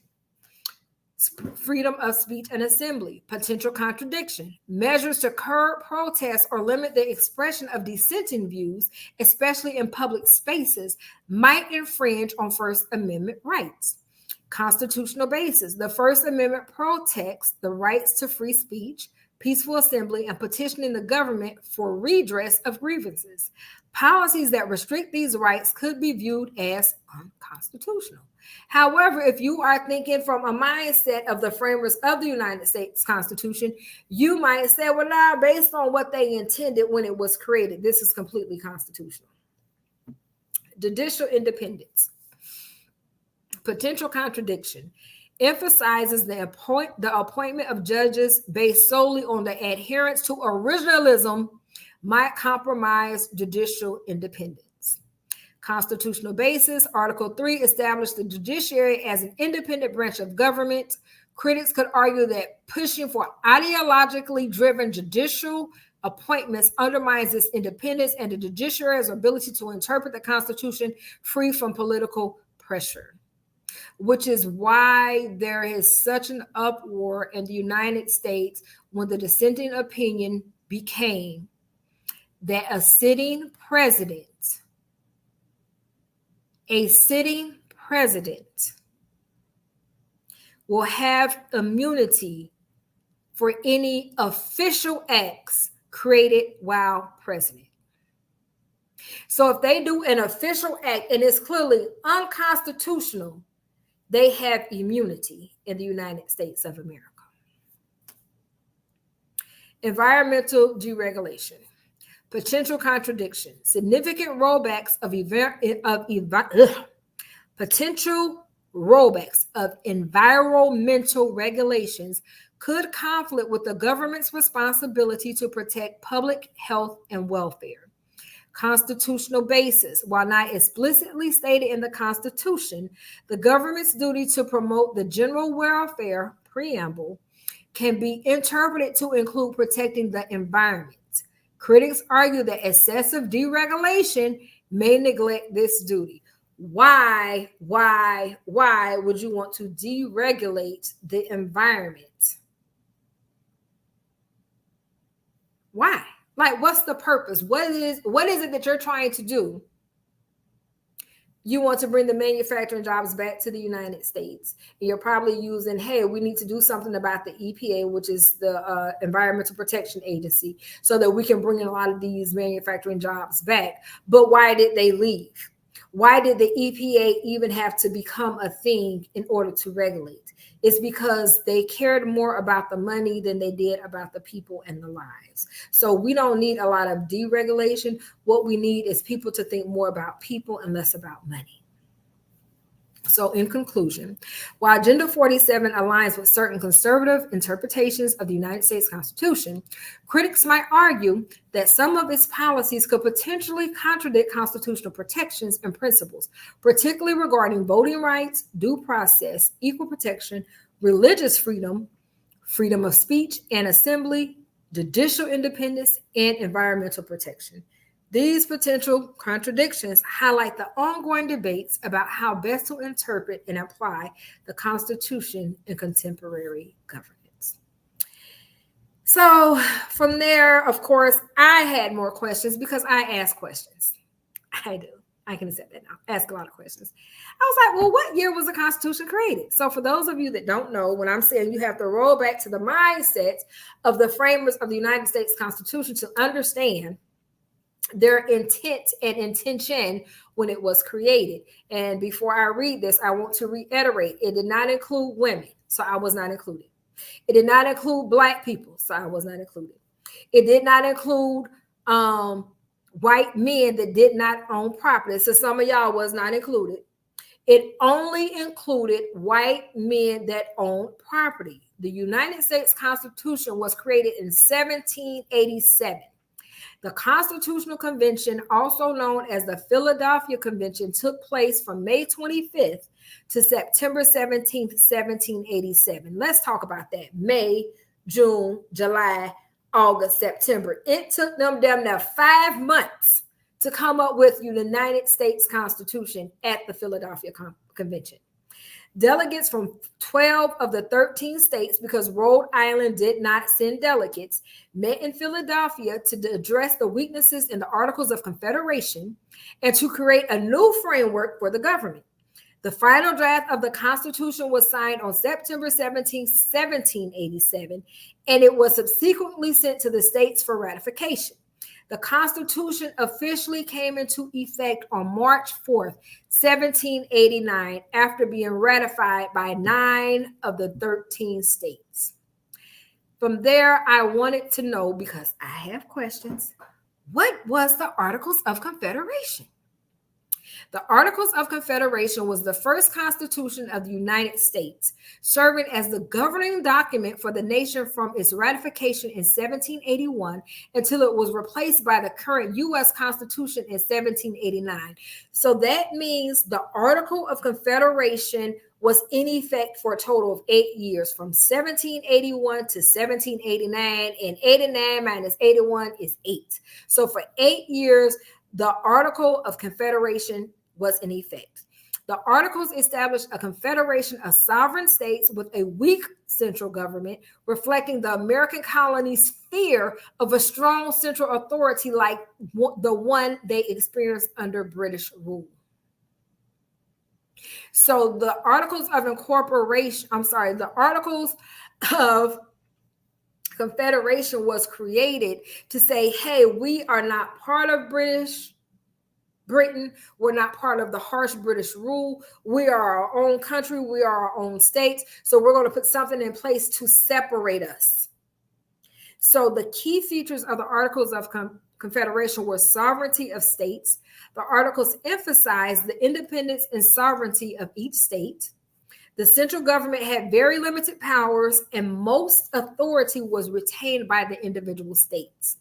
Freedom of speech and assembly, potential contradiction. Measures to curb protests or limit the expression of dissenting views, especially in public spaces, might infringe on First Amendment rights. Constitutional basis. The First Amendment protects the rights to free speech, peaceful assembly, and petitioning the government for redress of grievances. Policies that restrict these rights could be viewed as unconstitutional. However, if you are thinking from a mindset of the framers of the United States Constitution, you might say, well, nah, based on what they intended when it was created, this is completely constitutional. Judicial independence. Potential contradiction. Emphasizes the appointment of judges based solely on the adherence to originalism might compromise judicial independence. Constitutional basis, Article 3 established the judiciary as an independent branch of government. Critics could argue that pushing for ideologically driven judicial appointments undermines its independence and the judiciary's ability to interpret the Constitution free from political pressure, which is why there is such an uproar in the United States when the dissenting opinion became that a sitting president will have immunity for any official acts created while president. So if they do an official act and it's clearly unconstitutional, they have immunity in the United States of America. Environmental deregulation. Potential contradiction. Significant rollbacks of potential rollbacks of environmental regulations could conflict with the government's responsibility to protect public health and welfare. Constitutional basis. While not explicitly stated in the Constitution, the government's duty to promote the general welfare, preamble, can be interpreted to include protecting the environment. Critics argue that excessive deregulation may neglect this duty. Why would you want to deregulate the environment? Why? Like, what's the purpose? What is it that you're trying to do? You want to bring the manufacturing jobs back to the United States. And you're probably using, hey, we need to do something about the EPA, which is the Environmental Protection Agency, so that we can bring in a lot of these manufacturing jobs back. But why did they leave? Why did the EPA even have to become a thing in order to regulate? It's because they cared more about the money than they did about the people and the lives. So we don't need a lot of deregulation. What we need is people to think more about people and less about money. So in conclusion, while Agenda 47 aligns with certain conservative interpretations of the United States Constitution, critics might argue that some of its policies could potentially contradict constitutional protections and principles, particularly regarding voting rights, due process, equal protection, religious freedom, freedom of speech and assembly, judicial independence, and environmental protection. These potential contradictions highlight the ongoing debates about how best to interpret and apply the Constitution in contemporary governance. So from there, of course, I had more questions because I ask questions. I do. I can accept that now. Ask a lot of questions. I was like, well, what year was the Constitution created? So for those of you that don't know, when I'm saying you have to roll back to the mindset of the framers of the United States Constitution to understand their intent and intention when it was created. And before I read this, I want to reiterate, it did not include women, so I was not included. It did not include Black people, so I was not included. It did not include white men that did not own property, so some of y'all was not included. It only included white men that owned property. The United States Constitution was created in 1787. The Constitutional Convention, also known as the Philadelphia Convention, took place from May 25th to September 17th, 1787. Let's talk about that. May, June, July, August, September. It took them damn near 5 months to come up with the United States Constitution at the Philadelphia Convention. Delegates from 12 of the 13 states, because Rhode Island did not send delegates, met in Philadelphia to address the weaknesses in the Articles of Confederation and to create a new framework for the government. The final draft of the Constitution was signed on September 17, 1787, and it was subsequently sent to the states for ratification. The Constitution officially came into effect on March 4th, 1789, after being ratified by 9 of the 13 states. From there, I wanted to know, because I have questions, what was the Articles of Confederation? The Articles of Confederation was the first constitution of the United States, serving as the governing document for the nation from its ratification in 1781 until it was replaced by the current U.S. Constitution in 1789. So that means the Article of Confederation was in effect for a total of 8 years, from 1781 to 1789, and 89 minus 81 is 8. So for 8 years, the Article of Confederation was in effect. The Articles established a confederation of sovereign states with a weak central government, reflecting the American colonies' fear of a strong central authority like the one they experienced under British rule. So the Articles of the Articles of Confederation was created to say, hey, we are not part of Britain. We're not part of the harsh British rule. We are our own country. We are our own state. So we're going to put something in place to separate us. So the key features of the Articles of Confederation were sovereignty of states. The Articles emphasized the independence and sovereignty of each state. The central government had very limited powers, and most authority was retained by the individual states.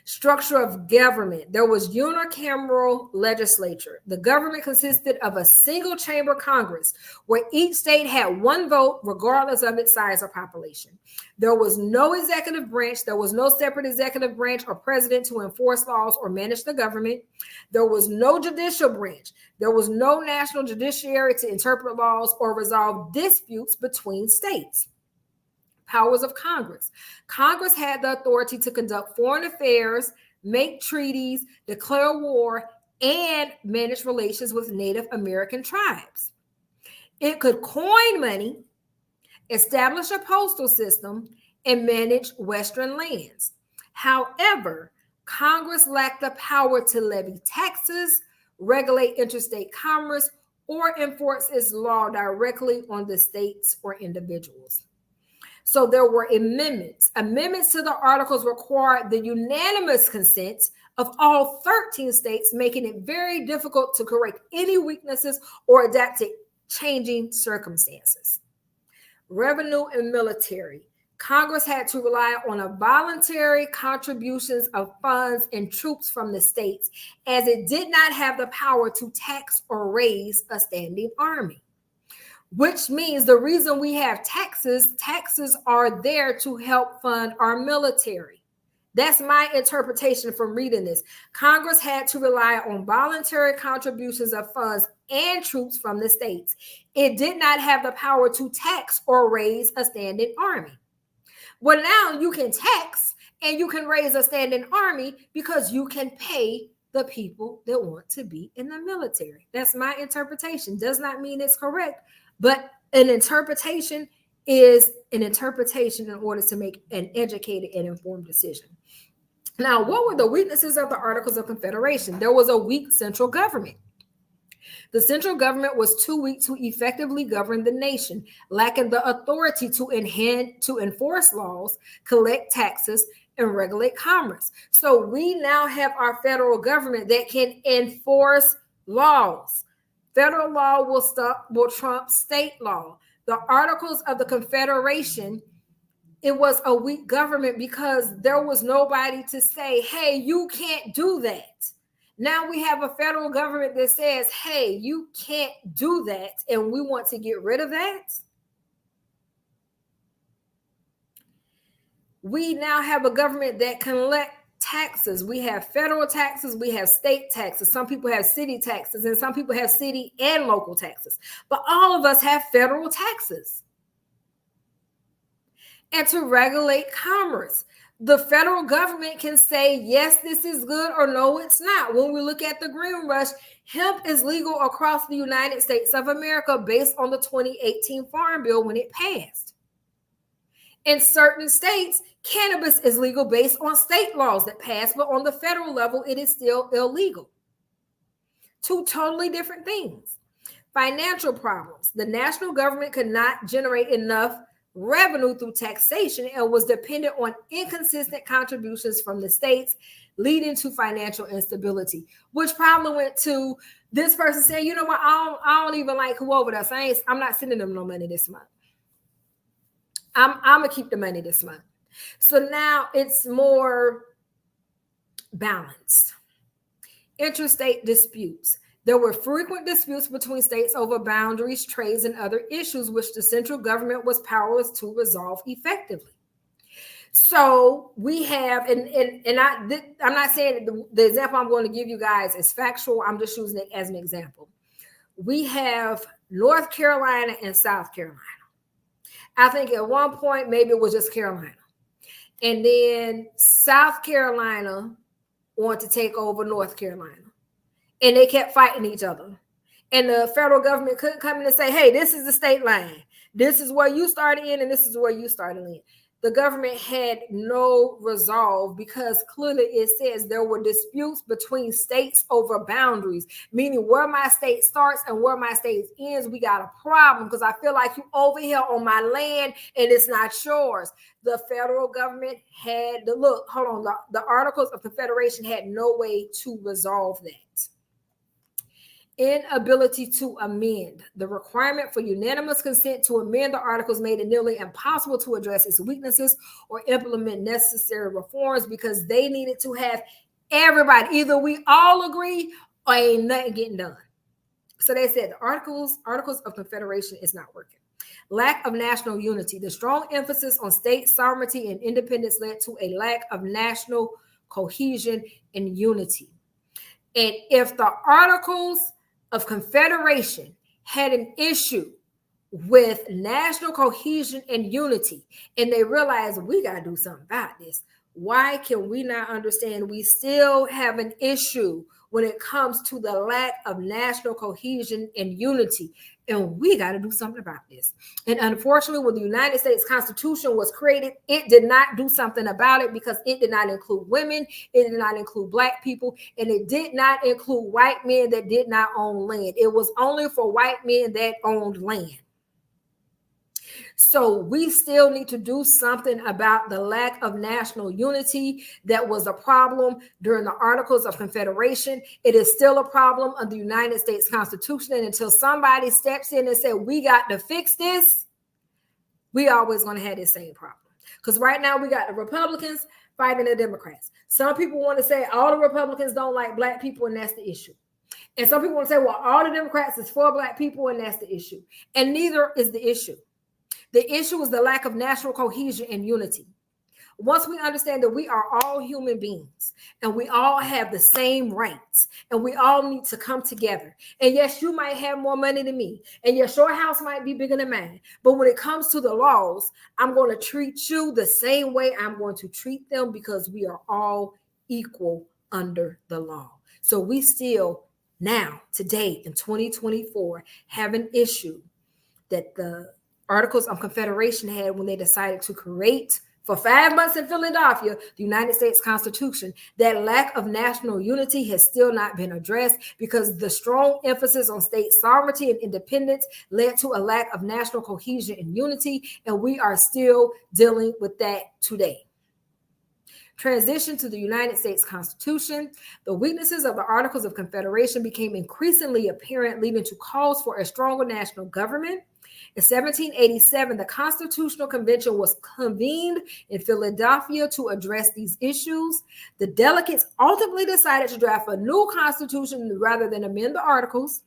Structure of government. There was unicameral legislature. The government consisted of a single chamber Congress where each state had one vote regardless of its size or population. There was no executive branch. There was no separate executive branch or president to enforce laws or manage the government. There was no judicial branch. There was no national judiciary to interpret laws or resolve disputes between states. Powers of Congress. Congress had the authority to conduct foreign affairs, make treaties, declare war, and manage relations with Native American tribes. It could coin money, establish a postal system, and manage Western lands. However, Congress lacked the power to levy taxes, regulate interstate commerce, or enforce its law directly on the states or individuals. So there were amendments. Amendments to the Articles required the unanimous consent of all 13 states, making it very difficult to correct any weaknesses or adapt to changing circumstances. Revenue and military. Congress had to rely on a voluntary contributions of funds and troops from the states, as it did not have the power to tax or raise a standing army. Which means the reason we have taxes are there to help fund our military. That's my interpretation from reading this. Congress had to rely on voluntary contributions of funds and troops from the states. It did not have the power to tax or raise a standing army. Well, now you can tax and you can raise a standing army because you can pay the people that want to be in the military. That's my interpretation. Does not mean it's correct. But an interpretation is an interpretation in order to make an educated and informed decision. Now, what were the weaknesses of the Articles of Confederation? There was a weak central government. The central government was too weak to effectively govern the nation, lacking the authority to enforce laws, collect taxes, and regulate commerce. So we now have our federal government that can enforce laws. Federal law will trump state law. The Articles of the Confederation, it was a weak government because there was nobody to say, hey, you can't do that. Now we have a federal government that says, hey, you can't do that, and we want to get rid of that. We now have a government that can collect taxes. We have federal taxes, we have state taxes. Some people have city taxes, and some people have city and local taxes. But all of us have federal taxes. And to regulate commerce, the federal government can say, yes, this is good, or no, it's not. When we look at the green rush, hemp is legal across the United States of America based on the 2018 Farm Bill when it passed. In certain states, cannabis is legal based on state laws that pass, but on the federal level, it is still illegal. Two totally different things. Financial problems. The national government could not generate enough revenue through taxation and was dependent on inconsistent contributions from the states, leading to financial instability, which probably went to this person saying, you know what, I don't even like who over there. I'm not sending them no money this month. I'm gonna keep the money this month. So now it's more balanced. Interstate disputes. There were frequent disputes between states over boundaries, trades, and other issues which the central government was powerless to resolve effectively. So we have, I'm not saying the example I'm going to give you guys is factual. I'm just using it as an example. We have North Carolina and South Carolina. I think at one point, maybe it was just Carolina. And then South Carolina wanted to take over North Carolina. And they kept fighting each other. And the federal government couldn't come in and say, hey, this is the state line. This is where you started in, and this is where you started in. The government had no resolve because clearly it says there were disputes between states over boundaries, meaning where my state starts and where my state ends. We got a problem because I feel like you over here on my land and it's not yours. The federal government had the Articles of Confederation had no way to resolve that. Inability to amend. The requirement for unanimous consent to amend the articles made it nearly impossible to address its weaknesses or implement necessary reforms because they needed to have everybody. Either we all agree or ain't nothing getting done. So they said the Articles of Confederation is not working. Lack of national unity. The strong emphasis on state sovereignty and independence led to a lack of national cohesion and unity. And if the Articles of Confederation had an issue with national cohesion and unity, and they realized we got to do something about this. Why can we not understand we still have an issue when it comes to the lack of national cohesion and unity? And we got to do something about this. And unfortunately, when the United States Constitution was created, it did not do something about it because it did not include women, it did not include Black people, and it did not include white men that did not own land. It was only for white men that owned land. So we still need to do something about the lack of national unity that was a problem during the Articles of Confederation. It is still a problem under the United States Constitution. And until somebody steps in and says, we got to fix this, we always going to have this same problem. Because right now we got the Republicans fighting the Democrats. Some people want to say all the Republicans don't like Black people, and that's the issue. And some people want to say, well, all the Democrats is for Black people, and that's the issue. And neither is the issue. The issue is the lack of national cohesion and unity. Once we understand that we are all human beings and we all have the same rights and we all need to come together. And yes, you might have more money than me. And yes, your house might be bigger than mine. But when it comes to the laws, I'm going to treat you the same way I'm going to treat them because we are all equal under the law. So we still now, today in 2024, have an issue that the Articles of Confederation had when they decided to create for 5 months in Philadelphia, the United States Constitution. That lack of national unity has still not been addressed because the strong emphasis on state sovereignty and independence led to a lack of national cohesion and unity, and we are still dealing with that today. Transition to the United States Constitution. The weaknesses of the Articles of Confederation became increasingly apparent, leading to calls for a stronger national government. In 1787, the Constitutional Convention was convened in Philadelphia to address these issues. The delegates ultimately decided to draft a new constitution rather than amend the articles.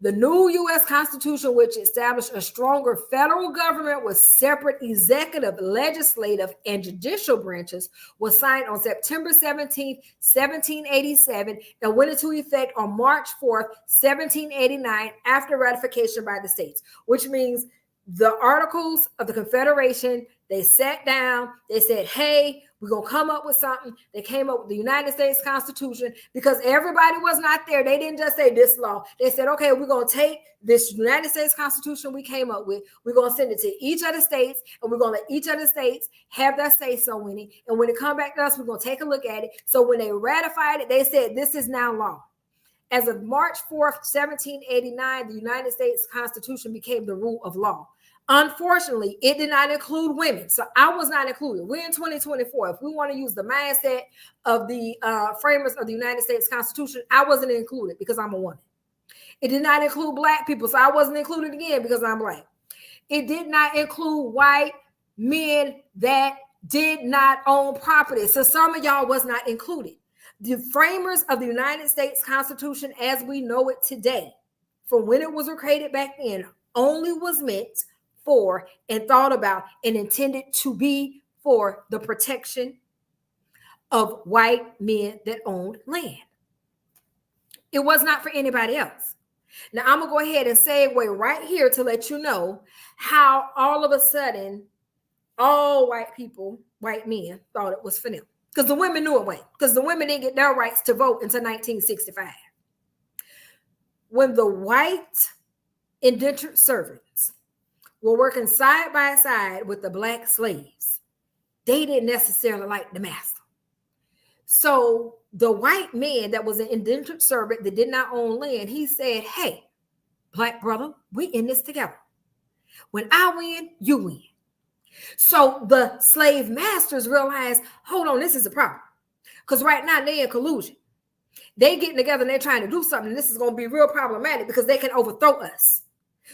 The new U.S. Constitution, which established a stronger federal government with separate executive, legislative, and judicial branches, was signed on September 17, 1787, and went into effect on March 4, 1789, after ratification by the states, which means the Articles of the Confederation, they sat down, they said, hey, we're going to come up with something. They came up with the United States Constitution because everybody was not there. They didn't just say this law. They said, okay, we're going to take this United States Constitution we came up with. We're going to send it to each of the states, and we're going to let each of the states have their say-so in it. And when it comes back to us, we're going to take a look at it. So when they ratified it, they said, this is now law. As of March 4th, 1789, the United States Constitution became the rule of law. Unfortunately, it did not include women. So I was not included. We're in 2024. If we want to use the mindset of the framers of the United States Constitution, I wasn't included because I'm a woman. It did not include Black people, so I wasn't included again because I'm Black. It did not include white men that did not own property. So some of y'all was not included. The framers of the United States Constitution as we know it today, from when it was created back then, only was meant for and thought about and intended to be for the protection of white men that owned land. It was not for anybody else. Now, I'm going to go ahead and segue right here to let you know how all of a sudden all white people, white men, thought it was for them. Because the women knew it wasn't. Because the women didn't get their rights to vote until 1965. When the white indentured servants were working side by side with the Black slaves, they didn't necessarily like the master. So the white man that was an indentured servant that did not own land, he said, hey, Black brother, we in this together. When I win, you win. So the slave masters realized, hold on, this is a problem. Because right now they're in collusion. They getting together and they're trying to do something. And this is going to be real problematic because they can overthrow us.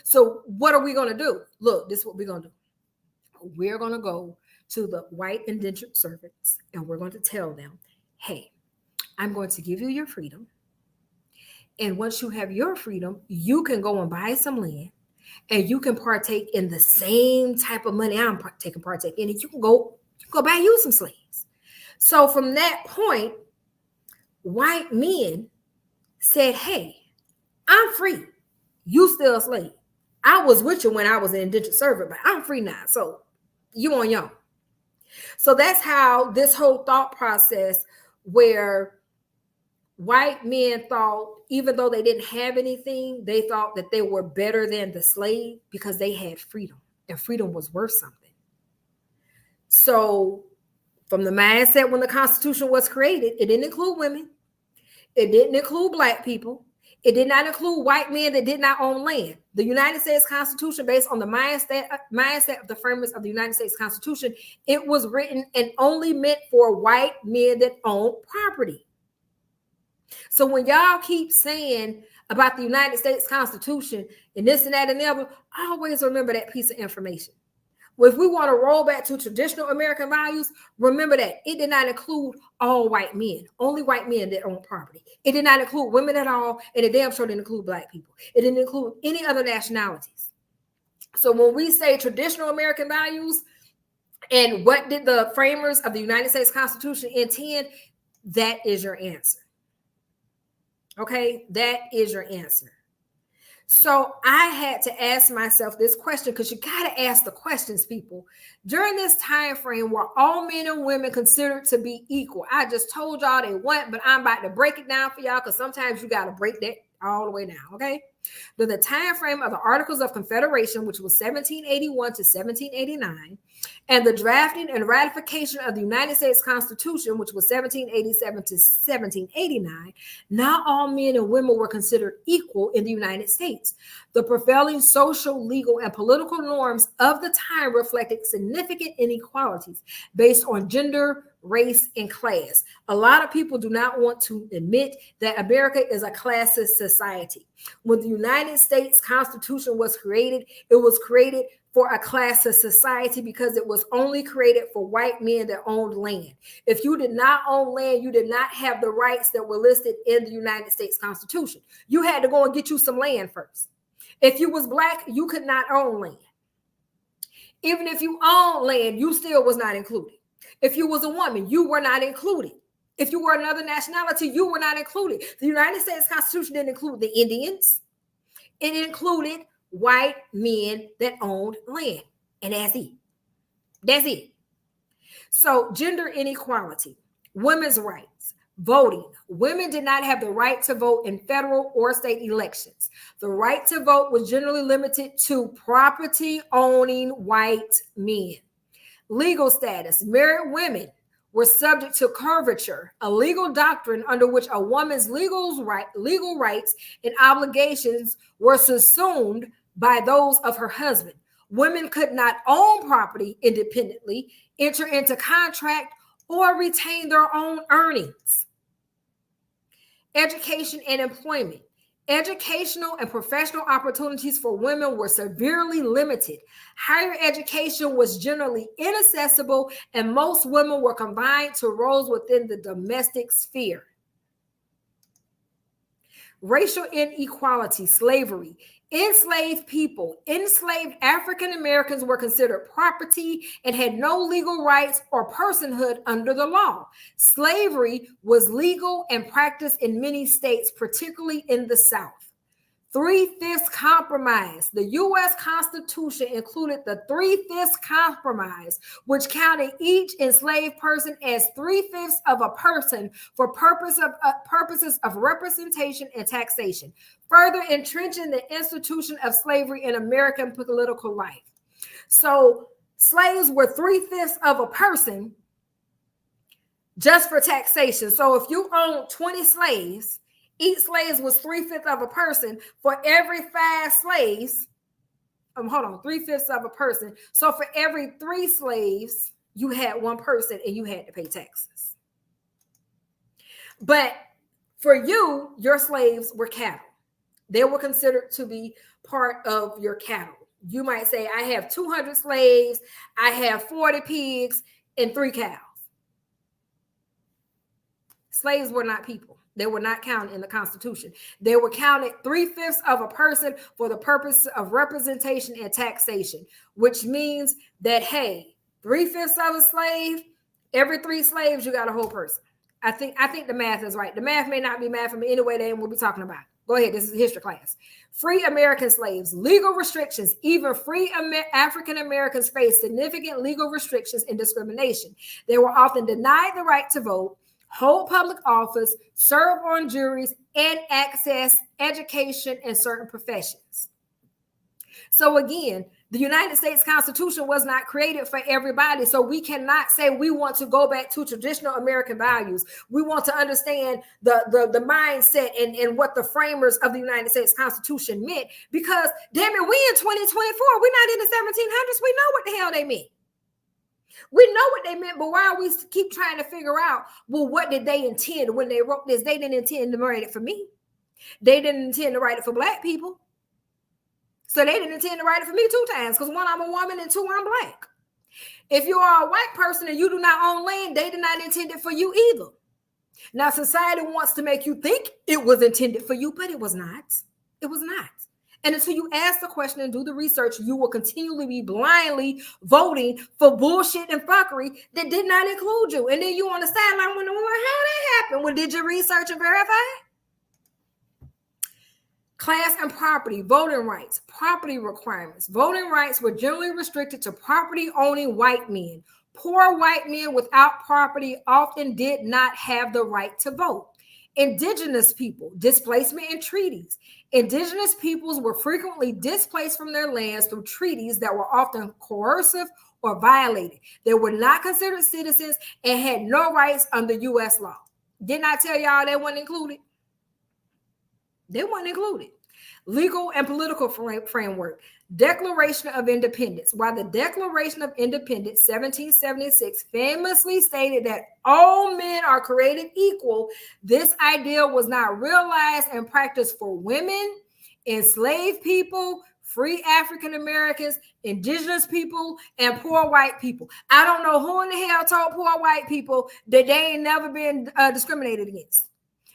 So what are we going to do? Look, this is what we're going to do. We're going to go to the white indentured servants and we're going to tell them, hey, I'm going to give you your freedom. And once you have your freedom, you can go and buy some land. And you can partake in the same type of money I'm taking partake in it. You can go buy you some slaves. So from that point, white men said, hey, I'm free. You still a slave. I was with you when I was an indentured servant, but I'm free now. So you on your own. So that's how this whole thought process where white men thought, even though they didn't have anything, they thought that they were better than the slave because they had freedom and freedom was worth something. So from the mindset when the Constitution was created, it didn't include women. It didn't include Black people. It did not include white men that did not own land. The United States Constitution, based on the mindset of the framers of the United States Constitution, it was written and only meant for white men that own property. So when y'all keep saying about the United States Constitution and this and that and the other, always remember that piece of information. Well, if we want to roll back to traditional American values, remember that it did not include all white men, only white men that own property. It did not include women at all, and it damn sure didn't include Black people. It didn't include any other nationalities. So when we say traditional American values and what did the framers of the United States Constitution intend, that is your answer. Okay, that is your answer. So I had to ask myself this question because you got to ask the questions, people. During this time frame where all men and women considered to be equal, I just told y'all they weren't, but I'm about to break it down for y'all because sometimes you got to break that all the way down, okay? But the time frame of the Articles of Confederation, which was 1781 to 1789, and the drafting and ratification of the United States Constitution, which was 1787 to 1789, not all men and women were considered equal in the United States. The prevailing social, legal, and political norms of the time reflected significant inequalities based on gender, race, and class. A lot of people do not want to admit that America is a classist society. When the United States Constitution was created, it was created for a classist society because it was only created for white men that owned land. If you did not own land, you did not have the rights that were listed in the United States Constitution. You had to go and get you some land first. If you was Black, you could not own land. Even if you owned land, you still was not included. If you was a woman, you were not included. If you were another nationality, you were not included. The United States Constitution didn't include the Indians. It included white men that owned land. And that's it. That's it. So gender inequality, women's rights, voting. Women did not have the right to vote in federal or state elections. The right to vote was generally limited to property owning white men. Legal status, married women were subject to curvature, a legal doctrine under which a woman's legal rights and obligations were subsumed by those of her husband. Women could not own property independently, enter into contract, or retain their own earnings. Education and employment. Educational and professional opportunities for women were severely limited. Higher education was generally inaccessible, and most women were confined to roles within the domestic sphere. Racial inequality, slavery. Enslaved people, enslaved African Americans were considered property and had no legal rights or personhood under the law. Slavery was legal and practiced in many states, particularly in the South. 3/5 compromise. The U.S. Constitution included the 3/5 compromise, which counted each enslaved person as 3/5 of a person for purposes of representation and taxation, further entrenching the institution of slavery in American political life. So slaves were 3/5 of a person just for taxation. So if you owned 20 slaves, each slave was 3/5 of a person. For every 5 slaves, 3/5 of a person. So for every 3 slaves, you had 1 person and you had to pay taxes. But for you, your slaves were cattle. They were considered to be part of your cattle. You might say, I have 200 slaves, I have 40 pigs, and 3 cows. Slaves were not people. They were not counted in the Constitution. They were counted 3/5 of a person for the purpose of representation and taxation, which means that, hey, 3/5 of a slave, every 3 slaves, you got a whole person. I think the math is right. The math may not be math for me anyway, then we'll be talking about it. Go ahead, this is a history class. Free American slaves, legal restrictions. Even free African Americans faced significant legal restrictions and discrimination. They were often denied the right to vote, hold public office, serve on juries, and access education in certain professions. So again, the United States Constitution was not created for everybody. So we cannot say we want to go back to traditional American values. We want to understand the mindset and what the framers of the United States Constitution meant, because damn it, we in 2024, we're not in the 1700s. We know what the hell they meant. We know what they meant, but why we keep trying to figure out, well, what did they intend when they wrote this? They didn't intend to write it for me. They didn't intend to write it for Black people. So they didn't intend to write it for me 2 times, because 1, I'm a woman, and 2, I'm Black. If you are a white person and you do not own land, they did not intend it for you either. Now, society wants to make you think it was intended for you, but it was not. It was not. And until you ask the question and do the research, you will continually be blindly voting for bullshit and fuckery that did not include you. And then you on the sideline wondering, well, how that happened? Well, did you research and verify it? Class and property, voting rights, property requirements. Voting rights were generally restricted to property-owning white men. Poor white men without property often did not have the right to vote. Indigenous people, displacement in treaties. Indigenous peoples were frequently displaced from their lands through treaties that were often coercive or violated. They were not considered citizens and had no rights under U.S. law. Didn't I tell y'all they weren't included? They weren't included. Legal and political framework. Declaration of Independence. While the Declaration of Independence, 1776, famously stated that all men are created equal, this idea was not realized and practiced for women, enslaved people, free African Americans, indigenous people, and poor white people. I don't know who in the hell told poor white people that they ain't never been discriminated against,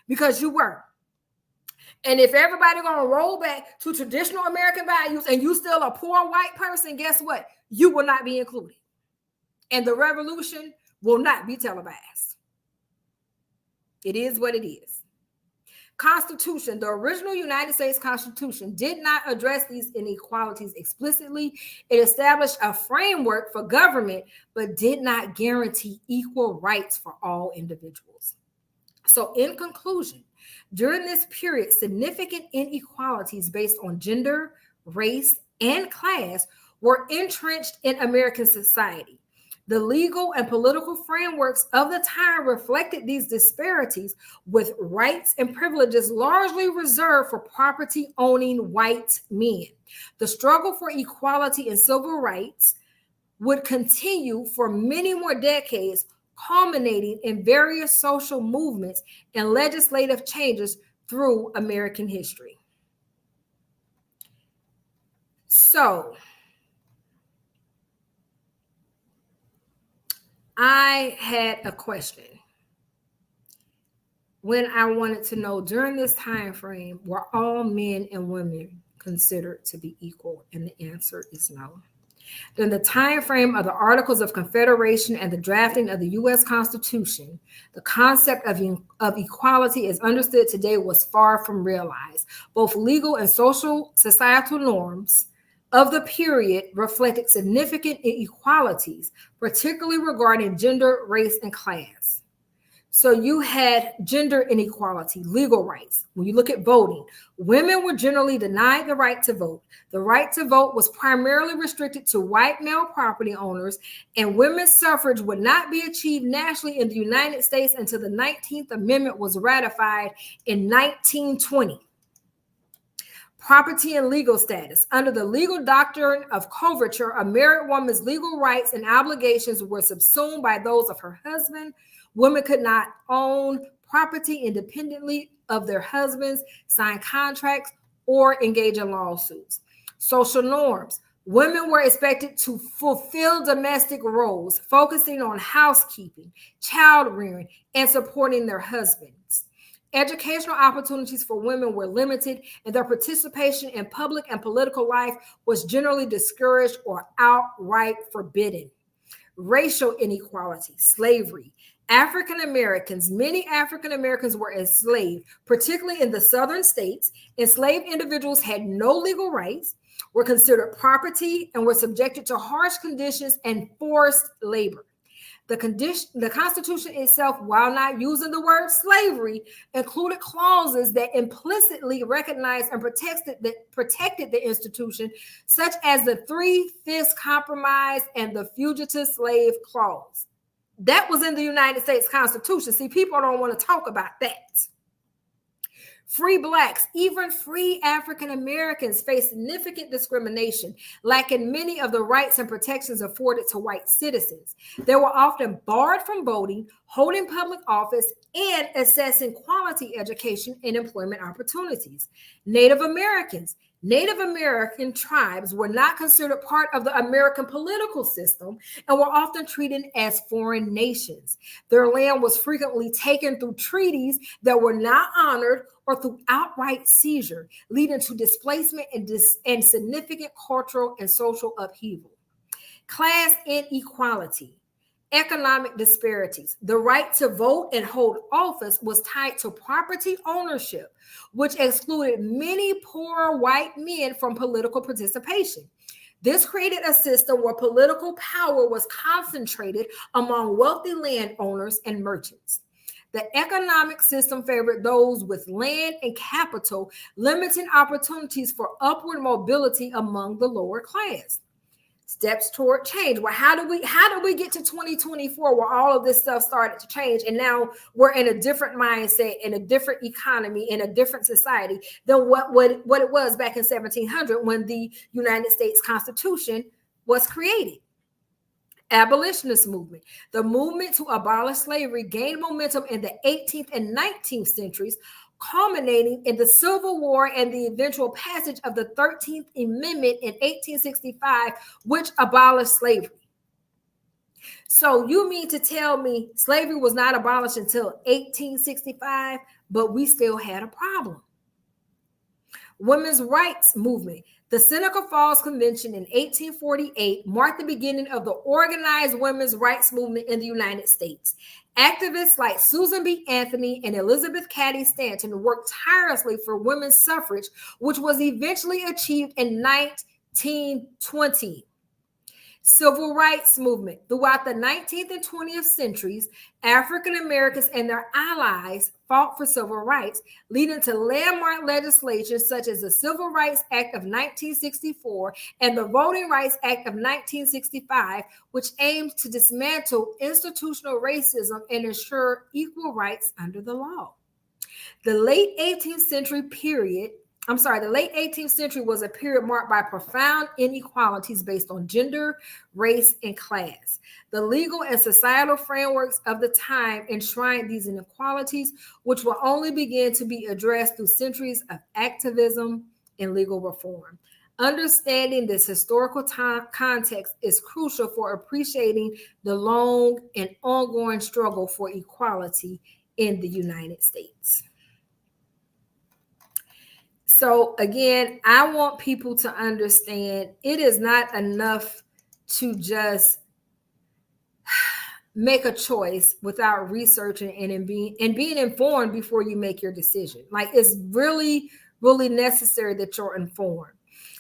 because you were. And if everybody gonna roll back to traditional American values and you still a poor white person, guess what? You will not be included. And the revolution will not be televised. It is what it is. Constitution. The original United States Constitution did not address these inequalities explicitly. It established a framework for government, but did not guarantee equal rights for all individuals. So in conclusion, during this period, significant inequalities based on gender, race, and class were entrenched in American society. The legal and political frameworks of the time reflected these disparities, with rights and privileges largely reserved for property-owning white men. The struggle for equality and civil rights would continue for many more decades, culminating in various social movements and legislative changes through American history. So, I had a question when I wanted to know, during this time frame, were all men and women considered to be equal? And the answer is no. During the time frame of the Articles of Confederation and the drafting of the U.S. Constitution, the concept of equality as understood today was far from realized. Both legal and social societal norms of the period reflected significant inequalities, particularly regarding gender, race, and class. So you had gender inequality, legal rights. When you look at voting, women were generally denied the right to vote. The right to vote was primarily restricted to white male property owners, and women's suffrage would not be achieved nationally in the United States until the 19th Amendment was ratified in 1920. Property and legal status. Under the legal doctrine of coverture, a married woman's legal rights and obligations were subsumed by those of her husband. Women could not own property independently of their husbands, sign contracts, or engage in lawsuits. Social norms. Women were expected to fulfill domestic roles, focusing on housekeeping, child rearing, and supporting their husbands. Educational opportunities for women were limited, and their participation in public and political life was generally discouraged or outright forbidden. Racial inequality, slavery. Many African Americans were enslaved, particularly in the southern states. Enslaved individuals had no legal rights, were considered property, and were subjected to harsh conditions and forced labor. The Constitution itself, while not using the word slavery, included clauses that implicitly recognized and protected the institution, such as the Three-Fifths Compromise and the Fugitive Slave Clause. That was in the United States Constitution. See, people don't want to talk about that. Free Blacks, even free African Americans, faced significant discrimination, lacking many of the rights and protections afforded to white citizens. They were often barred from voting, holding public office, and accessing quality education and employment opportunities. Native American tribes were not considered part of the American political system and were often treated as foreign nations. Their land was frequently taken through treaties that were not honored or through outright seizure, leading to displacement and significant cultural and social upheaval. Class inequality. Economic disparities. The right to vote and hold office was tied to property ownership, which excluded many poor white men from political participation. This created a system where political power was concentrated among wealthy landowners and merchants. The economic system favored those with land and capital, limiting opportunities for upward mobility among the lower class. Steps toward change. Well, how do we get to 2024 where all of this stuff started to change, and now we're in a different mindset, in a different economy, in a different society than what it was back in 1700 when the United States Constitution was created? Abolitionist movement. The movement to abolish slavery gained momentum in the 18th and 19th centuries, culminating in the Civil War and the eventual passage of the 13th Amendment in 1865, which abolished slavery. So you mean to tell me slavery was not abolished until 1865, but we still had a problem? Women's rights movement. The Seneca Falls Convention in 1848 marked the beginning of the organized women's rights movement in the United States. Activists like Susan B. Anthony and Elizabeth Cady Stanton worked tirelessly for women's suffrage, which was eventually achieved in 1920. Civil rights movement. Throughout the 19th and 20th centuries, African Americans and their allies fought for civil rights, leading to landmark legislation such as the Civil Rights Act of 1964 and the Voting Rights Act of 1965, which aimed to dismantle institutional racism and ensure equal rights under the law. The late 18th century was a period marked by profound inequalities based on gender, race, and class. The legal and societal frameworks of the time enshrined these inequalities, which will only begin to be addressed through centuries of activism and legal reform. Understanding this historical context is crucial for appreciating the long and ongoing struggle for equality in the United States. So again, I want people to understand it is not enough to just make a choice without researching and being informed before you make your decision. Like, it's really, really necessary that you're informed.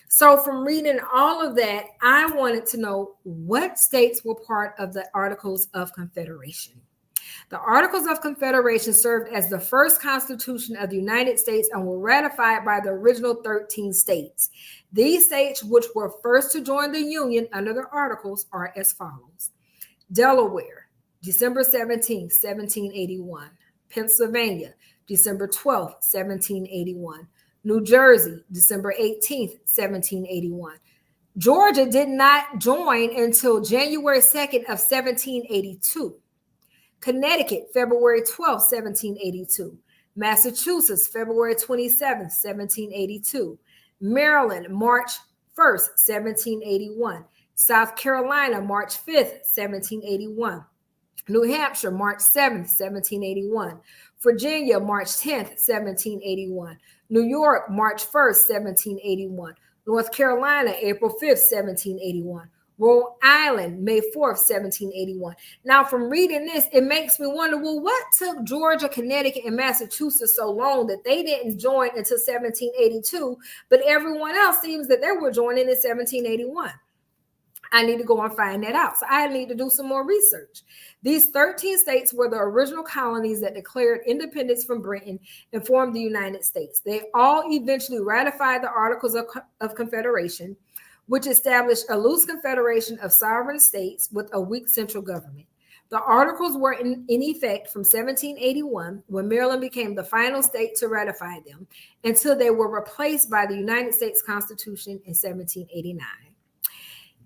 So from reading all of that, I wanted to know what states were part of the Articles of Confederation. The Articles of Confederation served as the first Constitution of the United States and were ratified by the original 13 states. These states, which were first to join the Union under the Articles, are as follows: Delaware, December 17, 1781. Pennsylvania, December 12, 1781. New Jersey, December 18, 1781. Georgia did not join until January 2nd of 1782. Connecticut, February 12, 1782. Massachusetts, February 27, 1782. Maryland, March 1st, 1781. South Carolina, March 5th, 1781. New Hampshire, March 7th, 1781. Virginia, March 10th, 1781. New York, March 1st, 1781. North Carolina, April 5th, 1781. Rhode Island, May 4th, 1781. Now, from reading this, it makes me wonder, well, what took Georgia, Connecticut, and Massachusetts so long that they didn't join until 1782, but everyone else seems that they were joining in 1781? I need to go and find that out. So I need to do some more research. These 13 states were the original colonies that declared independence from Britain and formed the United States. They all eventually ratified the Articles of Confederation, which established a loose confederation of sovereign states with a weak central government. The Articles were in effect from 1781, when Maryland became the final state to ratify them, until they were replaced by the United States Constitution in 1789.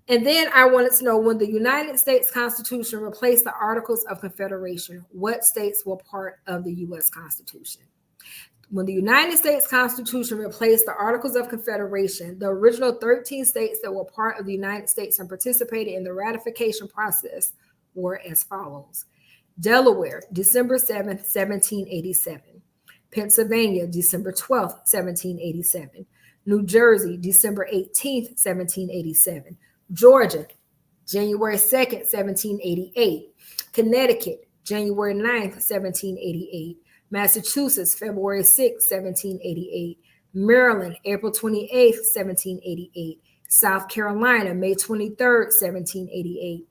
And then I wanted to know, when the United States Constitution replaced the Articles of Confederation, what states were part of the U.S. Constitution? When the United States Constitution replaced the Articles of Confederation, the original 13 states that were part of the United States and participated in the ratification process were as follows: Delaware, December 7th, 1787. Pennsylvania, December 12th, 1787. New Jersey, December 18th, 1787. Georgia, January 2nd, 1788. Connecticut, January 9th, 1788. Massachusetts, February 6, 1788. Maryland, April 28, 1788. South Carolina, May 23, 1788.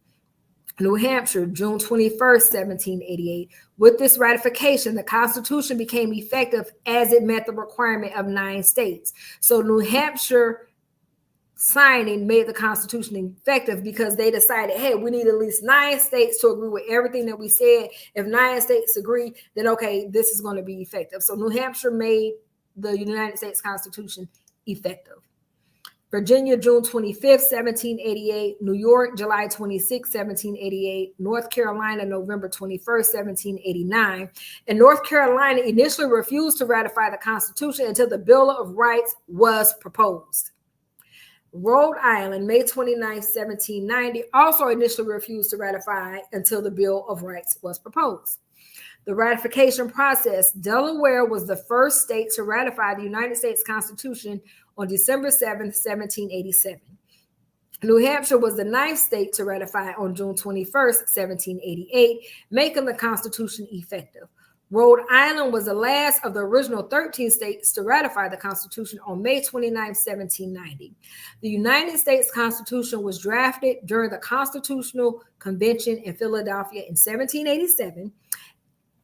New Hampshire, June 21, 1788. With this ratification, the Constitution became effective as it met the requirement of 9 states. So New Hampshire signing made the Constitution effective because they decided, hey, we need at least 9 states to agree with everything that we said. If 9 states agree, then okay, this is going to be effective. So New Hampshire made the United States Constitution effective. Virginia, June 25th, 1788. New York, July 26, 1788. North Carolina, November 21st, 1789. And North Carolina initially refused to ratify the Constitution until the Bill of Rights was proposed. Rhode Island, May 29, 1790, also initially refused to ratify until the Bill of Rights was proposed. The ratification process: Delaware was the first state to ratify the United States Constitution on December 7, 1787. New Hampshire was the 9th state to ratify on June 21, 1788, making the Constitution effective. Rhode Island was the last of the original 13 states to ratify the Constitution on May 29, 1790. The United States Constitution was drafted during the Constitutional Convention in Philadelphia in 1787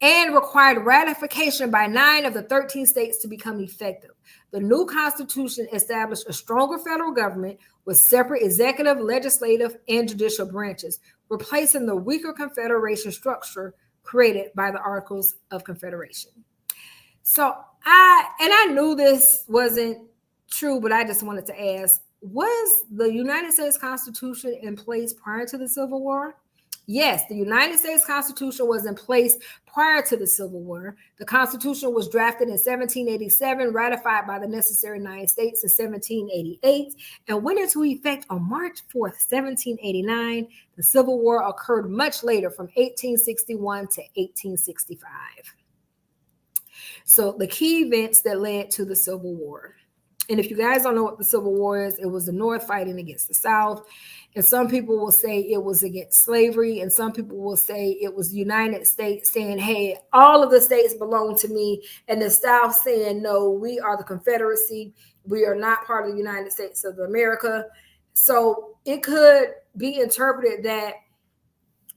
and required ratification by 9 of the 13 states to become effective. The new Constitution established a stronger federal government with separate executive, legislative, and judicial branches, replacing the weaker Confederation structure created by the Articles of Confederation. So I knew this wasn't true, but I just wanted to ask, was the United States Constitution in place prior to the Civil War? Yes, the United States Constitution was in place prior to the Civil War. The Constitution was drafted in 1787, ratified by the necessary 9 states in 1788, and went into effect on March 4th, 1789. The Civil War occurred much later, from 1861 to 1865. So the key events that led to the Civil War. And if you guys don't know what the Civil War is, it was the North fighting against the South. And some people will say it was against slavery. And some people will say it was the United States saying, hey, all of the states belong to me. And the South saying, no, we are the Confederacy. We are not part of the United States of America. So it could be interpreted that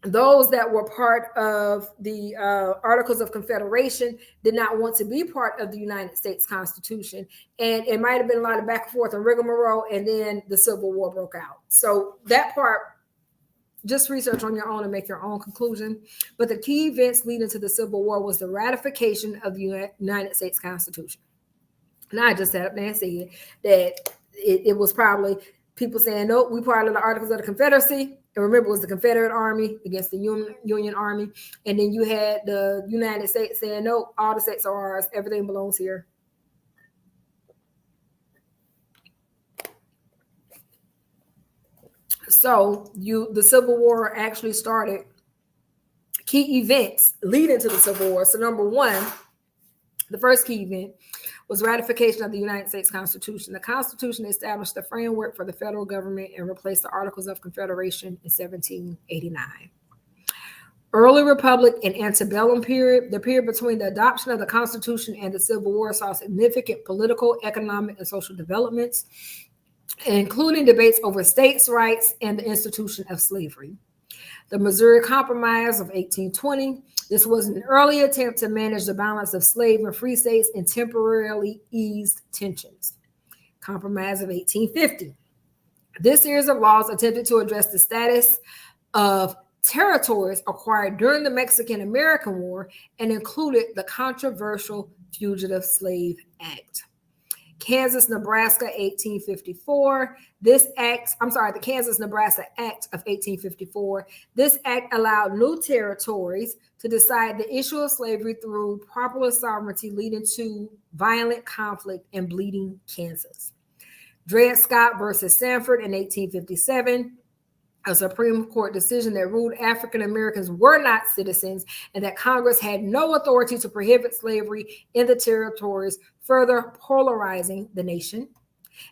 those that were part of the Articles of Confederation did not want to be part of the United States Constitution. And it might have been a lot of back and forth and rigmarole, and then the Civil War broke out. So that part, just research on your own and make your own conclusion. But the key events leading to the Civil War was the ratification of the United States Constitution. And I just sat up there and said that it was probably people saying, nope, we part of the Articles of the Confederacy. And remember, it was the Confederate Army against the Union Army. And then you had the United States saying, nope, all the states are ours. Everything belongs here. So the Civil War actually started. Key events leading to the Civil War. So number one, the first key event was ratification of the United States Constitution. The Constitution established the framework for the federal government and replaced the Articles of Confederation in 1789. Early Republic and antebellum period, the period between the adoption of the Constitution and the Civil War, saw significant political, economic, and social developments, including debates over states' rights and the institution of slavery. The Missouri Compromise of 1820. This was an early attempt to manage the balance of slave and free states and temporarily eased tensions. Compromise of 1850. This series of laws attempted to address the status of territories acquired during the Mexican-American War and included the controversial Fugitive Slave Act. Kansas-Nebraska 1854. The Kansas-Nebraska Act of 1854. This act allowed new territories to decide the issue of slavery through popular sovereignty, leading to violent conflict in Bleeding, Kansas. Dred Scott versus Sanford in 1857. A Supreme Court decision that ruled African Americans were not citizens and that Congress had no authority to prohibit slavery in the territories, further polarizing the nation.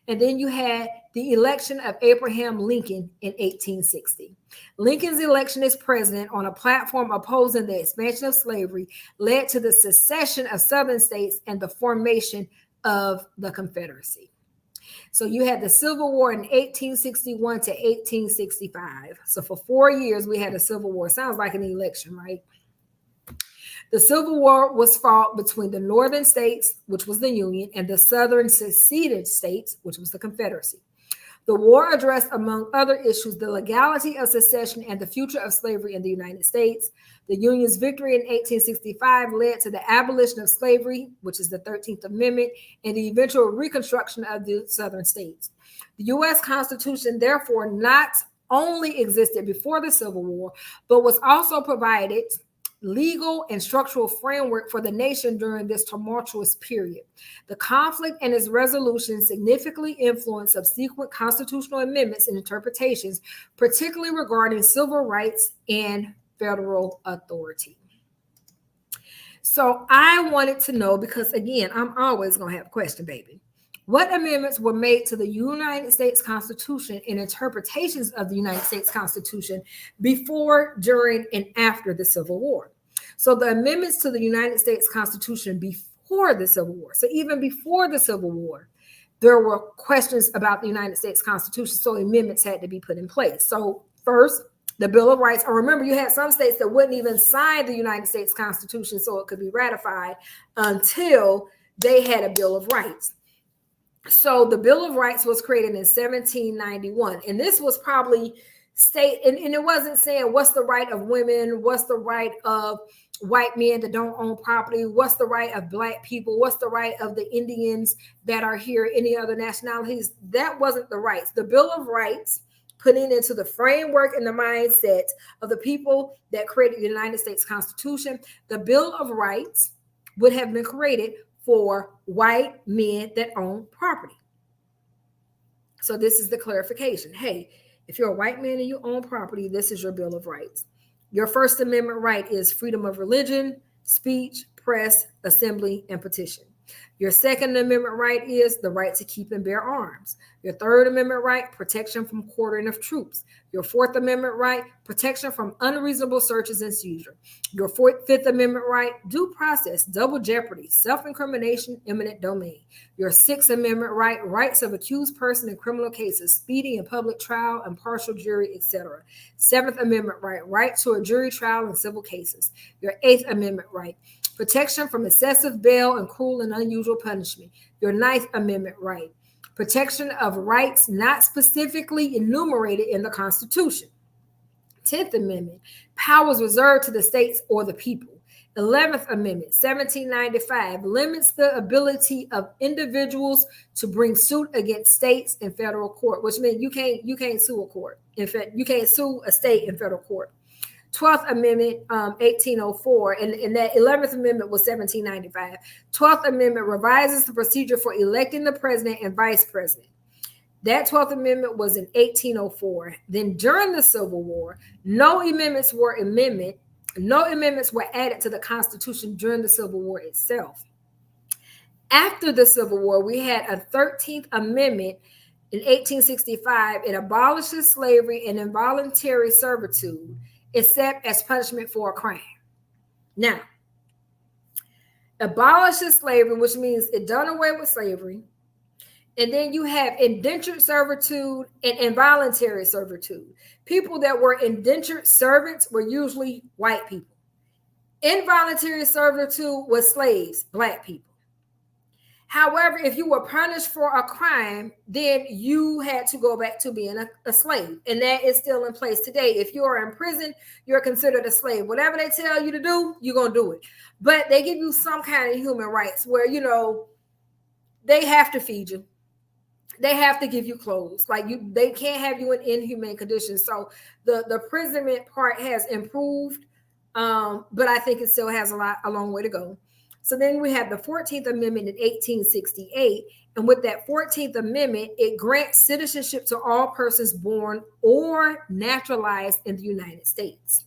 And then you had the election of Abraham Lincoln in 1860. Lincoln's election as president on a platform opposing the expansion of slavery led to the secession of Southern states and the formation of the Confederacy. So you had the Civil War in 1861 to 1865. So for 4 years, we had a Civil War. Sounds like an election, right? The Civil War was fought between the northern states, which was the Union, and the southern seceded states, which was the Confederacy. The war addressed, among other issues, the legality of secession and the future of slavery in the United States. The Union's victory in 1865 led to the abolition of slavery, which is the 13th Amendment, and the eventual reconstruction of the southern states. The U.S. Constitution, therefore, not only existed before the Civil War, but was also provided legal and structural framework for the nation during this tumultuous period. The conflict and its resolution significantly influenced subsequent constitutional amendments and interpretations, particularly regarding civil rights and federal authority. So I wanted to know, because again, I'm always going to have a question, baby. What amendments were made to the United States Constitution and interpretations of the United States Constitution before, during, and after the Civil War? So the amendments to the United States Constitution before the Civil War, so even before the Civil War, there were questions about the United States Constitution, so amendments had to be put in place. So first, the Bill of Rights, or remember, you had some states that wouldn't even sign the United States Constitution so it could be ratified until they had a Bill of Rights. So the Bill of Rights was created in 1791, and this was probably state, and it wasn't saying what's the right of women, what's the right of white men that don't own property, what's the right of Black people, what's the right of the Indians that are here, any other nationalities. That wasn't the rights. The Bill of Rights putting into the framework and the mindset of the people that created the United States Constitution, the Bill of Rights would have been created for white men that own property. So this is the clarification. Hey, if you're a white man and you own property, this is your Bill of Rights. Your First Amendment right is freedom of religion, speech, press, assembly, and petition. Your Second Amendment right is the right to keep and bear arms. Your Third Amendment right, protection from quartering of troops. Your Fourth Amendment right, protection from unreasonable searches and seizure. Your Fifth Amendment right, due process, double jeopardy, self-incrimination, eminent domain. Your Sixth Amendment right, rights of accused person in criminal cases, speedy and public trial, impartial jury, etc. Seventh Amendment right, right to a jury trial in civil cases. Your Eighth Amendment right, protection from excessive bail and cruel and unusual punishment. Your Ninth Amendment right, protection of rights not specifically enumerated in the Constitution. 10th Amendment, powers reserved to the states or the people. 11th Amendment, 1795, limits the ability of individuals to bring suit against states in federal court, which means you can't sue a court. In fact, you can't sue a state in federal court. 12th Amendment, 1804, and that 11th Amendment was 1795. 12th Amendment revises the procedure for electing the president and vice president. That 12th Amendment was in 1804. Then during the Civil War, no amendments were added to the Constitution during the Civil War itself. After the Civil War, we had a 13th Amendment in 1865. It abolishes slavery and involuntary servitude, except as punishment for a crime. Now, abolishes slavery, which means it done away with slavery. And then you have indentured servitude and involuntary servitude. People that were indentured servants were usually white people. Involuntary servitude was slaves, Black people. However, if you were punished for a crime, then you had to go back to being a slave. And that is still in place today. If you are in prison, you're considered a slave. Whatever they tell you to do, you're going to do it. But they give you some kind of human rights where, they have to feed you. They have to give you clothes. They can't have you in inhumane conditions. So the imprisonment part has improved, but I think it still has a long way to go. So then we have the 14th Amendment in 1868. And with that 14th Amendment, it grants citizenship to all persons born or naturalized in the United States.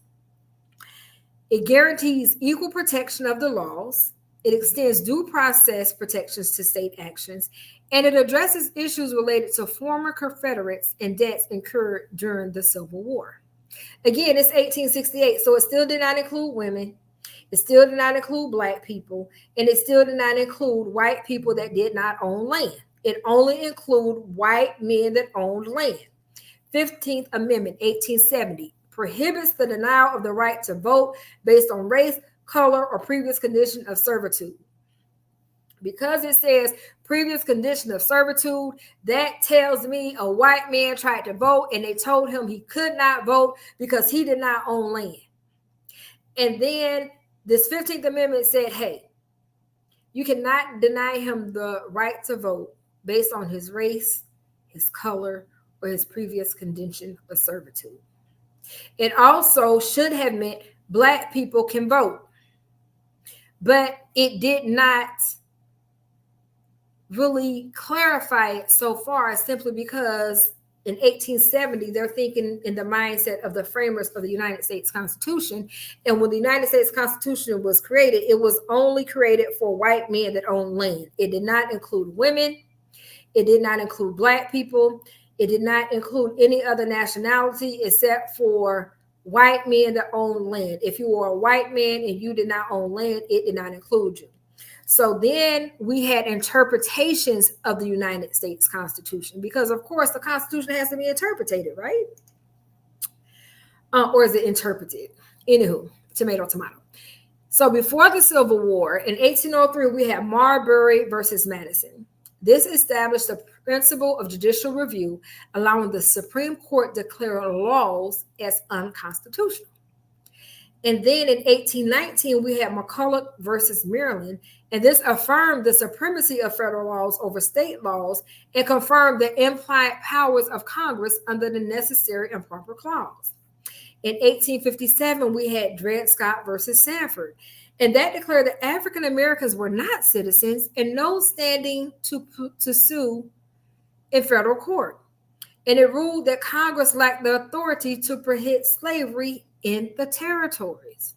It guarantees equal protection of the laws. It extends due process protections to state actions. And it addresses issues related to former Confederates and debts incurred during the Civil War. Again, it's 1868, so it still did not include women. It still did not include Black people, and it still did not include white people that did not own land. It only included white men that owned land. 15th Amendment, 1870, prohibits the denial of the right to vote based on race, color, or previous condition of servitude. Because it says previous condition of servitude, that tells me a white man tried to vote and they told him he could not vote because he did not own land. And then this 15th Amendment said, hey, you cannot deny him the right to vote based on his race, his color, or his previous condition of servitude. It also should have meant Black people can vote, but it did not really clarify it so far, simply because in 1870, they're thinking in the mindset of the framers of the United States Constitution. And when the United States Constitution was created, it was only created for white men that own land. It did not include women. It did not include Black people. It did not include any other nationality except for white men that own land. If you were a white man and you did not own land, it did not include you. So then we had interpretations of the United States Constitution, because of course the Constitution has to be interpreted, right? Or is it interpreted? Anywho, tomato, tomato. So before the Civil War, in 1803, we had Marbury versus Madison. This established the principle of judicial review, allowing the Supreme Court to declare laws as unconstitutional. And then in 1819, we had McCulloch versus Maryland, and this affirmed the supremacy of federal laws over state laws and confirmed the implied powers of Congress under the necessary and proper clause. In 1857, we had Dred Scott versus Sanford, and that declared that African Americans were not citizens and no standing to sue in federal court. And it ruled that Congress lacked the authority to prohibit slavery in the territories.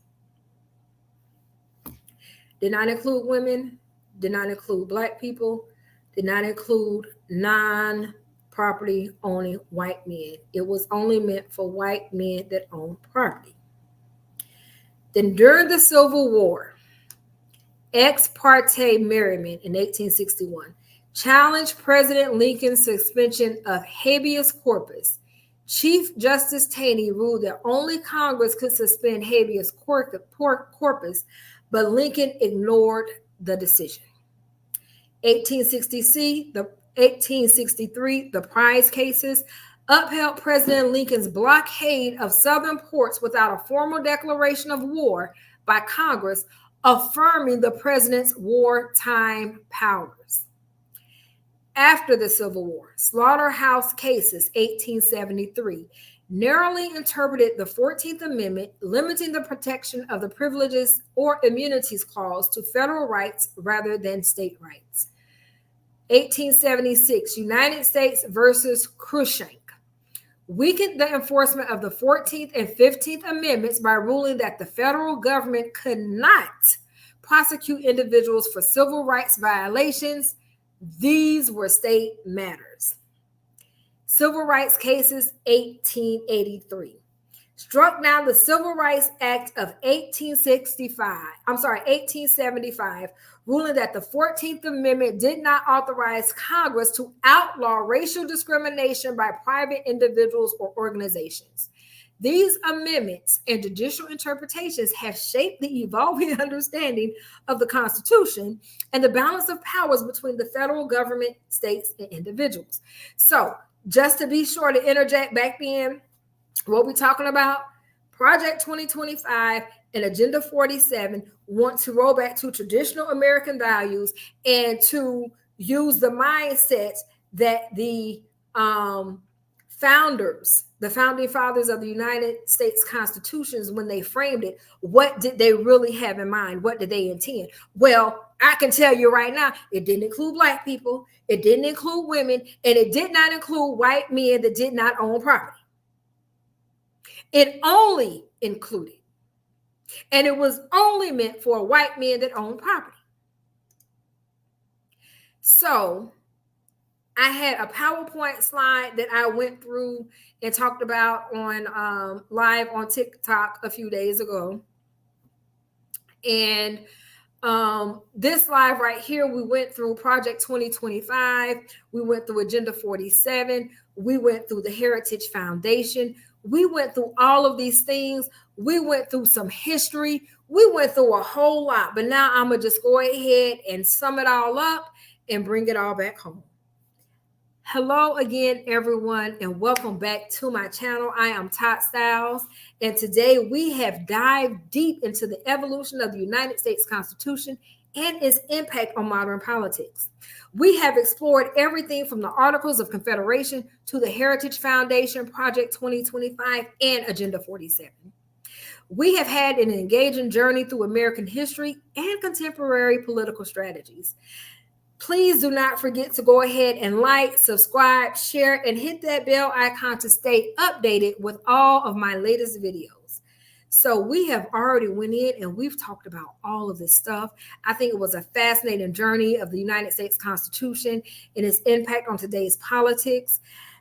Did not include women, did not include Black people, did not include non-property owning white men. It was only meant for white men that own property. Then during the Civil War, ex parte merriment in 1861 challenged President Lincoln's suspension of habeas corpus. Chief Justice Taney ruled that only Congress could suspend habeas corpus, but Lincoln ignored the decision. 1863, the prize cases upheld President Lincoln's blockade of Southern ports without a formal declaration of war by Congress, affirming the president's wartime powers. After the Civil War, Slaughterhouse Cases, 1873, narrowly interpreted the 14th Amendment, limiting the protection of the Privileges or Immunities Clause to federal rights rather than state rights. 1876, United States versus Cruikshank, weakened the enforcement of the 14th and 15th Amendments by ruling that the federal government could not prosecute individuals for civil rights violations. These were state matters. Civil Rights Cases, 1883, struck down the Civil Rights Act of 1875, ruling that the 14th Amendment did not authorize Congress to outlaw racial discrimination by private individuals or organizations. These amendments and judicial interpretations have shaped the evolving understanding of the Constitution and the balance of powers between the federal government, states, and individuals. So, just to be sure to interject back in, what we're talking about, Project 2025 and Agenda 47 want to roll back to traditional American values and to use the mindset that the founding fathers of the United States Constitutions, when they framed it, what did they really have in mind? What did they intend? Well, I can tell you right now, it didn't include Black people, it didn't include women, and it did not include white men that did not own property. It only included, and it was only meant for white men that own property. So I had a PowerPoint slide that I went through and talked about on live on TikTok a few days ago. And this live right here, we went through Project 2025. We went through Agenda 47. We went through the Heritage Foundation. We went through all of these things. We went through some history. We went through a whole lot. But now I'm going to just go ahead and sum it all up and bring it all back home. Hello again, everyone, and welcome back to my channel. I am TOTstyles, and today we have dived deep into the evolution of the United States Constitution and its impact on modern politics. We have explored everything from the Articles of Confederation to the Heritage Foundation, Project 2025, and Agenda 47. We have had an engaging journey through American history and contemporary political strategies. Please do not forget to go ahead and like, subscribe, share, and hit that bell icon to stay updated with all of my latest videos. So we have already went in and we've talked about all of this stuff. I think it was a fascinating journey of the United States Constitution and its impact on today's politics.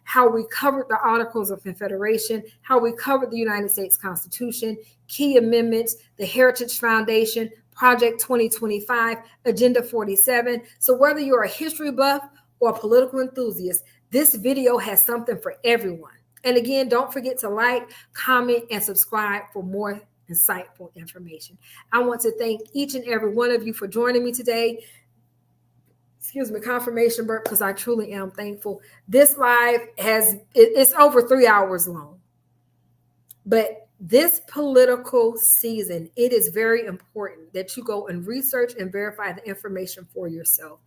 how we covered the Articles of Confederation, how we covered the United States Constitution, key amendments, the Heritage Foundation, Project 2025, Agenda 47. So whether you're a history buff or a political enthusiast, this video has something for everyone. And again, don't forget to like, comment, and subscribe for more insightful information. I want to thank each and every one of you for joining me today. Excuse me, confirmation burp, because I truly am thankful. This live it's over 3 hours long. But this political season, it is very important that you go and research and verify the information for yourself.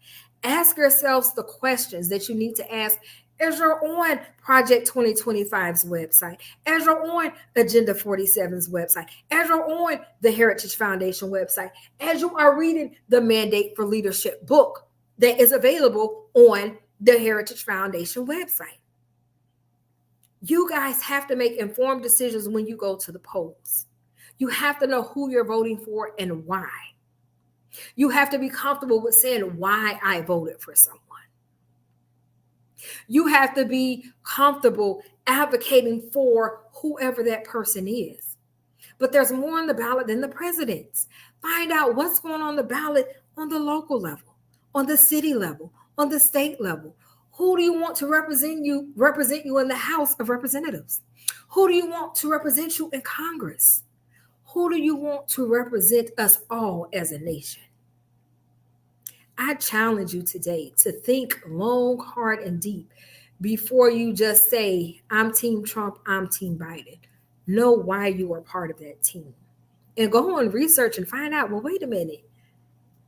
Ask yourselves the questions that you need to ask as you're on Project 2025's website, as you're on Agenda 47's website, as you're on the Heritage Foundation website, as you are reading the Mandate for Leadership book that is available on the Heritage Foundation website. You guys have to make informed decisions when you go to the polls. You have to know who you're voting for and why. You have to be comfortable with saying why I voted for someone. You have to be comfortable advocating for whoever that person is. But there's more on the ballot than the president's. Find out what's going on the ballot on the local level, on the city level, on the state level. Who do you want to represent you in the House of Representatives? Who do you want to represent you in Congress? Who do you want to represent us all as a nation? I challenge you today to think long, hard, and deep before you just say, I'm Team Trump, I'm Team Biden. Know why you are part of that team. And go on research and find out, well, wait a minute.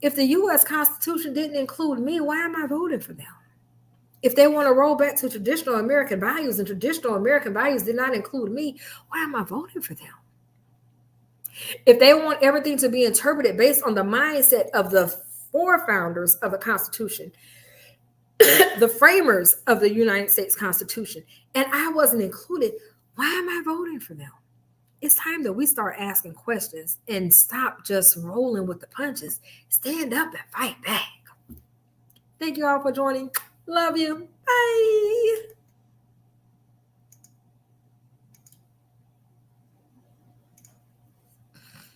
If the U.S. Constitution didn't include me, why am I voting for them? If they want to roll back to traditional American values and traditional American values did not include me, why am I voting for them? If they want everything to be interpreted based on the mindset of the forefounders of the Constitution, the framers of the United States Constitution, and I wasn't included, why am I voting for them? It's time that we start asking questions and stop just rolling with the punches. Stand up and fight back. Thank you all for joining. Love you. Bye.